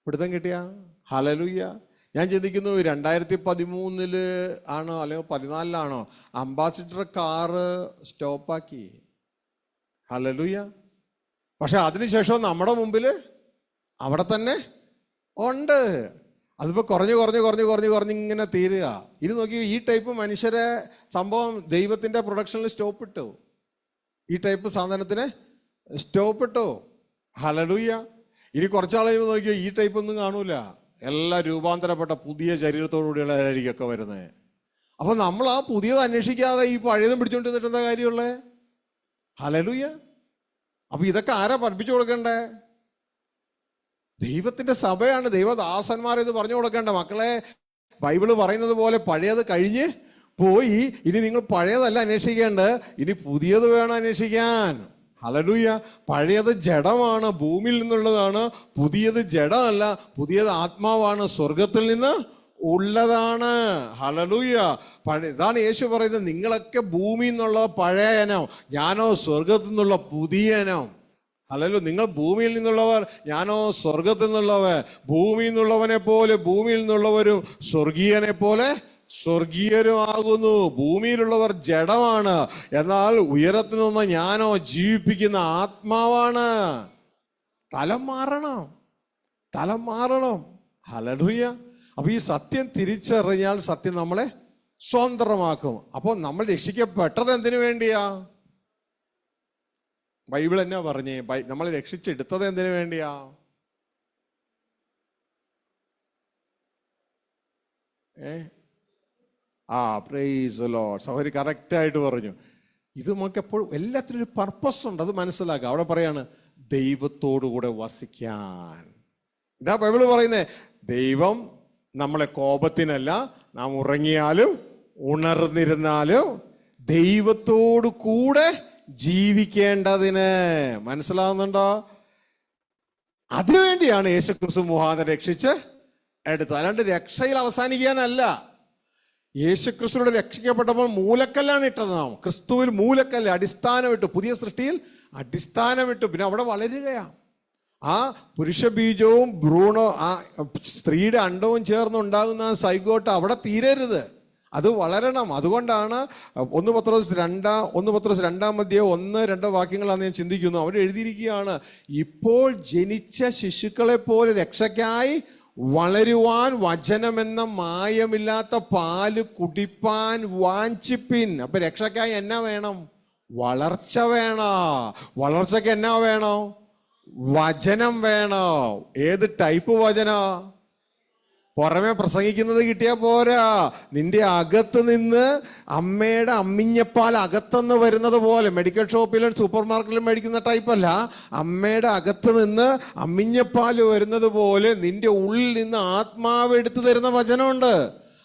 പിടുത്തം കിട്ടിയ? ഹല്ലേലൂയ. ഞാൻ ചിന്തിക്കുന്നു 2013 ആണോ അല്ലെങ്കിൽ 14 അംബാസിഡർ കാറ് സ്റ്റോപ്പാക്കി. ഹല്ലേലൂയ. പക്ഷെ അതിനുശേഷം നമ്മുടെ മുമ്പിൽ അവിടെ തന്നെ ഉണ്ട്. അതിപ്പോ കുറഞ്ഞ് ഇങ്ങനെ തീരുക. ഇനി നോക്കി, ഈ ടൈപ്പ് മനുഷ്യരെ സംഭവം ദൈവത്തിന്റെ പ്രൊഡക്ഷനിൽ സ്റ്റോപ്പ് ഇട്ടു. ഈ ടൈപ്പ് സാധനത്തിന് സ്റ്റോപ്പ് ഇട്ടു. ഹല്ലേലൂയ. ഇനി കുറച്ചാൾ കഴിയുമ്പോൾ നോക്കിയോ, ഈ ടൈപ്പ് ഒന്നും കാണൂല. എല്ലാം രൂപാന്തരപ്പെട്ട പുതിയ ശരീരത്തോടുകൂടിയുള്ളതായിരിക്കും വരുന്നത്. അപ്പൊ നമ്മൾ ആ പുതിയത് അന്വേഷിക്കാതെ ഈ പഴയതും പിടിച്ചോണ്ട് നിന്നിട്ട് എന്താ കാര്യമുള്ളേ? ഹല്ലേലൂയ. അപ്പൊ ഇതൊക്കെ ആരാ പഠിപ്പിച്ചു കൊടുക്കണ്ടേ? ദൈവത്തിന്റെ സഭയാണ്, ദൈവദാസന്മാരെത് പറഞ്ഞു കൊടുക്കേണ്ട. മക്കളെ, ബൈബിള് പറയുന്നത് പോലെ പഴയത് കഴിഞ്ഞ് പോയി, ഇനി നിങ്ങൾ പഴയതല്ല അന്വേഷിക്കേണ്ടത്, ഇനി പുതിയത് വേണം അന്വേഷിക്കാൻ. ഹല്ലേലൂയ. പഴയത് ജഡമാണ്, ഭൂമിയിൽ നിന്നുള്ളതാണ്. പുതിയത് ജഡമല്ല, പുതിയത് ആത്മാവാണ്, സ്വർഗത്തിൽ നിന്ന് ഉള്ളതാണ്. ഹല്ലേലൂയ. ഇതാണ് യേശു പറയുന്നത്, നിങ്ങളൊക്കെ ഭൂമിയിൽ നിന്നുള്ള പഴയ ഇനം, ഞാനോ സ്വർഗത്തിൽ നിന്നുള്ള പുതിയ ഇനം. ഹല്ലേലൂയ. നിങ്ങൾ ഭൂമിയിൽ നിന്നുള്ളവർ, ഞാനോ സ്വർഗത്തിൽ നിന്നുള്ളവർ. ഭൂമിയിൽ നിന്നുള്ളവനെ പോലെ ഭൂമിയിൽ നിന്നുള്ളവരും സ്വർഗീയനെ പോലെ സ്വർഗീയരും ആകുന്നു. ഭൂമിയിലുള്ളവർ ജഡമാണ്, എന്നാൽ ഉയരത്തിൽ നിന്ന് ഞാനോ ജീവിപ്പിക്കുന്ന ആത്മാവാണ്. തലം മാറണം, തലം മാറണം. ഹല്ലേലൂയ. അപ്പൊ ഈ സത്യം തിരിച്ചറിഞ്ഞാൽ സത്യം നമ്മളെ സ്വതന്ത്രമാക്കും. അപ്പൊ നമ്മൾ രക്ഷിക്കപ്പെട്ടത് എന്തിനു വേണ്ടിയാ? ബൈബിൾ എന്നാ പറഞ്ഞേ? നമ്മൾ രക്ഷിച്ചെടുത്തത് എന്തിനു വേണ്ടിയാ? Praise the Lord. സഹോദരി കറക്റ്റായിട്ട് പറഞ്ഞു. ഇത് നമുക്ക് എപ്പോഴും എല്ലാത്തിനും ഒരു പർപ്പസ് ഉണ്ട്, അത് മനസ്സിലാക്കുക. അവിടെ പറയാണ് ദൈവത്തോടു കൂടെ വസിക്കാൻ. ഇതാ ബൈബിള് പറയുന്നേ, ദൈവം നമ്മളെ കോപത്തിനല്ല, നാം ഉറങ്ങിയാലും ഉണർന്നിരുന്നാലും ദൈവത്തോടു കൂടെ ജീവിക്കേണ്ടതിന്. മനസ്സിലാവുന്നുണ്ടോ? അതിനുവേണ്ടിയാണ് യേശുക്രിസ്തു മുഖാന്തരം രക്ഷിച്ച് എടുത്തത്. അല്ലാണ്ട് രക്ഷയിൽ അവസാനിക്കാനല്ല. യേശുക്രിസ്തുവിടെ രക്ഷിക്കപ്പെട്ടപ്പോൾ മൂലക്കല്ലാണ് ഇട്ടത്. നാം ക്രിസ്തുവിൽ മൂലക്കല്ല്, അടിസ്ഥാനമിട്ടു, പുതിയ സൃഷ്ടിയിൽ അടിസ്ഥാനമിട്ടു. പിന്നെ അവിടെ വളരുകയാ. ആ പുരുഷ ബീജവും ഭ്രൂണോ, ആ സ്ത്രീയുടെ അണ്ടവും ചേർന്നുണ്ടാകുന്ന സൈഗോട്ട് അവിടെ തീരരുത്, അത് വളരണം. അതുകൊണ്ടാണ് 1 പത്രോസ് 2 1-2 വാക്യങ്ങളാണ് ഞാൻ ചിന്തിക്കുന്നു. അവിടെ എഴുതിയിരിക്കുകയാണ്, ഇപ്പോൾ ജനിച്ച ശിശുക്കളെ പോലെ രക്ഷയ്ക്കായി വളരുവാൻ വചനമെന്ന മായമില്ലാത്ത പാല് കുടിപ്പാൻ വാഞ്ചിപ്പിൻ. അപ്പൊ രക്ഷയ്ക്കായി എന്നാ വേണം? വളർച്ച വേണം. വളർച്ചയ്ക്ക് എന്നാ വേണം? വചനം വേണം. ഏത് ടൈപ്പ് വചനം? പുറമെ പ്രസംഗിക്കുന്നത് കിട്ടിയാൽ പോരാ. നിന്റെ അകത്ത് നിന്ന് അമ്മയുടെ അമ്മിഞ്ഞപ്പാൽ അകത്തുനിന്ന് വരുന്നത് പോലെ, മെഡിക്കൽ ഷോപ്പിലും സൂപ്പർ മാർക്കറ്റിലും മേടിക്കുന്ന ടൈപ്പല്ല, അമ്മയുടെ അകത്ത് നിന്ന് അമ്മിഞ്ഞപ്പാൽ വരുന്നത് പോലെ നിന്റെ ഉള്ളിൽ നിന്ന് ആത്മാവ് എടുത്തു തരുന്ന വചനമുണ്ട്.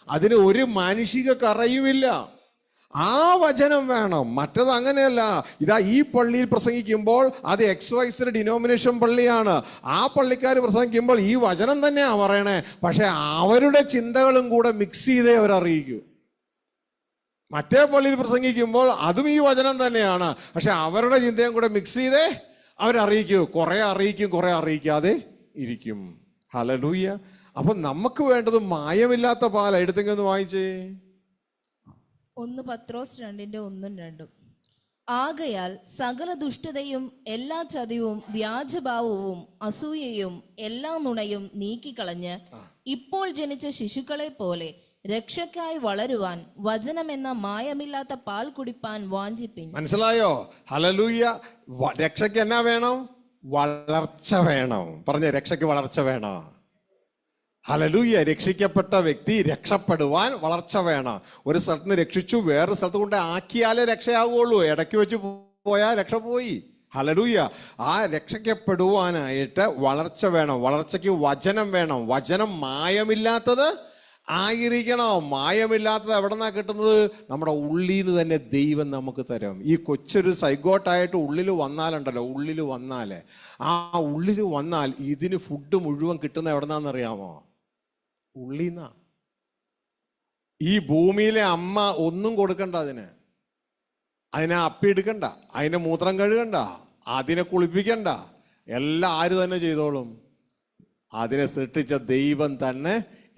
അതിന് ഒരു മാനുഷിക കറയുമില്ല. ആ വചനം വേണം. മറ്റത് അങ്ങനെയല്ല. ഇതാ ഈ പള്ളിയിൽ പ്രസംഗിക്കുമ്പോൾ അത് XYZ ഡിനോമിനേഷൻ പള്ളിയാണ്. ആ പള്ളിക്കാർ പ്രസംഗിക്കുമ്പോൾ ഈ വചനം തന്നെയാ പറയണേ. പക്ഷെ അവരുടെ ചിന്തകളും കൂടെ മിക്സ് ചെയ്തേ അവരറിയിക്കൂ. മറ്റേ പള്ളിയിൽ പ്രസംഗിക്കുമ്പോൾ അതും ഈ വചനം തന്നെയാണ്, പക്ഷെ അവരുടെ ചിന്തയും കൂടെ മിക്സ് ചെയ്തേ അവരറിയിക്കൂ. കുറെ അറിയിക്കും, കുറെ അറിയിക്കാതെ ഇരിക്കും. ഹല്ലേലൂയ. അപ്പൊ നമുക്ക് വേണ്ടത് മായമില്ലാത്ത പാല. എടുത്തെങ്കിൽ ഒന്ന് വായിച്ചേ. 1 പത്രോസ് 2:1-2. ആകയാൽ സകല ദുഷ്ടതയും എല്ലാ ചതിവും വ്യാജഭാവവും അസൂയയും എല്ലാ നുണയും നീക്കിക്കളഞ്ഞ് ഇപ്പോൾ ജനിച്ച ശിശുക്കളെ പോലെ രക്ഷയ്ക്കായി വളരുവാൻ വചനമെന്ന മായമില്ലാത്ത പാൽ കുടിപ്പാൻ വാഞ്ചിപ്പിൻ. മനസ്സിലായോ? ഹല്ലേലൂയ. രക്ഷയ്ക്ക് എന്നാ വേണം? വളർച്ച വേണം. പറഞ്ഞ രക്ഷയ്ക്ക് വളർച്ച വേണം. ഹല്ലേലൂയ. രക്ഷിക്കപ്പെട്ട വ്യക്തി രക്ഷപ്പെടുവാൻ വളർച്ച വേണം. ഒരു സ്ഥലത്ത് നിന്ന് രക്ഷിച്ചു വേറെ സ്ഥലത്ത് കൊണ്ട് ആക്കിയാലേ രക്ഷയാവുള്ളൂ. ഇടയ്ക്ക് വെച്ച് പോയാൽ രക്ഷ പോയി. ഹല്ലേലൂയ. ആ രക്ഷിക്കപ്പെടുവാനായിട്ട് വളർച്ച വേണം. വളർച്ചയ്ക്ക് വചനം വേണം. വചനം മായമില്ലാത്തത് ആയിരിക്കണം. മായമില്ലാത്തത് എവിടെ നിന്നാ കിട്ടുന്നത്? നമ്മുടെ ഉള്ളിൽ നിന്ന് തന്നെ ദൈവം നമുക്ക് തരും. ഈ കൊച്ചൊരു സൈഗോട്ടായിട്ട് ഉള്ളിൽ വന്നാലുണ്ടല്ലോ, ഉള്ളിൽ വന്നാലേ, ആ ഉള്ളിൽ വന്നാൽ ഇതിന് ഫുഡ് മുഴുവൻ കിട്ടുന്ന എവിടെ നിന്നാണെന്നറിയാമോ? ഉള്ളിന്നാ. ഈ ഭൂമിയിലെ അമ്മ ഒന്നും കൊടുക്കണ്ട, അതിനെ അപ്പിയെടുക്കണ്ട, അതിനെ മൂത്രം കഴുകണ്ട, അതിനെ കുളിപ്പിക്കണ്ട, എല്ലാം ആര് തന്നെ ചെയ്തോളും? അതിനെ സൃഷ്ടിച്ച ദൈവം തന്നെ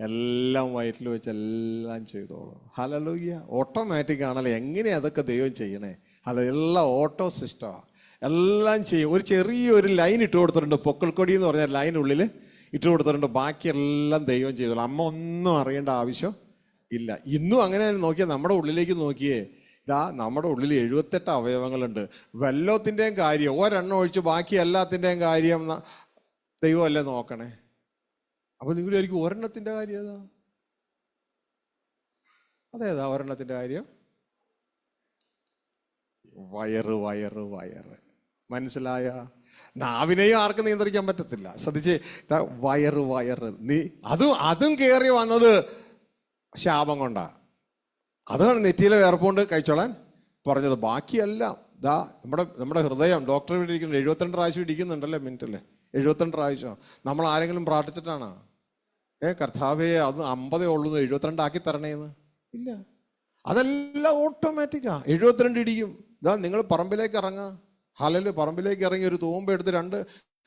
എല്ലാം വയറ്റിൽ വെച്ച് എല്ലാം ചെയ്തോളും. ഹല്ലേലൂയ. ഓട്ടോമാറ്റിക് ആണല്ലോ. എങ്ങനെയാ അതൊക്കെ ദൈവം ചെയ്യണേ? അല്ല, എല്ലാം ഓട്ടോ സിസ്റ്റമാണ്. എല്ലാം ചെയ്യും. ഒരു ചെറിയൊരു ലൈൻ ഇട്ട് കൊടുത്തിട്ടുണ്ട്, പൊക്കൽക്കൊടി എന്ന് പറഞ്ഞ ലൈനുള്ളിൽ ഇട്ട് കൊടുത്തിട്ടുണ്ട്. ബാക്കിയെല്ലാം ദൈവം ചെയ്തോളും. അമ്മ ഒന്നും അറിയേണ്ട ആവശ്യം ഇല്ല. ഇന്നും അങ്ങനെ നോക്കിയാൽ നമ്മുടെ ഉള്ളിലേക്ക് നോക്കിയേ, ഇതാ നമ്മുടെ ഉള്ളിൽ 78 അവയവങ്ങളുണ്ട്. വെല്ലത്തിൻ്റെയും കാര്യം ഒരെണ്ണം ഒഴിച്ച് ബാക്കി എല്ലാത്തിൻ്റെയും കാര്യം ദൈവമല്ലേ നോക്കണേ? അപ്പൊ നിങ്ങൾ ആയിരിക്കും ഒരെണ്ണത്തിന്റെ കാര്യം ഏതാ? അതേതാ ഒരെണ്ണത്തിന്റെ കാര്യം? വയറ് വയറ് വയറ്. മനസ്സിലായ? നാവിനെയും ആർക്കും നിയന്ത്രിക്കാൻ പറ്റത്തില്ല. ശ്രദ്ധിച്ച്, വയറ് വയറ്. അതും കയറി വന്നത് ശാപം കൊണ്ടാ. അതാണ് നെറ്റിയിലെ വേർപ്പുകൊണ്ട് കഴിച്ചോളാൻ പറഞ്ഞത്. ബാക്കിയെല്ലാം ദാ നമ്മുടെ ഹൃദയം ഡോക്ടർ ഇവിടെ ഇരിക്കുന്നത് 72 പ്രാവശ്യം ഇടിക്കുന്നുണ്ടല്ലേ മിനിറ്റല്ലേ, 72 പ്രാവശ്യം. നമ്മൾ ആരെങ്കിലും പ്രാർത്ഥിച്ചിട്ടാണ് കർത്താവേ അത് 50 ഉള്ളൂ 72 ആക്കി തരണേന്ന്? ഇല്ല, അതെല്ലാം ഓട്ടോമാറ്റിക്കാ. 72 ഇടിക്കും. ഇതാ നിങ്ങൾ പറമ്പിലേക്ക് ഇറങ്ങുക, ഹല്ലേലൂയ. പറമ്പിലേക്ക് ഇറങ്ങി ഒരു തൂമ്പ എടുത്ത് 2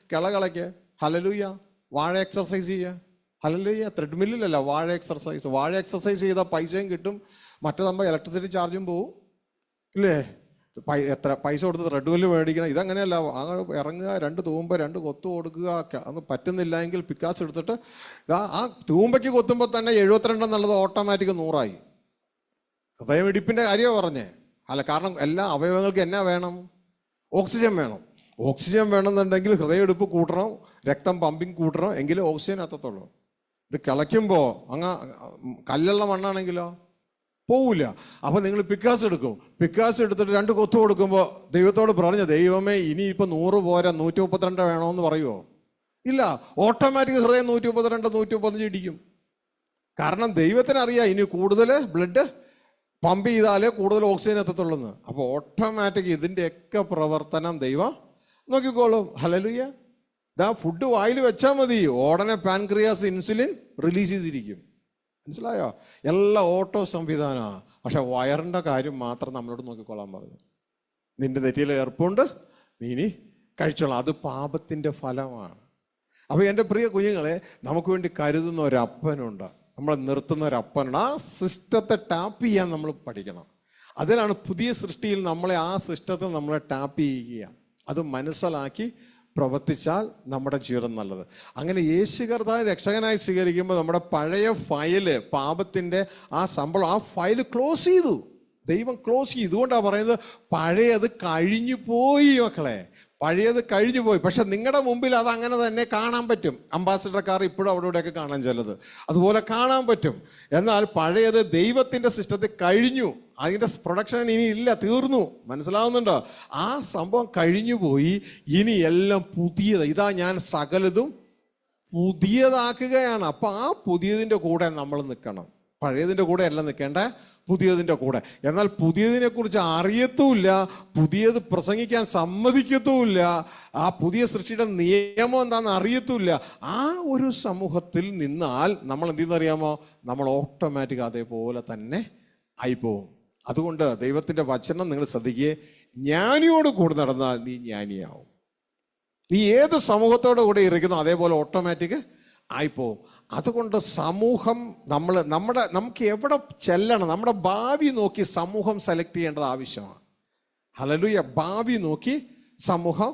കിളകളയ്ക്ക്, ഹല്ലേലൂയ. വാഴ എക്സർസൈസ് ചെയ്യുക, ഹല്ലേലൂയ. ത്രെഡ്മില്ലല്ല, വാഴ എക്സർസൈസ്. വാഴ എക്സർസൈസ് ചെയ്താൽ പൈസയും കിട്ടും, മറ്റേതാകുമ്പോൾ ഇലക്ട്രിസിറ്റി ചാർജും പോവും, ഇല്ലേ? എത്ര പൈസ കൊടുത്ത് ത്രെഡ്മില്ല് മേടിക്കണം. ഇതങ്ങനെയല്ല, ഇറങ്ങുക, 2 തൂമ്പ 2 കൊത്തു കൊടുക്കുക. അത് പറ്റുന്നില്ല എങ്കിൽ പിക്കാസ് എടുത്തിട്ട് ആ തൂമ്പയ്ക്ക് കൊത്തുമ്പോൾ തന്നെ 72 എന്നുള്ളത് ഓട്ടോമാറ്റിക് 100 ഹൃദയമിടിപ്പിൻ്റെ കാര്യമാണ് പറഞ്ഞേ. അല്ല, കാരണം എല്ലാ അവയവങ്ങൾക്ക് എന്നാ വേണം? ഓക്സിജൻ വേണം. ഓക്സിജൻ വേണമെന്നുണ്ടെങ്കിൽ ഹൃദയമിടിപ്പ് കൂട്ടണം, രക്തം പമ്പിങ് കൂട്ടണം, എങ്കിലേ ഓക്സിജൻ എത്തത്തുള്ളൂ. ഇത് കിളയ്ക്കുമ്പോൾ കല്ലുള്ള മണ്ണാണെങ്കിലോ പോവില്ല. അപ്പം നിങ്ങൾ പിക്കാസ് എടുക്കും. പിക്കാസ് എടുത്തിട്ട് 2 കൊത്തു കൊടുക്കുമ്പോൾ ദൈവത്തോട് പറഞ്ഞു, ദൈവമേ ഇനിയിപ്പോൾ 100 പോരാ 132 വേണമെന്ന് പറയുമോ? ഇല്ല, ഓട്ടോമാറ്റിക് ഹൃദയം 132 135 ഇടിക്കും. കാരണം ദൈവത്തിനറിയാം ഇനി കൂടുതൽ ബ്ലഡ് പമ്പ് ചെയ്താലേ കൂടുതൽ ഓക്സിജൻ എത്തത്തുള്ളൂ. അപ്പോൾ ഓട്ടോമാറ്റിക് ഇതിൻ്റെയൊക്കെ പ്രവർത്തനം ദൈവം നോക്കിക്കോളും. ഹല്ലേലൂയ. ഇതാ ഫുഡ് വായിൽ വെച്ചാൽ മതി, ഉടനെ പാൻക്രിയാസ് ഇൻസുലിൻ റിലീസ് ചെയ്തിരിക്കും. മനസ്സിലായോ? എല്ലാം ഓട്ടോ സംവിധാനമാണ്. പക്ഷെ വയറിൻ്റെ കാര്യം മാത്രം നമ്മളോട് നോക്കിക്കൊള്ളാൻ പറഞ്ഞു. നിന്റെ നെറ്റിയിൽ ഏർപ്പുണ്ട്, നീ ഇനി കഴിച്ചോളാം. അത് പാപത്തിൻ്റെ ഫലമാണ്. അപ്പോൾ എൻ്റെ പ്രിയ കുഞ്ഞുങ്ങളെ, നമുക്ക് വേണ്ടി കരുതുന്ന ഒരപ്പനുണ്ട്, നമ്മളെ നിർത്തുന്ന ഒരപ്പനുണ്ട്. ആ സിസ്റ്റത്തെ ടാപ്പ് ചെയ്യാൻ നമ്മൾ പഠിക്കണം. അതിനാണ് പുതിയ സൃഷ്ടിയിൽ നമ്മളെ ആ സിസ്റ്റത്തിൽ നമ്മളെ ടാപ്പ് ചെയ്യുക. അത് മനസ്സിലാക്കി പ്രവർത്തിച്ചാൽ നമ്മുടെ ജീവിതം നല്ലത്. അങ്ങനെ യേശു കർത്താവ് രക്ഷകനായി സ്വീകരിക്കുമ്പോൾ നമ്മുടെ പഴയ ഫയല്, പാപത്തിൻ്റെ ആ സംഭവം, ആ ഫയല് ക്ലോസ് ചെയ്തു. ദൈവം ക്ലോസ് ചെയ്തു. ഇതുകൊണ്ടാണ് പറയുന്നത് പഴയത് കഴിഞ്ഞു പോയി മക്കളെ, പഴയത് കഴിഞ്ഞു പോയി. പക്ഷെ നിങ്ങളുടെ മുമ്പിൽ അത് അങ്ങനെ തന്നെ കാണാൻ പറ്റും. അംബാസിഡർ കാർ ഇപ്പോഴും അവിടെ ഇവിടെയൊക്കെ കാണാൻ ചിലത് അതുപോലെ കാണാൻ പറ്റും. എന്നാൽ പഴയത് ദൈവത്തിൻ്റെ സിസ്റ്റത്തിൽ കഴിഞ്ഞു, അതിൻ്റെ പ്രൊഡക്ഷൻ ഇനി ഇല്ല, തീർന്നു. മനസ്സിലാവുന്നുണ്ടോ? ആ സംഭവം കഴിഞ്ഞു പോയി. ഇനി എല്ലാം പുതിയത്. ഇതാ ഞാൻ സകലതും പുതിയതാക്കുകയാണ്. അപ്പം ആ പുതിയതിൻ്റെ കൂടെ നമ്മൾ നിൽക്കണം. പഴയതിൻ്റെ കൂടെ അല്ല നിൽക്കേണ്ട, പുതിയതിൻ്റെ കൂടെ. എന്നാൽ പുതിയതിനെ കുറിച്ച് അറിയത്തുമില്ല, പുതിയത് പ്രസംഗിക്കാൻ സമ്മതിക്കത്തുമില്ല, ആ പുതിയ സൃഷ്ടിയുടെ നിയമം എന്താണെന്ന് അറിയത്തുമില്ല. ആ ഒരു സമൂഹത്തിൽ നിന്നാൽ നമ്മൾ എന്ത് ചെയ്യുന്നറിയാമോ? നമ്മൾ ഓട്ടോമാറ്റിക് അതേപോലെ തന്നെ ആയിപ്പോവും. അതുകൊണ്ട് ദൈവത്തിൻ്റെ വചനം നിങ്ങൾ ശ്രദ്ധിക്കുക. ജ്ഞാനിയോട് കൂടെ നടന്നാൽ നീ ജ്ഞാനിയാവും. നീ ഏത് സമൂഹത്തോടു കൂടെ ഇരിക്കുന്നോ അതേപോലെ ഓട്ടോമാറ്റിക് ആയിപ്പോവും. അതുകൊണ്ട് സമൂഹം നമുക്ക് എവിടെ ചെല്ലണം, നമ്മുടെ ഭാവി നോക്കി സമൂഹം സെലക്ട് ചെയ്യേണ്ടത് ആവശ്യമാണ്. ഹല്ലേലൂയ. ഭാവി നോക്കി സമൂഹം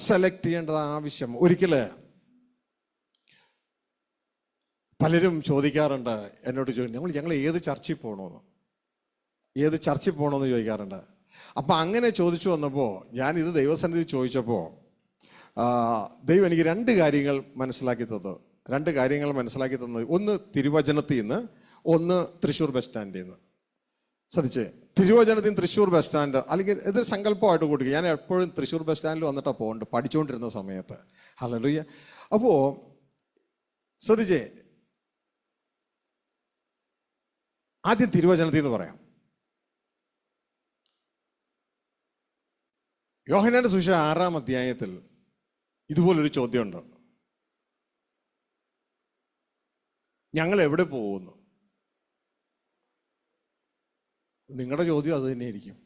സെലക്ട് ചെയ്യേണ്ടത് ആവശ്യം. ഒരിക്കല് പലരും ചോദിക്കാറുണ്ട്, എന്നോട് ഞങ്ങൾ ഏത് ചർച്ചിൽ പോകണമെന്ന്, ഏത് ചർച്ചിൽ പോകണമെന്ന് ചോദിക്കാറുണ്ട്. അപ്പം അങ്ങനെ ചോദിച്ചു വന്നപ്പോൾ ഞാനിത് ദൈവസന്നിധി ചോദിച്ചപ്പോൾ ദൈവം എനിക്ക് 2 കാര്യങ്ങൾ മനസ്സിലാക്കി തന്നത്. ഒന്ന് തിരുവചനത്തിൽ നിന്ന്, ഒന്ന് തൃശ്ശൂർ ബസ് സ്റ്റാൻഡിൽ നിന്ന്. ശ്രദ്ധിച്ചേ, തിരുവചനത്തിൽ നിന്ന് തൃശ്ശൂർ ബസ് സ്റ്റാൻഡ്, അല്ലെങ്കിൽ ഇതൊരു സങ്കല്പമായിട്ട് കൊടുക്കുക. ഞാൻ എപ്പോഴും തൃശ്ശൂർ ബസ് സ്റ്റാൻഡിൽ വന്നിട്ടാണ് പോകുന്നുണ്ട് പഠിച്ചുകൊണ്ടിരുന്ന സമയത്ത്. ഹല്ലേലൂയ. അപ്പോൾ ശ്രദ്ധിച്ചേ, ആദ്യം തിരുവചനത്തിൽ നിന്ന് പറയാം. യോഹന്നാന്റെ സുവിശേഷം 6-ാം അധ്യായത്തിൽ ഇതുപോലൊരു ചോദ്യമുണ്ട്. ഞങ്ങൾ എവിടെ പോകുന്നു? നിങ്ങളുടെ ചോദ്യം അത് തന്നെയായിരിക്കും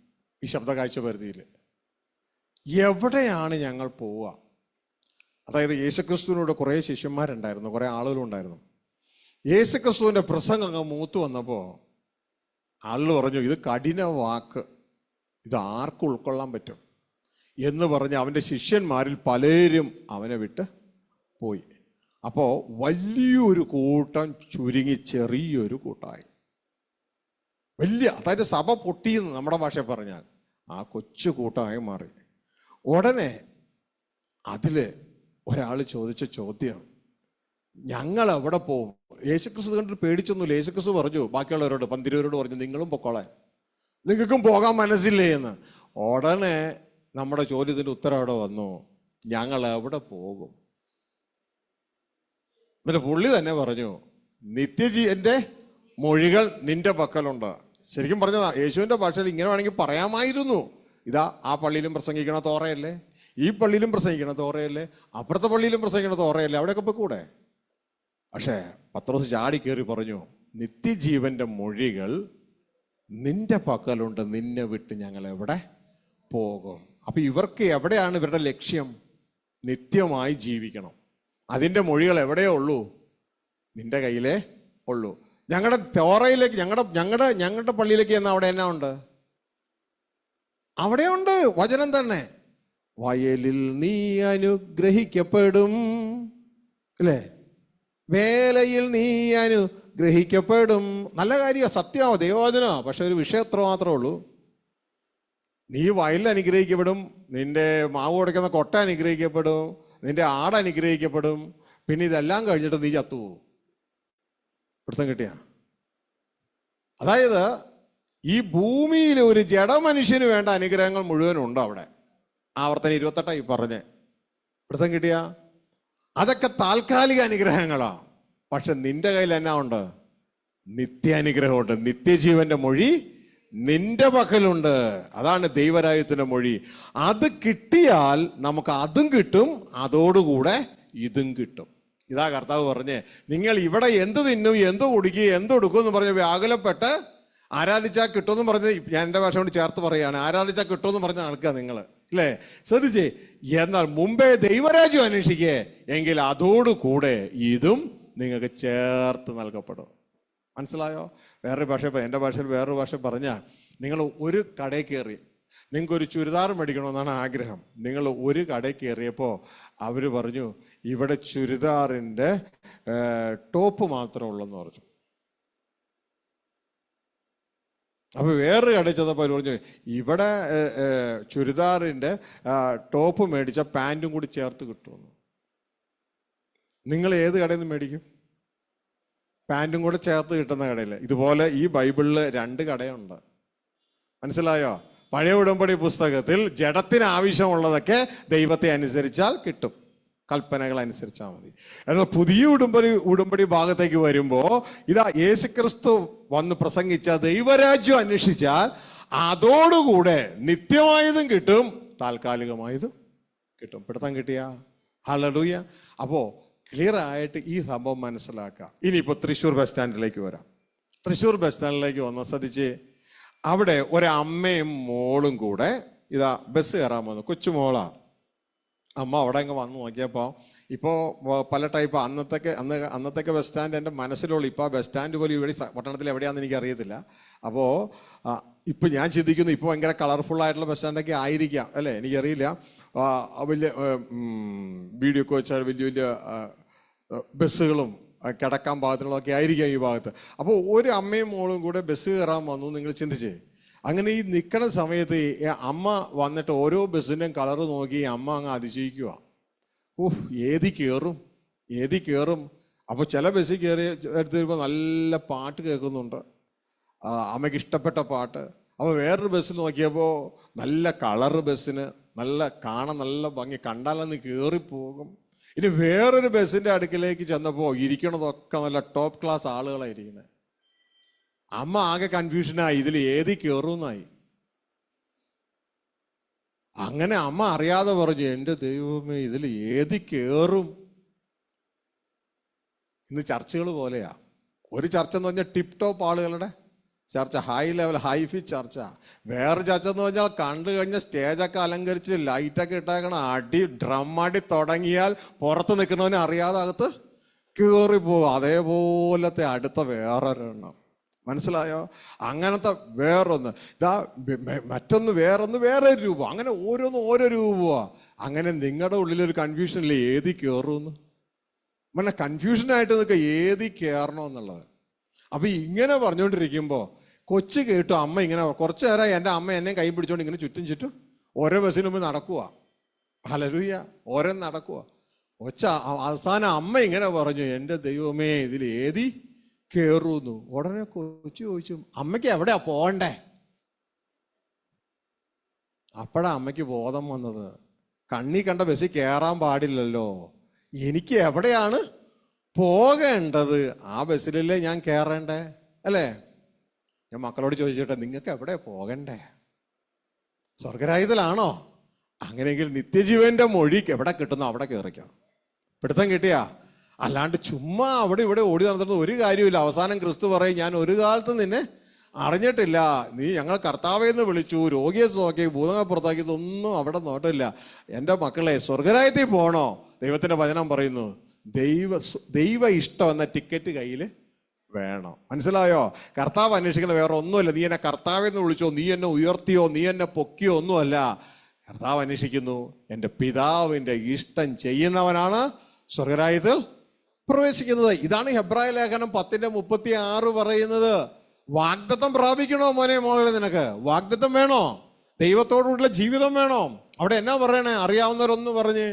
ഈ ശബ്ദ കാഴ്ച പരിധിയിൽ. എവിടെയാണ് ഞങ്ങൾ പോവുക? അതായത് യേശുക്രിസ്തുവിനോട് കുറേ ശിഷ്യന്മാരുണ്ടായിരുന്നു, കുറേ ആളുകളുണ്ടായിരുന്നു. യേശുക്രിസ്തുവിൻ്റെ പ്രസംഗം അങ്ങ് മൂത്ത് വന്നപ്പോൾ ആളുകൾ പറഞ്ഞു, ഇത് കഠിന വാക്ക്, ഇത് ആർക്കും ഉൾക്കൊള്ളാൻ പറ്റും എന്ന് പറഞ്ഞ് അവൻ്റെ ശിഷ്യന്മാരിൽ പലരും അവനെ വിട്ട് പോയി. അപ്പോൾ വലിയൊരു കൂട്ടം ചുരുങ്ങി ചെറിയൊരു കൂട്ടമായി. അതായത് സഭ പൊട്ടിയെന്ന് നമ്മുടെ ഭാഷയിൽ പറഞ്ഞാൽ ആ കൊച്ചു കൂട്ടമായി മാറി. ഉടനെ അതിൽ ഒരാൾ ചോദിച്ച ചോദ്യം, ഞങ്ങൾ എവിടെ പോവും? യേശുക്രിസ്തു കണ്ടിട്ട് പേടിച്ചൊന്നുമില്ല. യേശുക്രിസ്തു പറഞ്ഞു ബാക്കിയുള്ളവരോട്, 12 പറഞ്ഞു, നിങ്ങളും പൊക്കോളാൻ, നിങ്ങൾക്കും പോകാൻ മനസ്സില്ലേ എന്ന്. ഉടനെ നമ്മുടെ ചോദ്യത്തിൻ്റെ ഉത്തരം അവിടെ വന്നു, ഞങ്ങൾ എവിടെ പോകും? എന്നിട്ട് പുള്ളി തന്നെ പറഞ്ഞു, നിത്യജീവന്റെ മൊഴികൾ നിന്റെ പക്കലുണ്ട്. ശരിക്കും പറഞ്ഞതാ, യേശുവിൻ്റെ ഭാഷയിൽ ഇങ്ങനെ വേണമെങ്കിൽ പറയാമായിരുന്നു. ഇതാ ആ പള്ളിയിലും പ്രസംഗിക്കണ തോറയല്ലേ, ഈ പള്ളിയിലും പ്രസംഗിക്കണ തോറയല്ലേ, അപ്പുറത്തെ പള്ളിയിലും പ്രസംഗിക്കണ തോറയല്ലേ, അവിടെയൊക്കെ പോയി കൂടെ. പക്ഷേ പത്രോസ് ചാടി കയറി പറഞ്ഞു, നിത്യജീവന്റെ മൊഴികൾ നിന്റെ പക്കലുണ്ട്, നിന്നെ വിട്ട് ഞങ്ങൾ എവിടെ പോകും. അപ്പൊ ഇവർക്ക് എവിടെയാണ് ഇവരുടെ ലക്ഷ്യം? നിത്യമായി ജീവിക്കണം. അതിൻ്റെ മൊഴികൾ എവിടെയേ ഉള്ളൂ? നിന്റെ കയ്യിലേ ഉള്ളൂ. ഞങ്ങളുടെ തോറയിലേക്ക്, ഞങ്ങളുടെ പള്ളിയിലേക്ക് ചെന്നാൽ അവിടെ എന്നാ ഉണ്ട്? അവിടെയുണ്ട് വചനം തന്നെ. വയലിൽ നീ അനുഗ്രഹിക്കപ്പെടും, അല്ലേ? വേലയിൽ നീ അനുഗ്രഹിക്കപ്പെടും. നല്ല കാര്യമാണ്, സത്യമാവോ, ദൈവവചനോ. പക്ഷെ ഒരു വിഷയം എത്ര മാത്രമേ ഉള്ളൂ. നീ വയലിൽ അനുഗ്രഹിക്കപ്പെടും, നിന്റെ മാവ് ഉടയ്ക്കുന്ന കൊട്ട അനുഗ്രഹിക്കപ്പെടും, നിന്റെ ആട് അനുഗ്രഹിക്കപ്പെടും. പിന്നെ ഇതെല്ലാം കഴിഞ്ഞിട്ട് നീ ചത്തുപോകും. പിടുത്തം കിട്ടിയ? അതായത് ഈ ഭൂമിയിൽ ഒരു ജഡമനുഷ്യന് വേണ്ട അനുഗ്രഹങ്ങൾ മുഴുവനും ഉണ്ട് അവിടെ. ആവർത്തനം 28 ഈ പറഞ്ഞേ. പിടുത്തം കിട്ടിയ? അതൊക്കെ താൽക്കാലിക അനുഗ്രഹങ്ങളാ. പക്ഷെ നിന്റെ കയ്യിൽ എന്നാ ഉണ്ട്? നിത്യാനുഗ്രഹമുണ്ട്. നിത്യജീവന്റെ മൊഴി നിന്റെ പക്കലുണ്ട്. അതാണ് ദൈവരാജ്യത്തിന്റെ മൊഴി. അത് കിട്ടിയാൽ നമുക്ക് അതും കിട്ടും, അതോടുകൂടെ ഇതും കിട്ടും. ഇതാ കർത്താവ് പറഞ്ഞേ, നിങ്ങൾ ഇവിടെ എന്ത് തിന്നും, എന്ത് കുടിക്കും, എന്തൊടുക്കും എന്ന് പറഞ്ഞ് വ്യാകുലപ്പെട്ട് ആരാധിച്ചാൽ കിട്ടുമെന്ന് പറഞ്ഞ്, ഞാൻ എൻ്റെ ഭാഷ കൊണ്ട് ചേർത്ത് പറയുകയാണ്, ആരാധിച്ചാൽ കിട്ടുമെന്ന് പറഞ്ഞ ആൾക്കാ നിങ്ങൾ, അല്ലേ? ശ്രദ്ധിച്ചേ. എന്നാൽ മുമ്പേ ദൈവരാജ്യം അന്വേഷിക്കേ, എങ്കിൽ അതോടുകൂടെ ഇതും നിങ്ങൾക്ക് ചേർത്ത് നൽകപ്പെടും. മനസ്സിലായോ? വേറൊരു ഭാഷ, എൻ്റെ ഭാഷയിൽ വേറൊരു ഭാഷ പറഞ്ഞാൽ, നിങ്ങൾ ഒരു കടയിൽ കയറി, നിങ്ങൾക്കൊരു ചുരിദാർ മേടിക്കണമെന്നാണ് ആഗ്രഹം. നിങ്ങൾ ഒരു കടയിൽ കയറിയപ്പോൾ അവർ പറഞ്ഞു, ഇവിടെ ചുരിദാറിൻ്റെ ടോപ്പ് മാത്രമേ ഉള്ളെന്ന് പറഞ്ഞു. അപ്പോൾ വേറൊരു കടയിൽ ചെന്നപ്പോൾ അവർ പറഞ്ഞു, ഇവിടെ ചുരിദാറിൻ്റെ ടോപ്പ് മേടിച്ച പാൻറ്റും കൂടി ചേർത്ത് കിട്ടുമെന്ന്. നിങ്ങൾ ഏത് കടയിൽ നിന്ന് മേടിക്കും? പാൻറ്റും കൂടെ ചേർത്ത് കിട്ടുന്ന കടയിൽ. ഇതുപോലെ ഈ ബൈബിളിൽ 2 കടയുണ്ട്. മനസ്സിലായോ? പഴയ ഉടമ്പടി പുസ്തകത്തിൽ ജഡത്തിന് ആവശ്യമുള്ളതൊക്കെ ദൈവത്തെ അനുസരിച്ചാൽ കിട്ടും, കൽപ്പനകൾ അനുസരിച്ചാൽ മതി. എന്നാൽ പുതിയ ഉടമ്പടി ഭാഗത്തേക്ക് വരുമ്പോൾ ഇതാ യേശുക്രിസ്തു വന്ന് പ്രസംഗിച്ച ദൈവരാജ്യം അന്വേഷിച്ചാൽ അതോടുകൂടെ നിത്യമായതും കിട്ടും, താൽക്കാലികമായതും കിട്ടും. പിടുത്തം കിട്ടിയ? ഹല്ലേലൂയ. അപ്പോൾ ക്ലിയർ ആയിട്ട് ഈ സംഭവം മനസ്സിലാക്കുക. ഇനിയിപ്പോൾ തൃശ്ശൂർ ബസ് സ്റ്റാൻഡിലേക്ക് വരാം. തൃശ്ശൂർ ബസ് സ്റ്റാൻഡിലേക്ക് വന്ന് ശ്രദ്ധിച്ച്, അവിടെ ഒരമ്മയും മോളും കൂടെ ഇതാ ബസ് കയറാൻ വന്നു. കൊച്ചുമോളാ. അമ്മ അവിടെ അങ്ങ് വന്ന് നോക്കിയപ്പോൾ ഇപ്പോൾ പല ടൈപ്പ് അന്നത്തെ ബസ് സ്റ്റാൻഡ് എൻ്റെ മനസ്സിലുള്ള, ഇപ്പോൾ ബസ് സ്റ്റാൻഡ് പോലും ഇവിടെ പട്ടണത്തിൽ എവിടെയാണെന്ന് എനിക്ക് അറിയത്തില്ല. അപ്പോൾ ഇപ്പം ഞാൻ ചിന്തിക്കുന്നു, ഇപ്പോൾ ഭയങ്കര കളർഫുള്ളായിട്ടുള്ള ബസ് സ്റ്റാൻഡൊക്കെ ആയിരിക്കാം, അല്ലേ? എനിക്കറിയില്ല. വലിയ വീഡിയോ വെച്ചാൽ വലിയ വലിയ ബസ്സുകളും കിടക്കാൻ പാകത്തിനുള്ളതൊക്കെ ആയിരിക്കാം ഈ ഭാഗത്ത്. അപ്പോൾ ഒരു അമ്മയും മോളും കൂടെ ബസ് കയറാൻ വന്നു. നിങ്ങൾ ചിന്തിച്ചേ, അങ്ങനെ ഈ നിൽക്കുന്ന സമയത്ത് അമ്മ വന്നിട്ട് ഓരോ ബസ്സിൻ്റെയും കളറ് നോക്കി അമ്മ അങ്ങ് അതിശയിക്കുക. ഏതി കയറും. അപ്പോൾ ചില ബസ്സിൽ കയറി എടുത്ത് വരുമ്പോൾ നല്ല പാട്ട് കേൾക്കുന്നുണ്ട്, അമ്മയ്ക്ക് ഇഷ്ടപ്പെട്ട പാട്ട്. അപ്പോൾ വേറൊരു ബസ്സിൽ നോക്കിയപ്പോൾ നല്ല കളറ് ബസ്സിന്, കാണാൻ നല്ല ഭംഗി, കണ്ടാലൊന്ന് കയറിപ്പോകും. ഇനി വേറൊരു ബസ്സിൻ്റെ അടുക്കിലേക്ക് ചെന്നപ്പോൾ ഇരിക്കണതൊക്കെ നല്ല ടോപ്പ് ക്ലാസ് ആളുകളായിരിക്കുന്നത്. അമ്മ ആകെ കൺഫ്യൂഷനായി, ഇതിൽ ഏതി കയറുന്നായി. അങ്ങനെ അമ്മ അറിയാതെ പറഞ്ഞു, എൻ്റെ ദൈവമേ, ഇതിൽ ഏതി കയറും? ഇന്ന് ചർച്ചകൾ പോലെയാ. ഒരു ചർച്ച എന്ന് പറഞ്ഞാൽ ടിപ്പ് ടോപ്പ് ആളുകളുടെ ചർച്ച, ഹൈ ലെവൽ ഹൈഫി ചർച്ച. വേറെ ചർച്ച എന്ന് പറഞ്ഞാൽ കണ്ടു കഴിഞ്ഞാൽ സ്റ്റേജൊക്കെ അലങ്കരിച്ച് ലൈറ്റൊക്കെ ഇട്ടേക്കണം, ഡ്രം അടി തുടങ്ങിയാൽ പുറത്ത് നിൽക്കണവനെ അറിയാതെ അകത്ത് കയറിപ്പോവും. അതേപോലത്തെ അടുത്ത വേറൊരെണ്ണം. മനസ്സിലായോ? അങ്ങനത്തെ വേറൊന്ന്, വേറൊന്ന് വേറൊരു രൂപം. അങ്ങനെ ഓരോ രൂപമാ. അങ്ങനെ നിങ്ങളുടെ ഉള്ളിലൊരു കൺഫ്യൂഷനില്ലേ, ഏതി കയറുമെന്ന്? കൺഫ്യൂഷനായിട്ട് നിൽക്കുക, ഏതി കയറണമെന്നുള്ളത്. അപ്പം ഇങ്ങനെ പറഞ്ഞുകൊണ്ടിരിക്കുമ്പോൾ കൊച്ചു കേട്ടു, അമ്മ ഇങ്ങനെ കുറച്ചു നേരം എൻ്റെ അമ്മ എന്നെ കൈ പിടിച്ചോണ്ട് ഇങ്ങനെ ചുറ്റും ഓരോ ബസ്സിന് മുമ്പ് നടക്കുക. ഹല്ലേലൂയ. ഓരോ നടക്കുക. അവസാനം അമ്മ ഇങ്ങനെ പറഞ്ഞു, എൻ്റെ ദൈവമേ, ഇതിൽ ഏതി കയറുന്നു? ഉടനെ കൊച്ചു ചോദിച്ചു, അമ്മയ്ക്ക് എവിടെയാ പോകണ്ടേ? അപ്പോഴാ അമ്മയ്ക്ക് ബോധം വന്നത്, കണ്ണി കണ്ട ബസ്സിൽ കയറാൻ പാടില്ലല്ലോ, എനിക്ക് എവിടെയാണ് പോകേണ്ടത്? ആ ബസ്സിലല്ലേ ഞാൻ കയറേണ്ടേ, അല്ലേ? ഞാൻ മക്കളോട് ചോദിച്ചോട്ടെ, നിങ്ങൾക്ക് എവിടെ പോകണ്ടേ? സ്വർഗരാജ്യത്തിലാണോ? അങ്ങനെയെങ്കിൽ നിത്യജീവന്റെ മൊഴി എവിടെ കിട്ടുന്നോ അവിടെ കയറിക്കാം. പിടുത്തം കിട്ടിയാ? അല്ലാണ്ട് ചുമ്മാ അവിടെ ഇവിടെ ഓടി നടന്നിട്ട് ഒരു കാര്യമില്ല. അവസാനം ക്രിസ്തു പറയും, ഞാൻ ഒരു കാലത്ത് നിന്നെ അറിഞ്ഞിട്ടില്ല, നീ ഞങ്ങൾ കർത്താവേന്ന് വിളിച്ചു, രോഗിയെ സുഖാക്കി, ഭൂതങ്ങളെ പുറത്താക്കി, ഇതൊന്നും അവിടെ നോട്ടില്ല. എൻ്റെ മക്കളെ, സ്വർഗരാജ്യത്തിൽ പോകണോ? ദൈവത്തിന്റെ വചനം പറയുന്നു, ദൈവ ഇഷ്ടം എന്ന ടിക്കറ്റ് കയ്യിൽ വേണം. മനസ്സിലായോ? കർത്താവ് അന്വേഷിക്കുന്ന വേറെ ഒന്നുമല്ല. നീ എന്നെ കർത്താവെന്ന് വിളിച്ചോ, നീ എന്നെ ഉയർത്തിയോ, നീ എന്നെ പൊക്കിയോ ഒന്നുമല്ല. കർത്താവ് അന്വേഷിക്കുന്നു, എൻ്റെ പിതാവിൻ്റെ ഇഷ്ടം ചെയ്യുന്നവനാണ് സ്വർഗരാജ്യത്തിൽ പ്രവേശിക്കുന്നത്. ഇതാണ് ഹെബ്രായ ലേഖനം 10:36 പറയുന്നത്. വാഗ്ദത്തം പ്രാപിക്കണോ മോനെ മോളെ? നിനക്ക് വാഗ്ദത്തം വേണോ? ദൈവത്തോടുള്ള ജീവിതം വേണോ? അവിടെ എന്നാ പറയണേ? അറിയാവുന്നവരൊന്ന് പറഞ്ഞ്.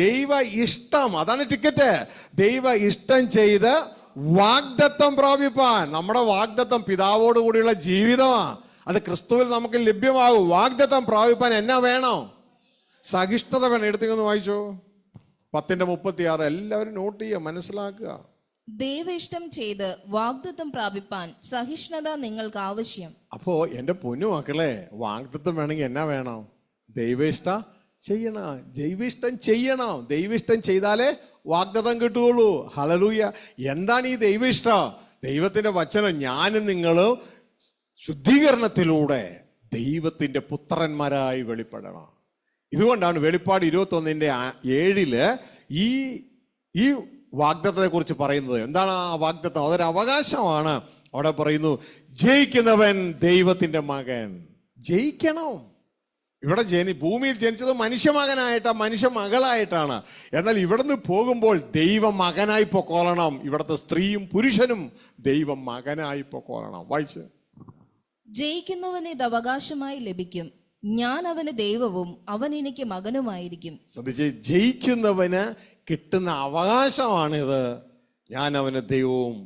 ദൈവ ഇഷ്ടം, അതാണ് ടിക്കറ്റ്. ദൈവ ഇഷ്ടം ചെയ്ത് വാഗ്ദത്തം പ്രാപിപ്പാൻ. നമ്മുടെ വാഗ്ദത്തം പിതാവോട് കൂടിയുള്ള ജീവിതമാണ്. അത് ക്രിസ്തുവിൽ നമുക്ക് ലഭ്യമാകും. വാഗ്ദത്തം പ്രാപിപ്പാൻ എന്നാ വേണം? സഹിഷ്ണുത വേണം. എടുത്തേക്കൊന്ന് വായിച്ചോ, 10:36. എല്ലാവരും നോട്ട് ചെയ്യുക, മനസ്സിലാക്കുക. ദൈവ ഇഷ്ടം ചെയ്ത് വാഗ്ദത്തം പ്രാപിപ്പാൻ സഹിഷ്ണുത നിങ്ങൾക്ക് ആവശ്യം. അപ്പോ എന്റെ പൊന്നു മക്കളെ, വാഗ്ദത്തം വേണമെങ്കിൽ എന്നാ വേണം? ദൈവഇഷ്ട ചെയ്യണം. ദൈവഇഷ്ടം ചെയ്യണം. ദൈവഇഷ്ടം ചെയ്താലേ വാഗ്ദത്തം കിട്ടുകയുള്ളൂ. ഹല്ലേലൂയ. എന്താണ് ഈ ദൈവഇഷ്ടം? ദൈവത്തിന്റെ വചനം ഞാനും നിങ്ങളും ശുദ്ധീകരണത്തിലൂടെ ദൈവത്തിന്റെ പുത്രന്മാരായി വെളിപ്പെടണം. ഇതുകൊണ്ടാണ് വെളിപ്പാട് 21:7 ഈ വാഗ്ദത്തത്തെ കുറിച്ച് പറയുന്നത്. എന്താണ് ആ വാഗ്ദത്തം? അതൊരു അവകാശമാണ്. അവിടെ പറയുന്നു, ജയിക്കുന്നവൻ ദൈവത്തിന്റെ മകൻ. ജയിക്കണം. ഇവിടെ ഭൂമിയിൽ ജനിച്ചത് മനുഷ്യമകനായിട്ടാണ്, മനുഷ്യ മകളായിട്ടാണ്. എന്നാൽ ഇവിടുന്ന് പോകുമ്പോൾ ദൈവ മകനായി പൊക്കോളണം. ഇവിടുത്തെ സ്ത്രീയും പുരുഷനും ദൈവ മകനായി പൊക്കോളണം. വായിച്ച്. ജയിക്കുന്നവന് ഇത് അവകാശമായി ലഭിക്കും, ഞാൻ അവന് ദൈവവും അവൻ എനിക്ക് മകനുമായിരിക്കും. ശ്രദ്ധിച്ച്, ജയിക്കുന്നവന് കിട്ടുന്ന അവകാശമാണിത്. ഞാൻ അവന് ദൈവവും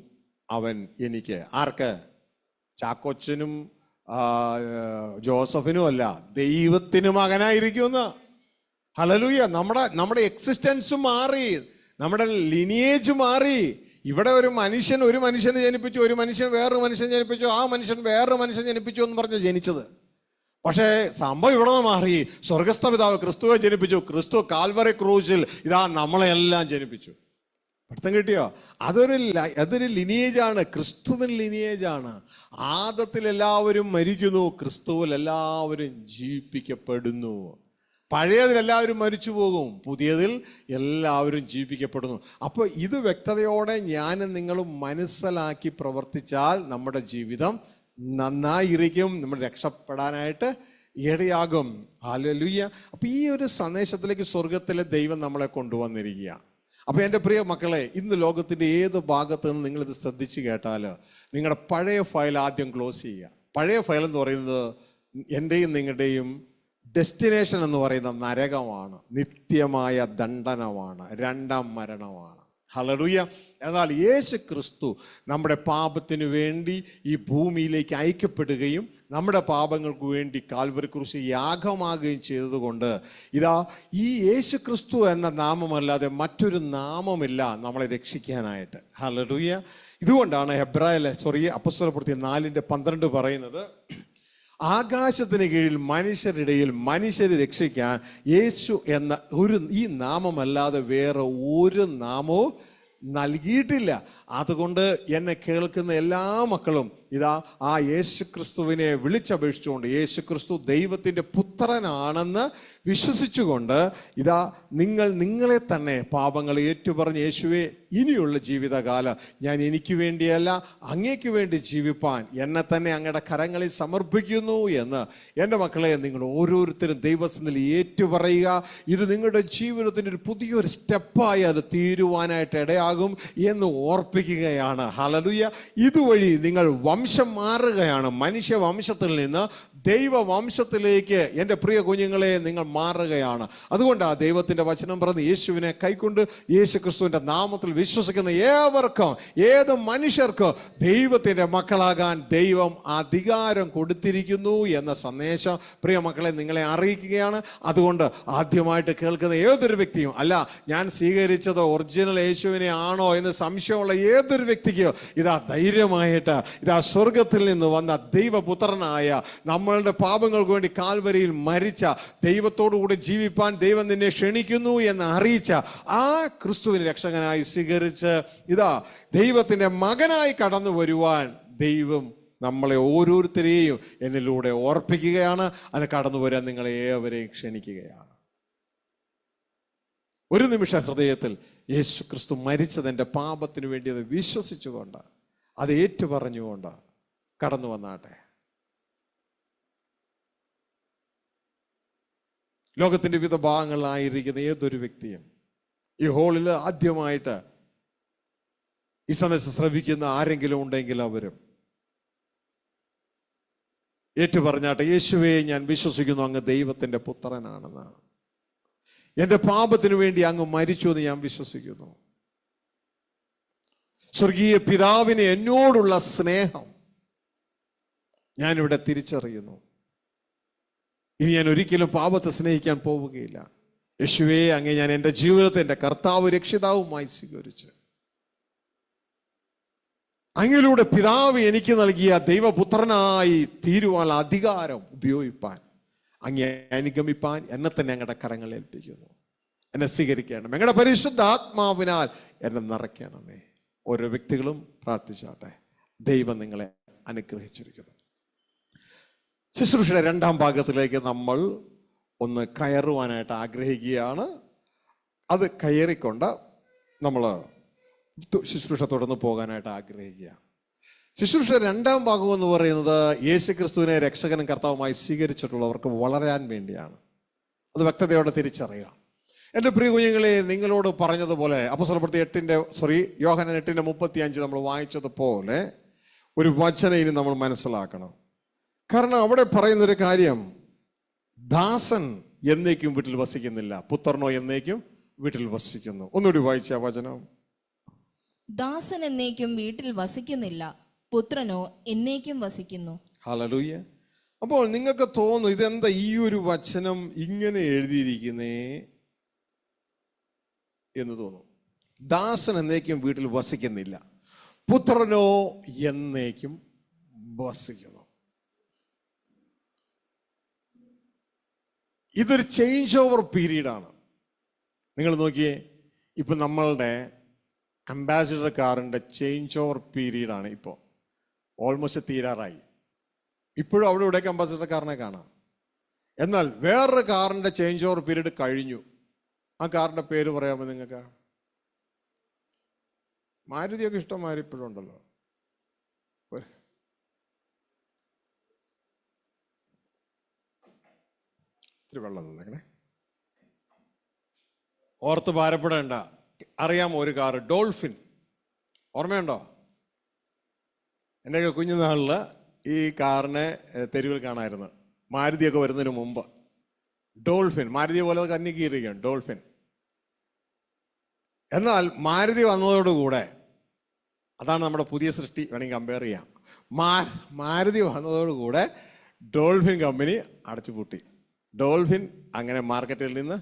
അവൻ എനിക്ക്. ആർക്ക്? ചാക്കോച്ചനും ജോസഫിനും അല്ല, ദൈവത്തിന് മകനായിരിക്കുമെന്ന്. ഹല്ലേലൂയ. നമ്മുടെ എക്സിസ്റ്റൻസ് മാറി, നമ്മുടെ ലിനിയേജ് മാറി. ഇവിടെ ഒരു മനുഷ്യനെ ജനിപ്പിച്ചു, ഒരു മനുഷ്യൻ വേറൊരു മനുഷ്യൻ ജനിപ്പിച്ചു, ആ മനുഷ്യൻ വേറൊരു മനുഷ്യൻ ജനിപ്പിച്ചു എന്ന് പറഞ്ഞ് ജനിച്ചത്. പക്ഷേ സംഭവം ഇവിടെ നിന്ന് മാറി. സ്വർഗസ്ഥ പിതാവ് ക്രിസ്തുവെ ജനിപ്പിച്ചു. ക്രിസ്തു കാൽവറി ക്രൂശിൽ ഇതാ നമ്മളെല്ലാം ജനിപ്പിച്ചു. പഠിത്തം കിട്ടിയോ? അതൊരു ലിനിയേജാണ്, ക്രിസ്തുവിൻ ലിനിയേജാണ്. ആദത്തിൽ എല്ലാവരും മരിക്കുന്നു, ക്രിസ്തുവിൽ എല്ലാവരും ജീവിപ്പിക്കപ്പെടുന്നു. പഴയതിൽ എല്ലാവരും മരിച്ചു പോകും, പുതിയതിൽ എല്ലാവരും ജീവിപ്പിക്കപ്പെടുന്നു. അപ്പോൾ ഇത് വ്യക്തതയോടെ ഞാനും നിങ്ങളും മനസ്സിലാക്കി പ്രവർത്തിച്ചാൽ നമ്മുടെ ജീവിതം നന്നായിരിക്കും, നമ്മൾ രക്ഷപ്പെടാനായിട്ട് ഇടയാകും. ഹല്ലേലൂയ. അപ്പൊ ഈ ഒരു സന്ദേശത്തിലേക്ക് സ്വർഗത്തിലെ ദൈവം നമ്മളെ കൊണ്ടുവന്നിരിക്കുക. അപ്പൊ എൻ്റെ പ്രിയ മക്കളെ, ഇന്ന് ലോകത്തിന്റെ ഏത് ഭാഗത്ത് നിന്ന് നിങ്ങളിത് ശ്രദ്ധിച്ചു കേട്ടാൽ നിങ്ങളുടെ പഴയ ഫയൽ ആദ്യം ക്ലോസ് ചെയ്യുക. പഴയ ഫയൽ എന്ന് പറയുന്നത് എൻ്റെയും നിങ്ങളുടെയും ഡെസ്റ്റിനേഷൻ എന്ന് പറയുന്ന നരകമാണ്, നിത്യമായ ദണ്ഡനമാണ്, രണ്ടാം മരണമാണ്. ഹല്ലേലൂയ. എന്നാൽ യേശു ക്രിസ്തു നമ്മുടെ പാപത്തിനു വേണ്ടി ഈ ഭൂമിയിലേക്ക് അയക്കപ്പെടുകയും നമ്മുടെ പാപങ്ങൾക്ക് വേണ്ടി കാൽവരി ക്രൂശിൽ യാഗമാകുകയും ചെയ്തതുകൊണ്ട് ഇതാ ഈ യേശു ക്രിസ്തു എന്ന നാമമല്ലാതെ മറ്റൊരു നാമമില്ല നമ്മളെ രക്ഷിക്കാനായിട്ട്. ഹല്ലേലൂയ. ഇതുകൊണ്ടാണ് അപ്പോസ്തലപ്രവൃത്തി 4:12 പറയുന്നത്, ആകാശത്തിന് കീഴിൽ മനുഷ്യരിടയിൽ മനുഷ്യരെ രക്ഷിക്കാൻ യേശു എന്ന ഈ നാമമല്ലാതെ വേറെ ഒരു നാമവും നൽകിയിട്ടില്ല. അതുകൊണ്ട് എന്നെ കേൾക്കുന്ന എല്ലാ മക്കളും ഇതാ ആ യേശു ക്രിസ്തുവിനെ വിളിച്ചപേക്ഷിച്ചുകൊണ്ട്, യേശു ക്രിസ്തു ദൈവത്തിൻ്റെ പുത്രനാണെന്ന് വിശ്വസിച്ചുകൊണ്ട് ഇതാ നിങ്ങളെ തന്നെ പാപങ്ങൾ ഏറ്റുപറഞ്ഞ്, യേശുവേ ഇനിയുള്ള ജീവിതകാലം ഞാൻ എനിക്ക് വേണ്ടിയല്ല അങ്ങേക്ക് വേണ്ടി ജീവിപ്പാൻ എന്നെ തന്നെ അങ്ങയുടെ കരങ്ങളിൽ സമർപ്പിക്കുന്നു എന്ന് എൻ്റെ മക്കളെ നിങ്ങൾ ഓരോരുത്തരും ദൈവസന്നിധിയിൽ ഏറ്റുപറയുക. ഇത് നിങ്ങളുടെ ജീവിതത്തിൻ്റെ ഒരു പുതിയൊരു സ്റ്റെപ്പായി അത് തീരുവാനായിട്ട് ഇടയാകും എന്ന് ഓർപ്പിക്കുകയാണ്. ഹല്ലേലൂയ. ഇതുവഴി നിങ്ങൾ വംശം മാറുകയാണ്. മനുഷ്യ വംശത്തിൽ നിന്ന് ദൈവവംശത്തിലേക്ക് എൻ്റെ പ്രിയ കുഞ്ഞുങ്ങളെ നിങ്ങൾ മാറുകയാണ്. അതുകൊണ്ട് ആ ദൈവത്തിന്റെ വചനം പറഞ്ഞ് യേശുവിനെ കൈക്കൊണ്ട് യേശു ക്രിസ്തുവിന്റെ നാമത്തിൽ വിശ്വസിക്കുന്ന ഏവർക്കും, ഏത് മനുഷ്യർക്കും ദൈവത്തിന്റെ മക്കളാകാൻ ദൈവം അധികാരം കൊടുത്തിരിക്കുന്നു എന്ന സന്ദേശം പ്രിയ മക്കളെ നിങ്ങളെ അറിയിക്കുകയാണ്. അതുകൊണ്ട് ആദ്യമായിട്ട് കേൾക്കുന്ന ഏതൊരു വ്യക്തിയും, അല്ല ഞാൻ സ്വീകരിച്ചത് ഒറിജിനൽ യേശുവിനെ ആണോ എന്ന് സംശയമുള്ള ഏതൊരു വ്യക്തിക്കും ഇതാ ധൈര്യമായിട്ട് ഇതാ സ്വർഗത്തിൽ നിന്ന് വന്ന ദൈവപുത്രനായ, നമ്മളുടെ പാപങ്ങൾക്ക് വേണ്ടി കാൽവരിയിൽ മരിച്ച, ദൈവത്തോടുകൂടി ജീവിപ്പാൻ ദൈവം നിന്നെ ക്ഷണിക്കുന്നു എന്ന് അറിയിച്ച ആ ക്രിസ്തുവിനെ രക്ഷകനായി സ്വീകരിച്ച് ഇതാ ദൈവത്തിന്റെ മകനായി കടന്നു വരുവാൻ ദൈവം നമ്മളെ ഓരോരുത്തരെയും എന്നിലൂടെ ഓർപ്പിക്കുകയാണ്. അത് കടന്നു വരാൻ നിങ്ങളെ ഏവരെയും ക്ഷണിക്കുകയാണ്. ഒരു നിമിഷം ഹൃദയത്തിൽ യേശു ക്രിസ്തു മരിച്ചത് എൻ്റെ പാപത്തിന് വേണ്ടി അത് വിശ്വസിച്ചുകൊണ്ട്, അത് ഏറ്റുപറഞ്ഞുകൊണ്ട് കടന്നു വന്നാട്ടെ. ലോകത്തിന്റെ വിവിധ ഭാഗങ്ങളിലായിരിക്കുന്ന ഏതൊരു വ്യക്തിയും, ഈ ഹോളിൽ ആദ്യമായിട്ട് ഈ സന്ദേശം ശ്രവിക്കുന്ന ആരെങ്കിലും ഉണ്ടെങ്കിൽ അവരും ഏറ്റുപറഞ്ഞാട്ടെ, യേശുവേ ഞാൻ വിശ്വസിക്കുന്നു അങ്ങ് ദൈവത്തിന്റെ പുത്രനാണെന്ന്, എൻ്റെ പാപത്തിനു വേണ്ടി അങ്ങ് മരിച്ചു എന്ന് ഞാൻ വിശ്വസിക്കുന്നു. സ്വർഗീയ പിതാവിന് എന്നോടുള്ള സ്നേഹം ഞാനിവിടെ തിരിച്ചറിയുന്നു. ഇനി ഞാൻ ഒരിക്കലും പാപത്തെ സ്നേഹിക്കാൻ പോവുകയില്ല. യേശുവേ അങ്ങേ ഞാൻ എൻ്റെ ജീവിതത്തെ എൻ്റെ കർത്താവ് രക്ഷിതാവുമായി സ്വീകരിച്ച് അങ്ങയിലൂടെ പിതാവ് എനിക്ക് നൽകിയ ദൈവപുത്രനായി തീരുവാൻ അധികാരം ഉപയോഗിപ്പാൻ, അങ്ങേ അനുഗമിപ്പാൻ എന്നെ തന്നെ ഞങ്ങളുടെ കരങ്ങളിൽ ഏൽപ്പിക്കുന്നു. എന്നെ സ്വീകരിക്കണം, ഞങ്ങളുടെ പരിശുദ്ധ ആത്മാവിനാൽ എന്നെ നിറയ്ക്കണമേ. ഓരോ വ്യക്തികളും പ്രാർത്ഥിച്ചാട്ടെ. ദൈവം നിങ്ങളെ അനുഗ്രഹിച്ചിരിക്കുന്നു. ശുശ്രൂഷയുടെ രണ്ടാം ഭാഗത്തിലേക്ക് നമ്മൾ ഒന്ന് കയറുവാനായിട്ട് ആഗ്രഹിക്കുകയാണ്. അത് കയറിക്കൊണ്ട് നമ്മൾ ശുശ്രൂഷ തുടർന്ന് പോകാനായിട്ട് ആഗ്രഹിക്കുക. ശുശ്രൂഷ രണ്ടാം ഭാഗം എന്ന് പറയുന്നത് യേശു ക്രിസ്തുവിനെ രക്ഷകനും കർത്താവുമായി സ്വീകരിച്ചിട്ടുള്ളവർക്ക് വളരാൻ വേണ്ടിയാണ്. അത് വ്യക്തതയോടെ തിരിച്ചറിയുക. എൻ്റെ പ്രിയ കുഞ്ഞുങ്ങളെ, നിങ്ങളോട് പറഞ്ഞതുപോലെ അപ്പോസ്തലപ്രവൃത്തി യോഹന്നാൻ 8:35 നമ്മൾ വായിച്ചതുപോലെ ഒരു വചനം ഇനി നമ്മൾ മനസ്സിലാക്കണം. കാരണം അവിടെ പറയുന്നൊരു കാര്യം, ദാസൻ എന്നേക്കും വീട്ടിൽ വസിക്കുന്നില്ല, പുത്രനോ എന്നേക്കും വീട്ടിൽ വസിക്കുന്നു. ഒന്നുകൂടി വായിച്ച വചനം. ദാസൻ എന്നേക്കും വീട്ടിൽ വസിക്കുന്നില്ല, പുത്രനോ എന്നേക്കും വസിക്കുന്നു. ഹല്ലേലൂയ. അപ്പോൾ നിങ്ങൾക്ക് തോന്നും ഇതെന്താ ഈ ഒരു വചനം ഇങ്ങനെ എഴുതിയിരിക്കുന്നേ എന്ന് തോന്നും. ദാസൻ എന്നേക്കും വീട്ടിൽ വസിക്കുന്നില്ല, പുത്രനോ എന്നേക്കും വസിക്കുന്നു. ഇതൊരു ചേഞ്ച് ഓവർ പീരീഡാണ്. നിങ്ങൾ നോക്കിയേ, ഇപ്പൊ നമ്മളുടെ അംബാസിഡർ കാറിന്റെ ചേഞ്ച് ഓവർ പീരീഡാണ്. ഇപ്പോൾ ഓൾമോസ്റ്റ് തീരാറായി. ഇപ്പോഴും അവിടെ ഇവിടേക്ക് അംബാസിഡർ കാറിനെ കാണാം. എന്നാൽ വേറൊരു കാറിന്റെ ചേഞ്ച് ഓവർ പീരീഡ് കഴിഞ്ഞു. ആ കാറിന്റെ പേര് പറയാമോ നിങ്ങൾക്ക്? മാരുതിയൊക്കെ ഇഷ്ടംമാതിരി ഇപ്പോഴും ഉണ്ടല്ലോ. ഇത്തിരി വെള്ളം തന്നേക്കണേ. ഓർത്ത് ഭാരപ്പെടേണ്ട. അറിയാമോ ഒരു കാറ്, ഡോൾഫിൻ, ഓർമ്മയുണ്ടോ? എൻ്റെയൊക്കെ കുഞ്ഞുനാളിൽ ഈ കാറിനെ തെരുവിൽ കാണാമായിരുന്നു. മാരുതിയൊക്കെ വരുന്നതിന് മുമ്പ് ഡോൾഫിൻ, മാരുതി പോലെ കന്നിക്കീറിയാണ് ഡോൾഫിൻ. എന്നാൽ മാരുതി വന്നതോടുകൂടെ, അതാണ് നമ്മുടെ പുതിയ സൃഷ്ടി, വേണമെങ്കിൽ കമ്പയർ ചെയ്യാം. മാരുതി വന്നതോടുകൂടെ ഡോൾഫിൻ കമ്പനി അടച്ചുപൂട്ടി. ഡോൾഫിൻ അങ്ങനെ മാർക്കറ്റിൽ നിന്ന്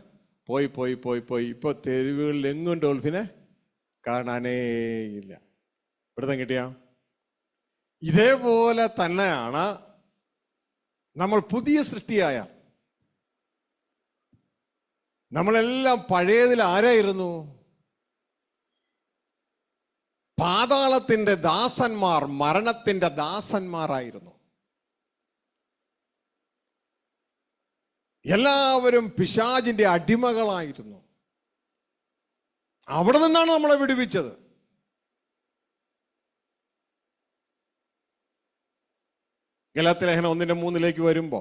പോയി പോയി പോയി പോയി ഇപ്പോൾ തെരുവുകളിൽ എങ്ങും ഡോൾഫിനെ കാണാനേ ഇല്ല. ഇവിടുത്തെ കിട്ടിയ ഇതേപോലെ തന്നെയാണ് നമ്മൾ പുതിയ സൃഷ്ടിയായ നമ്മളെല്ലാം പഴയതിൽ ആരായിരുന്നു? പാതാളത്തിന്റെ ദാസന്മാർ, മരണത്തിന്റെ ദാസന്മാരായിരുന്നു. എല്ലാവരും പിശാചിന്റെ അടിമകളായിരുന്നു. അവിടെ നിന്നാണ് നമ്മളെ വിടുവിച്ചത്. ഗലാത്യലേഖനം 1:3 വരുമ്പോ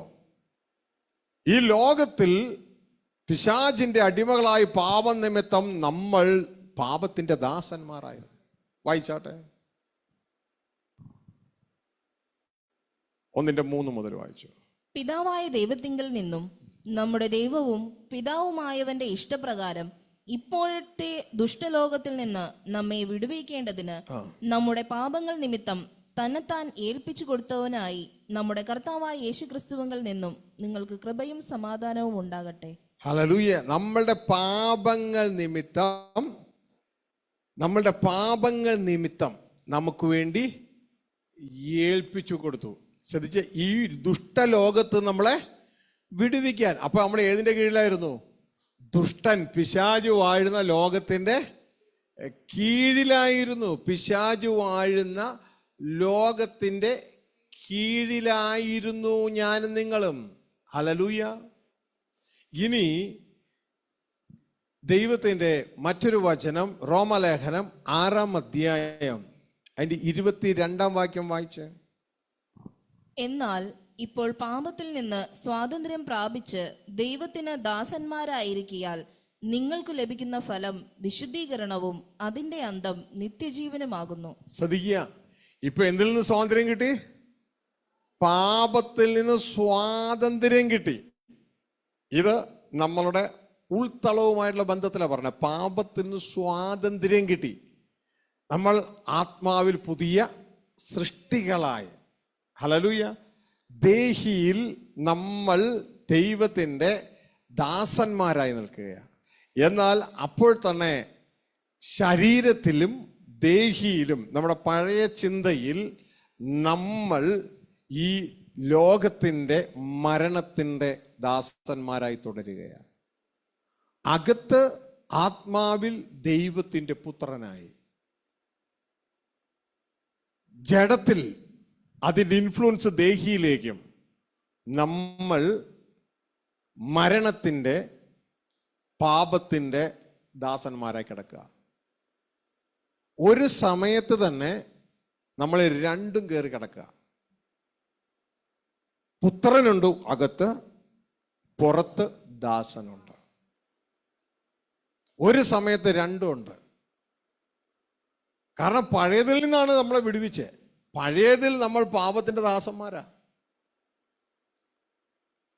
ഈ ലോകത്തിൽ പിശാചിന്റെ അടിമകളായി പാപം നിമിത്തം നമ്മൾ പാപത്തിന്റെ ദാസന്മാരായിരുന്നു. വായിച്ചാട്ടെ, 1:3 മുതൽ വായിച്ചു. പിതാവായ ദൈവത്തിങ്കൽ നിന്നും നമ്മുടെ ദൈവവും പിതാവുമായവന്റെ ഇഷ്ടപ്രകാരം ഇപ്പോഴത്തെ ദുഷ്ടലോകത്തിൽ നിന്ന് നമ്മെ വിടുവിക്കേണ്ടതിന് നമ്മുടെ പാപങ്ങൾ നിമിത്തം തന്നെത്താൻ ഏൽപ്പിച്ചു കൊടുത്തവനായി നമ്മുടെ കർത്താവായ യേശുക്രിസ്തുവിൽ നിന്നും നിങ്ങൾക്ക് കൃപയും സമാധാനവും ഉണ്ടാകട്ടെ. ഹല്ലേലൂയ. നമ്മളുടെ പാപങ്ങൾ നിമിത്തം നമുക്ക് വേണ്ടി ഏൽപ്പിച്ചു കൊടുത്തു. ശ്രദ്ധിച്ച്, ഈ ദുഷ്ടലോകത്ത് നമ്മളെ വിടുവിക്കാൻ. അപ്പൊ നമ്മൾ ഏതിന്റെ കീഴിലായിരുന്നു? ദുഷ്ടൻ, പിശാചു വാഴുന്ന ലോകത്തിന്റെ കീഴിലായിരുന്നു. പിശാചു വാഴുന്ന ലോകത്തിന്റെ കീഴിലായിരുന്നു ഞാനും നിങ്ങളും. ഹല്ലേലൂയ. ഇനി ദൈവത്തിന്റെ മറ്റൊരു വചനം, റോമലേഖനം 6-ാം അധ്യായം അതിന്റെ 22-ാം വാക്യം വായിച്ച്. എന്നാൽ ഇപ്പോൾ പാപത്തിൽ നിന്ന് സ്വാതന്ത്ര്യം പ്രാപിച്ച് ദൈവത്തിന് ദാസന്മാരായിരിക്കിയാൽ നിങ്ങൾക്ക് ലഭിക്കുന്ന ഫലം വിശുദ്ധീകരണവും അതിന്റെ അന്തം നിത്യജീവനുമാകുന്നു. ശ്രദ്ധിക്കുക, ഇപ്പൊ എന്തിൽ നിന്ന് സ്വാതന്ത്ര്യം കിട്ടി? പാപത്തിൽ നിന്ന് സ്വാതന്ത്ര്യം കിട്ടി. ഇത് നമ്മളുടെ ഉൾത്തളവുമായിട്ടുള്ള ബന്ധത്തിലാണ് പറഞ്ഞത്. പാപത്തിൽ നിന്ന് സ്വാതന്ത്ര്യം കിട്ടി. നമ്മൾ ആത്മാവിൽ പുതിയ സൃഷ്ടികളായി. ഹല്ലേലൂയ. ദേഹിയിൽ നമ്മൾ ദൈവത്തിൻ്റെ ദാസന്മാരായി നിൽക്കുകയാണ്. എന്നാൽ അപ്പോൾ തന്നെ ശരീരത്തിലും ദേഹിയിലും നമ്മുടെ പഴയ ചിന്തയിൽ നമ്മൾ ഈ ലോകത്തിൻ്റെ മരണത്തിൻ്റെ ദാസന്മാരായി തുടരുകയാണ്. അകത്ത് ആത്മാവിൽ ദൈവത്തിൻ്റെ പുത്രനായി, ജഡത്തിൽ അതിൻ്റെ ഇൻഫ്ലുവൻസ് ദേഹിയിലേക്കും നമ്മൾ മരണത്തിൻ്റെ പാപത്തിൻ്റെ ദാസന്മാരായി കിടക്കുക. ഒരു സമയത്ത് തന്നെ നമ്മൾ രണ്ടും കയറി കിടക്കുക. പുത്രനുണ്ട് അകത്ത്, പുറത്ത് ദാസനുണ്ട്. ഒരു സമയത്ത് രണ്ടും ഉണ്ട്. കാരണം പഴയതിൽ നിന്നാണ് നമ്മളെ വിടുവിച്ചത്. പഴയതിൽ നമ്മൾ പാപത്തിന്റെ ദാസന്മാരാ.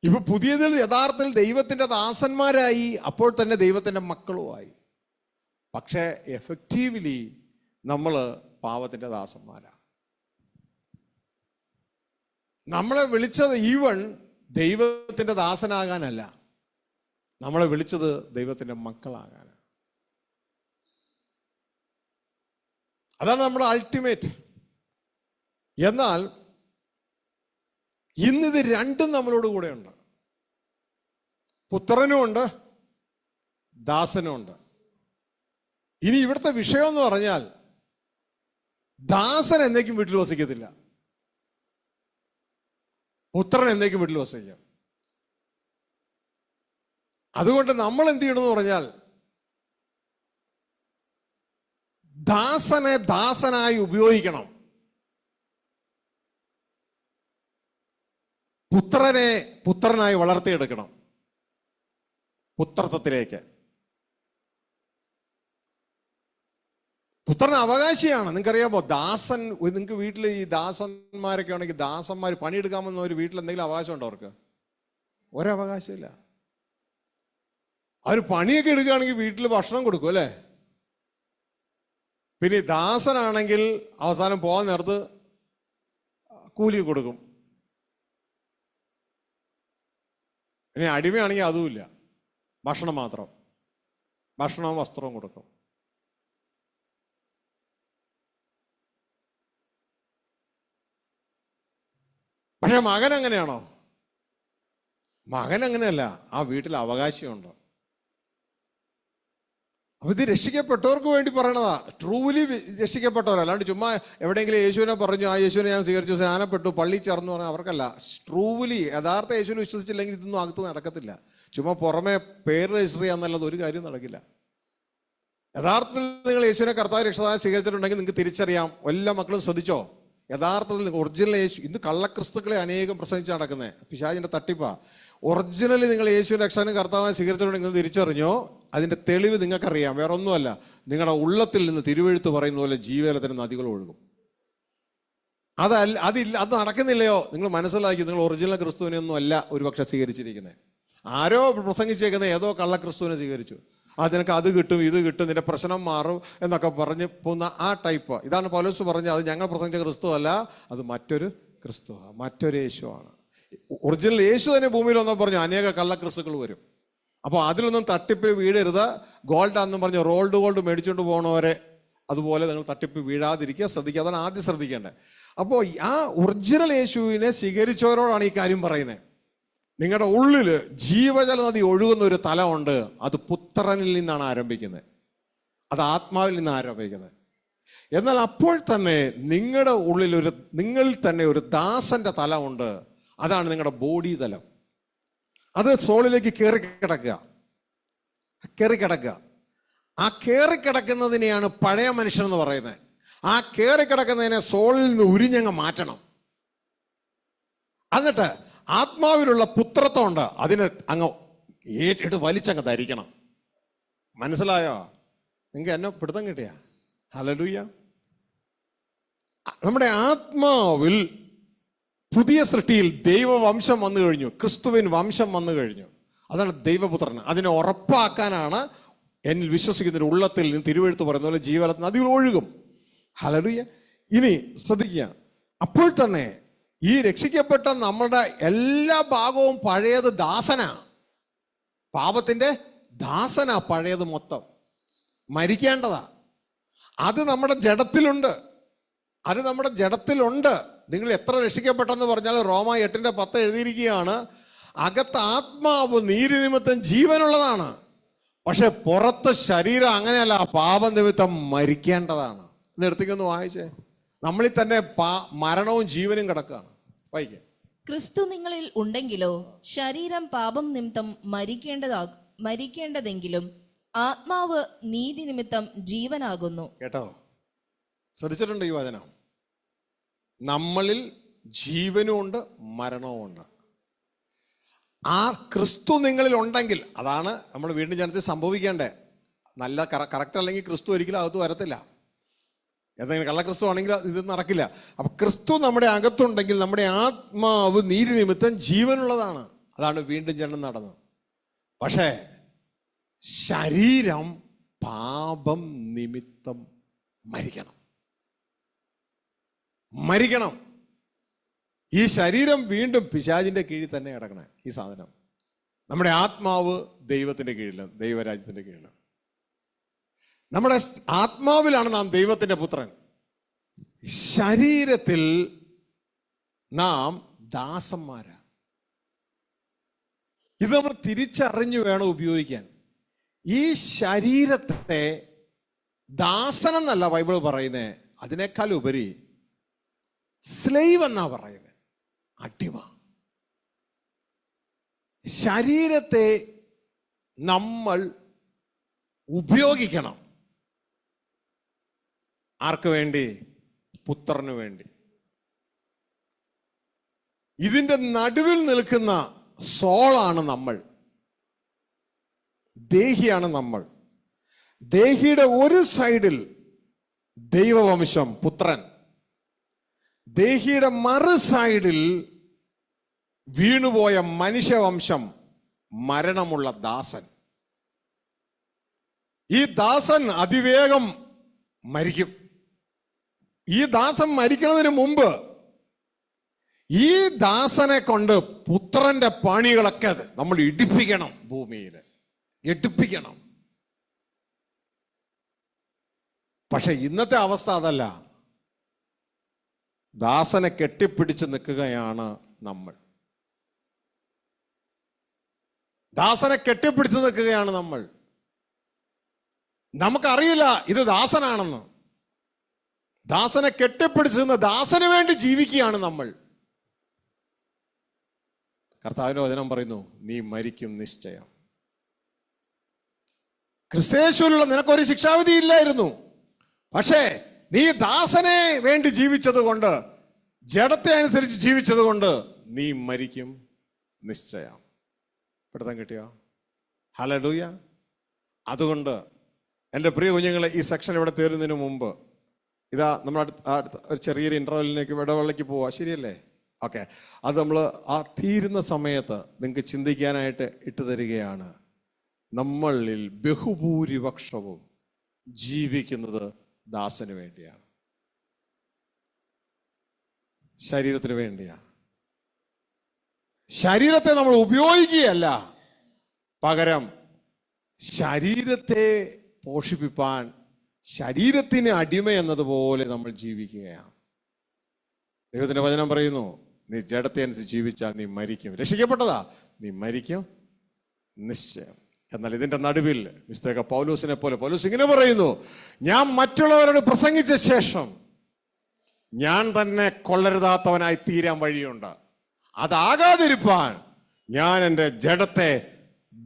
ഇപ്പൊ പുതിയതിൽ യഥാർത്ഥത്തിൽ ദൈവത്തിന്റെ ദാസന്മാരായി, അപ്പോൾ തന്നെ ദൈവത്തിന്റെ മക്കളുമായി. പക്ഷേ എഫക്റ്റീവ്ലി നമ്മൾ പാപത്തിന്റെ ദാസന്മാരാ. നമ്മളെ വിളിച്ചത് ഈവൻ ദൈവത്തിന്റെ ദാസനാകാനല്ല, നമ്മളെ വിളിച്ചത് ദൈവത്തിന്റെ മക്കളാകാനാണ്. അതാണ് നമ്മുടെ അൾട്ടിമേറ്റ്. എന്നാൽ ഇന്നിത് രണ്ടും നമ്മളോട് കൂടെയുണ്ട്. പുത്രനും ഉണ്ട്, ദാസനും ഉണ്ട്. ഇനി ഇവിടുത്തെ വിഷയം എന്ന് പറഞ്ഞാൽ ദാസൻ എന്നേക്കും വീട്ടിൽ വസിക്കത്തില്ല, പുത്രൻ എന്നേക്കും വീട്ടിൽ വസിക്കാം. അതുകൊണ്ട് നമ്മൾ എന്ത് ചെയ്യണമെന്ന് പറഞ്ഞാൽ ദാസനെ ദാസനായി ഉപയോഗിക്കണം, പുത്രനെ പുത്രനായി വളർത്തിയെടുക്കണം, പുത്രത്വത്തിലേക്ക്. പുത്രൻ അവകാശിയാണ്. നിങ്ങൾക്കറിയാമോ, ദാസൻ, നിങ്ങൾക്ക് വീട്ടിൽ ഈ ദാസന്മാരൊക്കെ ഉണ്ടെങ്കിൽ, ദാസന്മാർ പണിയെടുക്കാമെന്ന ഒരു വീട്ടിൽ എന്തെങ്കിലും അവകാശം ഉണ്ടോ? അവർക്ക് ഒരവകാശമില്ല. അവർ പണിയൊക്കെ എടുക്കുകയാണെങ്കിൽ വീട്ടിൽ ഭക്ഷണം കൊടുക്കും അല്ലേ. പിന്നെ ദാസനാണെങ്കിൽ അവസാനം പോകാൻ നേരത്ത് കൂലി കൊടുക്കും. ഇനി അടിമയാണെങ്കിൽ അതുമില്ല, ഭക്ഷണം മാത്രം, ഭക്ഷണവും വസ്ത്രവും കൊടുക്കും. പക്ഷെ മകൻ അങ്ങനെയാണോ? മകൻ അങ്ങനെയല്ല. ആ വീട്ടിൽ അവകാശമുണ്ട്. അപ്പൊ ഇത് രക്ഷിക്കപ്പെട്ടവർക്ക് വേണ്ടി പറയണതാ. ട്രൂലി രക്ഷിക്കപ്പെട്ടവർ, അല്ലാണ്ട് ചുമ്മാ എവിടെയെങ്കിലും യേശുവിനെ പറഞ്ഞു, ആ യേശുവിനെ ഞാൻ സ്വീകരിച്ചു, സ്നാനപ്പെട്ടു, പള്ളി ചേർന്ന് പറഞ്ഞാൽ അവർക്കല്ല. ട്രൂലി യഥാർത്ഥ യേശുവിനെ വിശ്വസിച്ചില്ലെങ്കിൽ ഇതൊന്നും അകത്ത് നടക്കത്തില്ല. ചുമ്മാ പുറമെ പേര് രജിസ്റ്റർ ചെയ്യാന്നല്ലാതെ ഒരു കാര്യം നടക്കില്ല. യഥാർത്ഥത്തിൽ നിങ്ങൾ യേശുവിനെ കർത്താവ് രക്ഷകനായി സ്വീകരിച്ചിട്ടുണ്ടെങ്കിൽ നിങ്ങൾക്ക് തിരിച്ചറിയാം. എല്ലാ മക്കളും ശ്രദ്ധിച്ചോ, യഥാർത്ഥത്തിൽ ഒറിജിനൽ യേശു. ഇന്ന് കള്ളക്രിസ്തുക്കളെ അനേകം പ്രസംഗിച്ച് നടക്കുന്നത് പിശാചിന്റെ തട്ടിപ്പാ. ഒറിജിനലി നിങ്ങൾ യേശുവിനെ രക്ഷകനും കർത്താവായി സ്വീകരിച്ചിട്ടുണ്ടെങ്കിൽ തിരിച്ചറിഞ്ഞോ, അതിന്റെ തെളിവ് നിങ്ങൾക്കറിയാം. വേറെ ഒന്നുമല്ല, നിങ്ങളുടെ ഉള്ളത്തിൽ നിന്ന് തിരുവെഴുത്ത് പറയുന്ന പോലെ ജീവജലത്തിന് നദികൾ ഒഴുകും. അത് നടക്കുന്നില്ലയോ, നിങ്ങൾ മനസ്സിലാക്കി നിങ്ങൾ ഒറിജിനൽ ക്രിസ്തുവിനെ ഒന്നും അല്ല ഒരുപക്ഷെ സ്വീകരിച്ചിരിക്കുന്നത്. ആരോ പ്രസംഗിച്ചേക്കുന്ന ഏതോ കള്ളക്രിസ്തുവിനെ സ്വീകരിച്ചു. നിനക്ക് അത് കിട്ടും, ഇത് കിട്ടും, നിന്റെ പ്രശ്നം മാറും എന്നൊക്കെ പറഞ്ഞ് പോകുന്ന ആ ടൈപ്പ്. ഇതാണ് പൗലോസ് പറഞ്ഞത്, അത് ഞങ്ങൾ പ്രസംഗിച്ച ക്രിസ്തു അല്ല, അത് മറ്റൊരു ക്രിസ്തു, മറ്റൊരു യേശുവാണ്. ഒറിജിനൽ യേശു തന്നെ ഭൂമിയിൽ വന്നപ്പോൾ പറഞ്ഞു അനേക കള്ളക്രിസ്തുക്കൾ വരും. അപ്പോൾ അതിലൊന്നും തട്ടിപ്പിൽ വീഴരുത്. ഗോൾഡാന്നും പറഞ്ഞ് റോൾഡ് ഗോൾഡ് മേടിച്ചുകൊണ്ട് പോകണവരെ അതുപോലെ നിങ്ങൾ തട്ടിപ്പ് വീഴാതിരിക്കുക, ശ്രദ്ധിക്കുക. അതാണ് ആദ്യം ശ്രദ്ധിക്കേണ്ടത്. അപ്പോൾ ആ ഒറിജിനൽ യേശുവിനെ സ്വീകരിച്ചവരോടാണ് ഈ കാര്യം പറയുന്നത്. നിങ്ങളുടെ ഉള്ളിൽ ജീവജല നദി ഒഴുകുന്ന ഒരു തലമുണ്ട്. അത് പുത്രനിൽ നിന്നാണ് ആരംഭിക്കുന്നത്, അത് ആത്മാവിൽ നിന്നാണ് ആരംഭിക്കുന്നത്. എന്നാൽ അപ്പോൾ തന്നെ നിങ്ങളുടെ ഉള്ളിൽ നിങ്ങളിൽ തന്നെ ഒരു ദാസന്റെ തലമുണ്ട്. അതാണ് നിങ്ങളുടെ ബോഡി തലം. അത് സോളിലേക്ക് കയറിക്കിടക്കുക. ആ കയറിക്കിടക്കുന്നതിനെയാണ് പഴയ മനുഷ്യൻ എന്ന് പറയുന്നത്. ആ കയറിക്കിടക്കുന്നതിനെ സോളിൽ നിന്ന് ഉരിഞ്ഞങ്ങ് മാറ്റണം. എന്നിട്ട് ആത്മാവിലുള്ള പുത്രത്വമുണ്ട്, അതിനെ അങ്ങ് ഏറ്റിട്ട് വലിച്ചങ്ങ് ധരിക്കണം. മനസ്സിലായോ? നിങ്ങൾക്ക് എന്നെ പിടുത്തം കിട്ടിയ? ഹല്ലേലൂയ. നമ്മുടെ ആത്മാവിൽ പുതിയ സൃഷ്ടിയിൽ ദൈവവംശം വന്നു കഴിഞ്ഞു, ക്രിസ്തുവിൻ വംശം വന്നു കഴിഞ്ഞു. അതാണ് ദൈവപുത്രൻ. അതിനെ ഉറപ്പാക്കാനാണ് എന്നിൽ വിശ്വസിക്കുന്നതിന്റെ ഉള്ളത്തിൽ നിന്ന് തിരുവെഴുത്ത് പറയുന്ന പോലെ ജീവജല നദികൾ ഒഴുകും. ഹല്ലേലൂയ. ഇനി ശ്രദ്ധിക്കുക, അപ്പോൾ തന്നെ ഈ രക്ഷിക്കപ്പെട്ട നമ്മുടെ എല്ലാ ഭാഗവും പഴയത് ദാസനാ, പാപത്തിന്റെ ദാസനാ. പഴയത് മൊത്തം മരിക്കേണ്ടതാ. അത് നമ്മുടെ ജഡത്തിലുണ്ട്. നിങ്ങൾ എത്ര രക്ഷിക്കപ്പെട്ടെന്ന് പറഞ്ഞാൽ റോമ 8:10 എഴുതിയിരിക്കുകയാണ്, അകത്ത് ആത്മാവ് നീതി നിമിത്തം ജീവനുള്ളതാണ്, പക്ഷെ പുറത്ത് ശരീരം അങ്ങനെയല്ല, പാപനിമിത്തം മരിക്കേണ്ടതാണ്. നിർത്തിക്കൊന്ന് വായിച്ചേ. നമ്മളിൽ തന്നെ മരണവും ജീവനും കിടക്കുകയാണ്. വായിക്കേ. ക്രിസ്തു നിങ്ങളിൽ ഉണ്ടെങ്കിലോ ശരീരം പാപം നിമിത്തം മരിക്കേണ്ടതെങ്കിലും ആത്മാവ് നീതി നിമിത്തം ജീവനാകുന്നു. കേട്ടോ? ശ്രദ്ധിച്ചിട്ടുണ്ട് ഈ വചനം? നമ്മളിൽ ജീവനും ഉണ്ട്, മരണവും ഉണ്ട്. ആ ക്രിസ്തു നിങ്ങളിൽ ഉണ്ടെങ്കിൽ, അതാണ് നമ്മൾ വീണ്ടും ജനത്തിൽ സംഭവിക്കേണ്ടത്. നല്ല കറക്റ്റ് അല്ലെങ്കിൽ ക്രിസ്തു ഒരിക്കലും അകത്ത് വരത്തില്ല. ഏതെങ്കിലും കള്ളക്രിസ്തു ആണെങ്കിൽ ഇത് നടക്കില്ല. അപ്പൊ ക്രിസ്തു നമ്മുടെ അകത്തുണ്ടെങ്കിൽ നമ്മുടെ ആത്മാവ് നീതി നിമിത്തം ജീവനുള്ളതാണ്. അതാണ് വീണ്ടും ജനനം നടന്നത്. പക്ഷേ ശരീരം പാപം നിമിത്തം മരിക്കണം. ഈ ശരീരം വീണ്ടും പിശാചിന്റെ കീഴിൽ തന്നെ കിടക്കണേ. ഈ സാധനം നമ്മുടെ ആത്മാവ് ദൈവത്തിന്റെ കീഴിലാണ്, ദൈവരാജ്യത്തിന്റെ കീഴിലാണ്. നമ്മുടെ ആത്മാവിലാണ് നാം ദൈവത്തിന്റെ പുത്രൻ. ശരീരത്തിൽ നാം ദാസന്മാരാ. ഇത് നമ്മൾ തിരിച്ചറിഞ്ഞു വേണം ഉപയോഗിക്കാൻ. ഈ ശരീരത്തെ ദാസനെന്നല്ല ബൈബിൾ പറയുന്നത്, അതിനേക്കാൾ ഉപരി സ്ലേവ് എന്നാ പറയുന്നത്, അടിമ. ശരീരത്തെ നമ്മൾ ഉപയോഗിക്കണം. ആർക്ക് വേണ്ടി? പുത്രന് വേണ്ടി. ഇതിന്റെ നടുവിൽ നിൽക്കുന്ന സോളാണ് നമ്മൾ, ദേഹിയാണ് നമ്മൾ. ദേഹിയുടെ ഒരു സൈഡിൽ ദൈവവംശം പുത്രൻ, ദേഹിയുടെ മറു സൈഡിൽ വീണുപോയ മനുഷ്യവംശം, മരണമുള്ള ദാസൻ. ഈ ദാസൻ അതിവേഗം മരിക്കും. ഈ ദാസൻ മരിക്കുന്നതിന് മുമ്പ് ഈ ദാസനെ കൊണ്ട് പുത്രന്റെ പണികളൊക്കെ നമ്മൾ ഇടിപ്പിക്കണം, ഭൂമിയിൽ ഇടിപ്പിക്കണം. പക്ഷെ ഇന്നത്തെ അവസ്ഥ അതല്ല. ദാസനെ കെട്ടിപ്പിടിച്ച് നിൽക്കുകയാണ് നമ്മൾ. ദാസനെ കെട്ടിപ്പിടിച്ച് നിൽക്കുകയാണ് നമ്മൾ. നമുക്കറിയില്ല ഇത് ദാസനാണെന്ന്. ദാസനെ കെട്ടിപ്പിടിച്ച് നിന്ന് ദാസന് വേണ്ടി ജീവിക്കുകയാണ് നമ്മൾ. കർത്താവിന്റെ വചനം പറയുന്നു, നീ മരിക്കും നിശ്ചയം. ക്രിസ്തയേശുവിലുള്ള നിനക്കൊരു ശിക്ഷാവിധി ഇല്ലായിരുന്നു. പക്ഷേ നീ ദാസനെ വേണ്ടി ജീവിച്ചത് കൊണ്ട്, ജഡത്തെ അനുസരിച്ച് ജീവിച്ചത് കൊണ്ട് നീ മരിക്കും നിശ്ചയം. പിടുത്തം കിട്ടിയോ? ഹല്ലേലൂയ. അതുകൊണ്ട് എൻ്റെ പ്രിയ കുഞ്ഞുങ്ങളെ, ഈ സെക്ഷൻ ഇവിടെ തീരുന്നതിന് മുമ്പ് ഇതാ നമ്മൾ അടുത്ത ഒരു ചെറിയൊരു ഇൻ്റർവെല്ലിലേക്ക് ഇടവേളയ്ക്ക് പോവാ. ശരിയല്ലേ? ഓക്കെ, അത് നമ്മൾ ആ തീരുന്ന സമയത്ത് നിങ്ങൾക്ക് ചിന്തിക്കാനായിട്ട് ഇട്ട് തരികയാണ്. നമ്മളിൽ ബഹുഭൂരിപക്ഷവും ജീവിക്കുന്നത് ദാസന് വേണ്ടിയാണ്, ശരീരത്തിന് വേണ്ടിയാണ്. ശരീരത്തെ നമ്മൾ ഉപയോഗിക്കുകയല്ല, പകരം ശരീരത്തെ പോഷിപ്പിപ്പാൻ ശരീരത്തിന് അടിമ എന്നതുപോലെ നമ്മൾ ജീവിക്കുകയാണ്. ദൈവത്തിന്റെ വചനം പറയുന്നു, നീ ജഡത്തെ അനുസരിച്ച് ജീവിച്ചാൽ നീ മരിക്കും. രക്ഷിക്കപ്പെട്ടതാ, നീ മരിക്കും നിശ്ചയം. എന്നാൽ ഇതിന്റെ നടുവിൽ മിസ്റ്റേക്ക് പൗലോസിനെ പോലെ പൗലോസ് ഇങ്ങനെ പറയുന്നു, ഞാൻ മറ്റുള്ളവരോട് പ്രസംഗിച്ച ശേഷം ഞാൻ തന്നെ കൊള്ളരുതാത്തവനായി തീരാൻ വഴിയുണ്ട്. അതാകാതിരിപ്പാൻ ഞാൻ എൻ്റെ ജഡത്തെ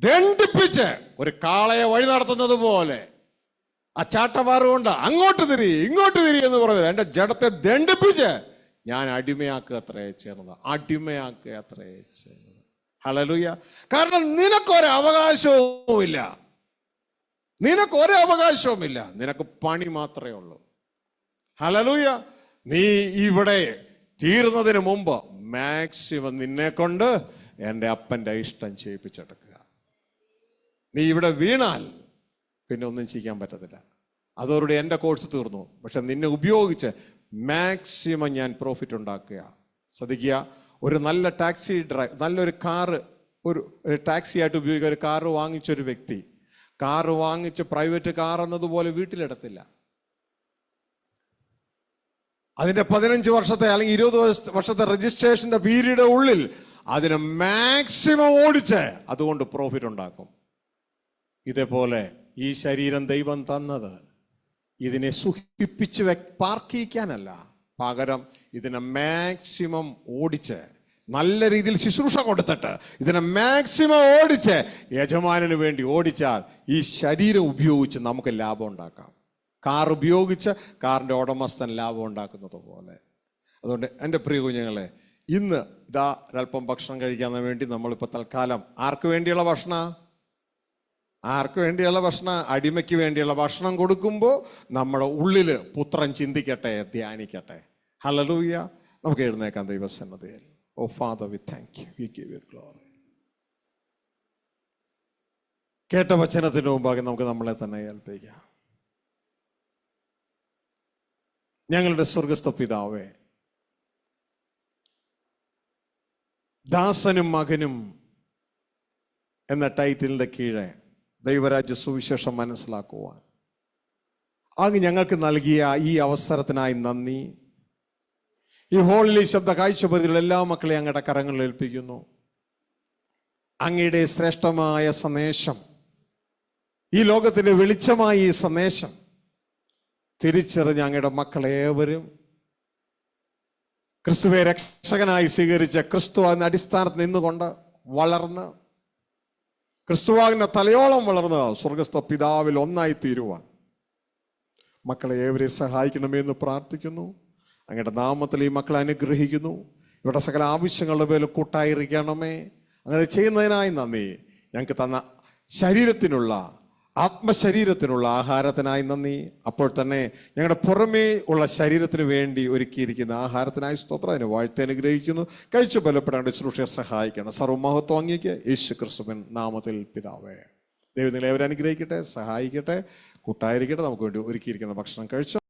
ദണ്ഡിപ്പിച്ച് ഒരു കാളയെ വഴി നടത്തുന്നത് പോലെ ആ ചാട്ടവാറുകൊണ്ട് അങ്ങോട്ട് തിരി ഇങ്ങോട്ട് തിരി എന്ന് പറഞ്ഞത് എൻ്റെ ജഡത്തെ ദണ്ഡിപ്പിച്ച് ഞാൻ അടിമയാക്കുക അത്രേ ചെയ്യുന്നത്, അടിമയാക്കുക അത്രേ ചെയ്യുന്നത്. ഹല്ലേലൂയ. കാരണം നിനക്കൊരവകാശവുമില്ല, നിനക്കൊരവകാശവുമില്ല, നിനക്ക് പണി മാത്രമേ ഉള്ളൂ. ഹല്ലേലൂയ. നീ ഇവിടെ തീരുന്നതിന് മുമ്പ് മാക്സിമം നിന്നെ കൊണ്ട് എൻ്റെ അപ്പൻ്റെ ഇഷ്ടം ചെയ്യിപ്പിച്ചെടുക്കുക. നീ ഇവിടെ വീണാൽ പിന്നെ ഒന്നും ചെയ്യാൻ പറ്റത്തില്ല. അതോടെ എൻ്റെ കോഴ്സ് തീർന്നു. പക്ഷെ നിന്നെ ഉപയോഗിച്ച് മാക്സിമം ഞാൻ പ്രോഫിറ്റ് ഉണ്ടാക്കുക. ശ്രദ്ധിക്കുക, ഒരു നല്ല ടാക്സി നല്ലൊരു കാറ്, ഒരു ടാക്സി ആയിട്ട് ഉപയോഗിക്കുക. ഒരു കാറ് വാങ്ങിച്ചൊരു വ്യക്തി കാറ് വാങ്ങിച്ച് പ്രൈവറ്റ് കാർ എന്നതുപോലെ വീട്ടിലിടത്തില്ല. അതിന്റെ 15 വർഷത്തെ അല്ലെങ്കിൽ 20 വർഷത്തെ രജിസ്ട്രേഷന്റെ പീരീഡ് ഉള്ളിൽ അതിനെ മാക്സിമം ഓടിച്ച് അതുകൊണ്ട് പ്രോഫിറ്റ് ഉണ്ടാക്കും. ഇതേപോലെ ഈ ശരീരം ദൈവം തന്നത് ഇതിനെ സുഖിപ്പിച്ച് പാർക്കിക്കാനല്ല, പകരം ഇതിനെ മാക്സിമം ഓടിച്ച് നല്ല രീതിയിൽ ശുശ്രൂഷ കൊടുത്തിട്ട് ഇതിനെ മാക്സിമം ഓടിച്ച് യജമാനന് വേണ്ടി ഓടിച്ചാൽ ഈ ശരീരം ഉപയോഗിച്ച് നമുക്ക് ലാഭം ഉണ്ടാക്കാം. കാർ ഉപയോഗിച്ച് കാറിൻ്റെ ഉടമസ്ഥൻ ലാഭം ഉണ്ടാക്കുന്നത് പോലെ. അതുകൊണ്ട് എൻ്റെ പ്രിയ കുഞ്ഞുങ്ങളെ, ഇന്ന് ഇതാ ഒരല്പം ഭക്ഷണം കഴിക്കാൻ വേണ്ടി നമ്മളിപ്പോൾ തൽക്കാലം ആർക്ക് വേണ്ടിയുള്ള ഭക്ഷണം? ആർക്ക് വേണ്ടിയുള്ള ഭക്ഷണം? അടിമയ്ക്ക് വേണ്ടിയുള്ള ഭക്ഷണം കൊടുക്കുമ്പോൾ നമ്മുടെ ഉള്ളിൽ പുത്രൻ ചിന്തിക്കട്ടെ, ധ്യാനിക്കട്ടെ. ഹല്ലേലൂയ. നമുക്ക് എഴുന്നേക്കാം ദൈവസന്നിധിയിൽ. Oh father, we thank you, we give you glory. കേട്ട വചനത്തിന് മുമ്പാകെ നമുക്ക് നമ്മളെ തന്നെ ഏൽപ്പിക്കാം. ഞങ്ങളുടെ സ്വർഗസ്ഥ പിതാവേ, ദാസനും മകനും എന്ന ടൈറ്റിലിന്റെ കീഴെ ദൈവരാജ്യ സുവിശേഷം മനസ്സിലാക്കുവാൻ അങ്ങ് ഞങ്ങൾക്ക് നൽകിയ ഈ അവസരത്തിനായി നന്ദി. ഈ ഹോളിലെ ശബ്ദ കാഴ്ചപരിധിയുള്ള എല്ലാ മക്കളെയും അങ്ങയുടെ കരങ്ങളിൽ ഏൽപ്പിക്കുന്നു. അങ്ങയുടെ ശ്രേഷ്ഠമായ സന്ദേശം, ഈ ലോകത്തിന്റെ വെളിച്ചമായ ഈ സന്ദേശം തിരിച്ചറിഞ്ഞ് അങ്ങയുടെ മക്കളേവരും ക്രിസ്തുവെ രക്ഷകനായി സ്വീകരിച്ച ക്രിസ്തു എന്ന അടിസ്ഥാനത്തിൽ നിന്നുകൊണ്ട് വളർന്ന് ക്രിസ്തുവാകുന്ന തലയോളം വളർന്ന് സ്വർഗസ്ഥ പിതാവിൽ ഒന്നായി തീരുവാൻ മക്കളെ ഏവരെയും സഹായിക്കണമെന്ന് പ്രാർത്ഥിക്കുന്നു. അങ്ങയുടെ നാമത്തിൽ ഈ മക്കളെ അനുഗ്രഹിക്കുന്നു. ഇവിടെ സകല ആവശ്യങ്ങളുടെ പേരിൽ കൂട്ടായിരിക്കണമേ. അങ്ങനെ ചെയ്യുന്നതിനായി നന്ദി. ഞങ്ങൾക്ക് തന്ന ശരീരത്തിനുള്ള, ആത്മശരീരത്തിനുള്ള ആഹാരത്തിനായി നന്ദി. അപ്പോൾ തന്നെ ഞങ്ങളുടെ പുറമേ ഉള്ള ശരീരത്തിന് വേണ്ടി ഒരുക്കിയിരിക്കുന്ന ആഹാരത്തിനായി സ്തോത്രം. അതിനെ വാഴ്ത്തി അനുഗ്രഹിക്കുന്നു. കഴിച്ചു ബലപ്പെടേണ്ട ശുശ്രൂഷയെ സഹായിക്കണം. സർവ്വമഹത്വം അങ്ങേക്ക് യേശു ക്രിസ്തുവിൻ നാമത്തിൽ പിതാവേ. ദൈവം നിങ്ങളെ അവരെ അനുഗ്രഹിക്കട്ടെ, സഹായിക്കട്ടെ, കൂട്ടായിരിക്കട്ടെ. നമുക്ക് വേണ്ടി ഒരുക്കിയിരിക്കുന്ന ഭക്ഷണം കഴിച്ചു.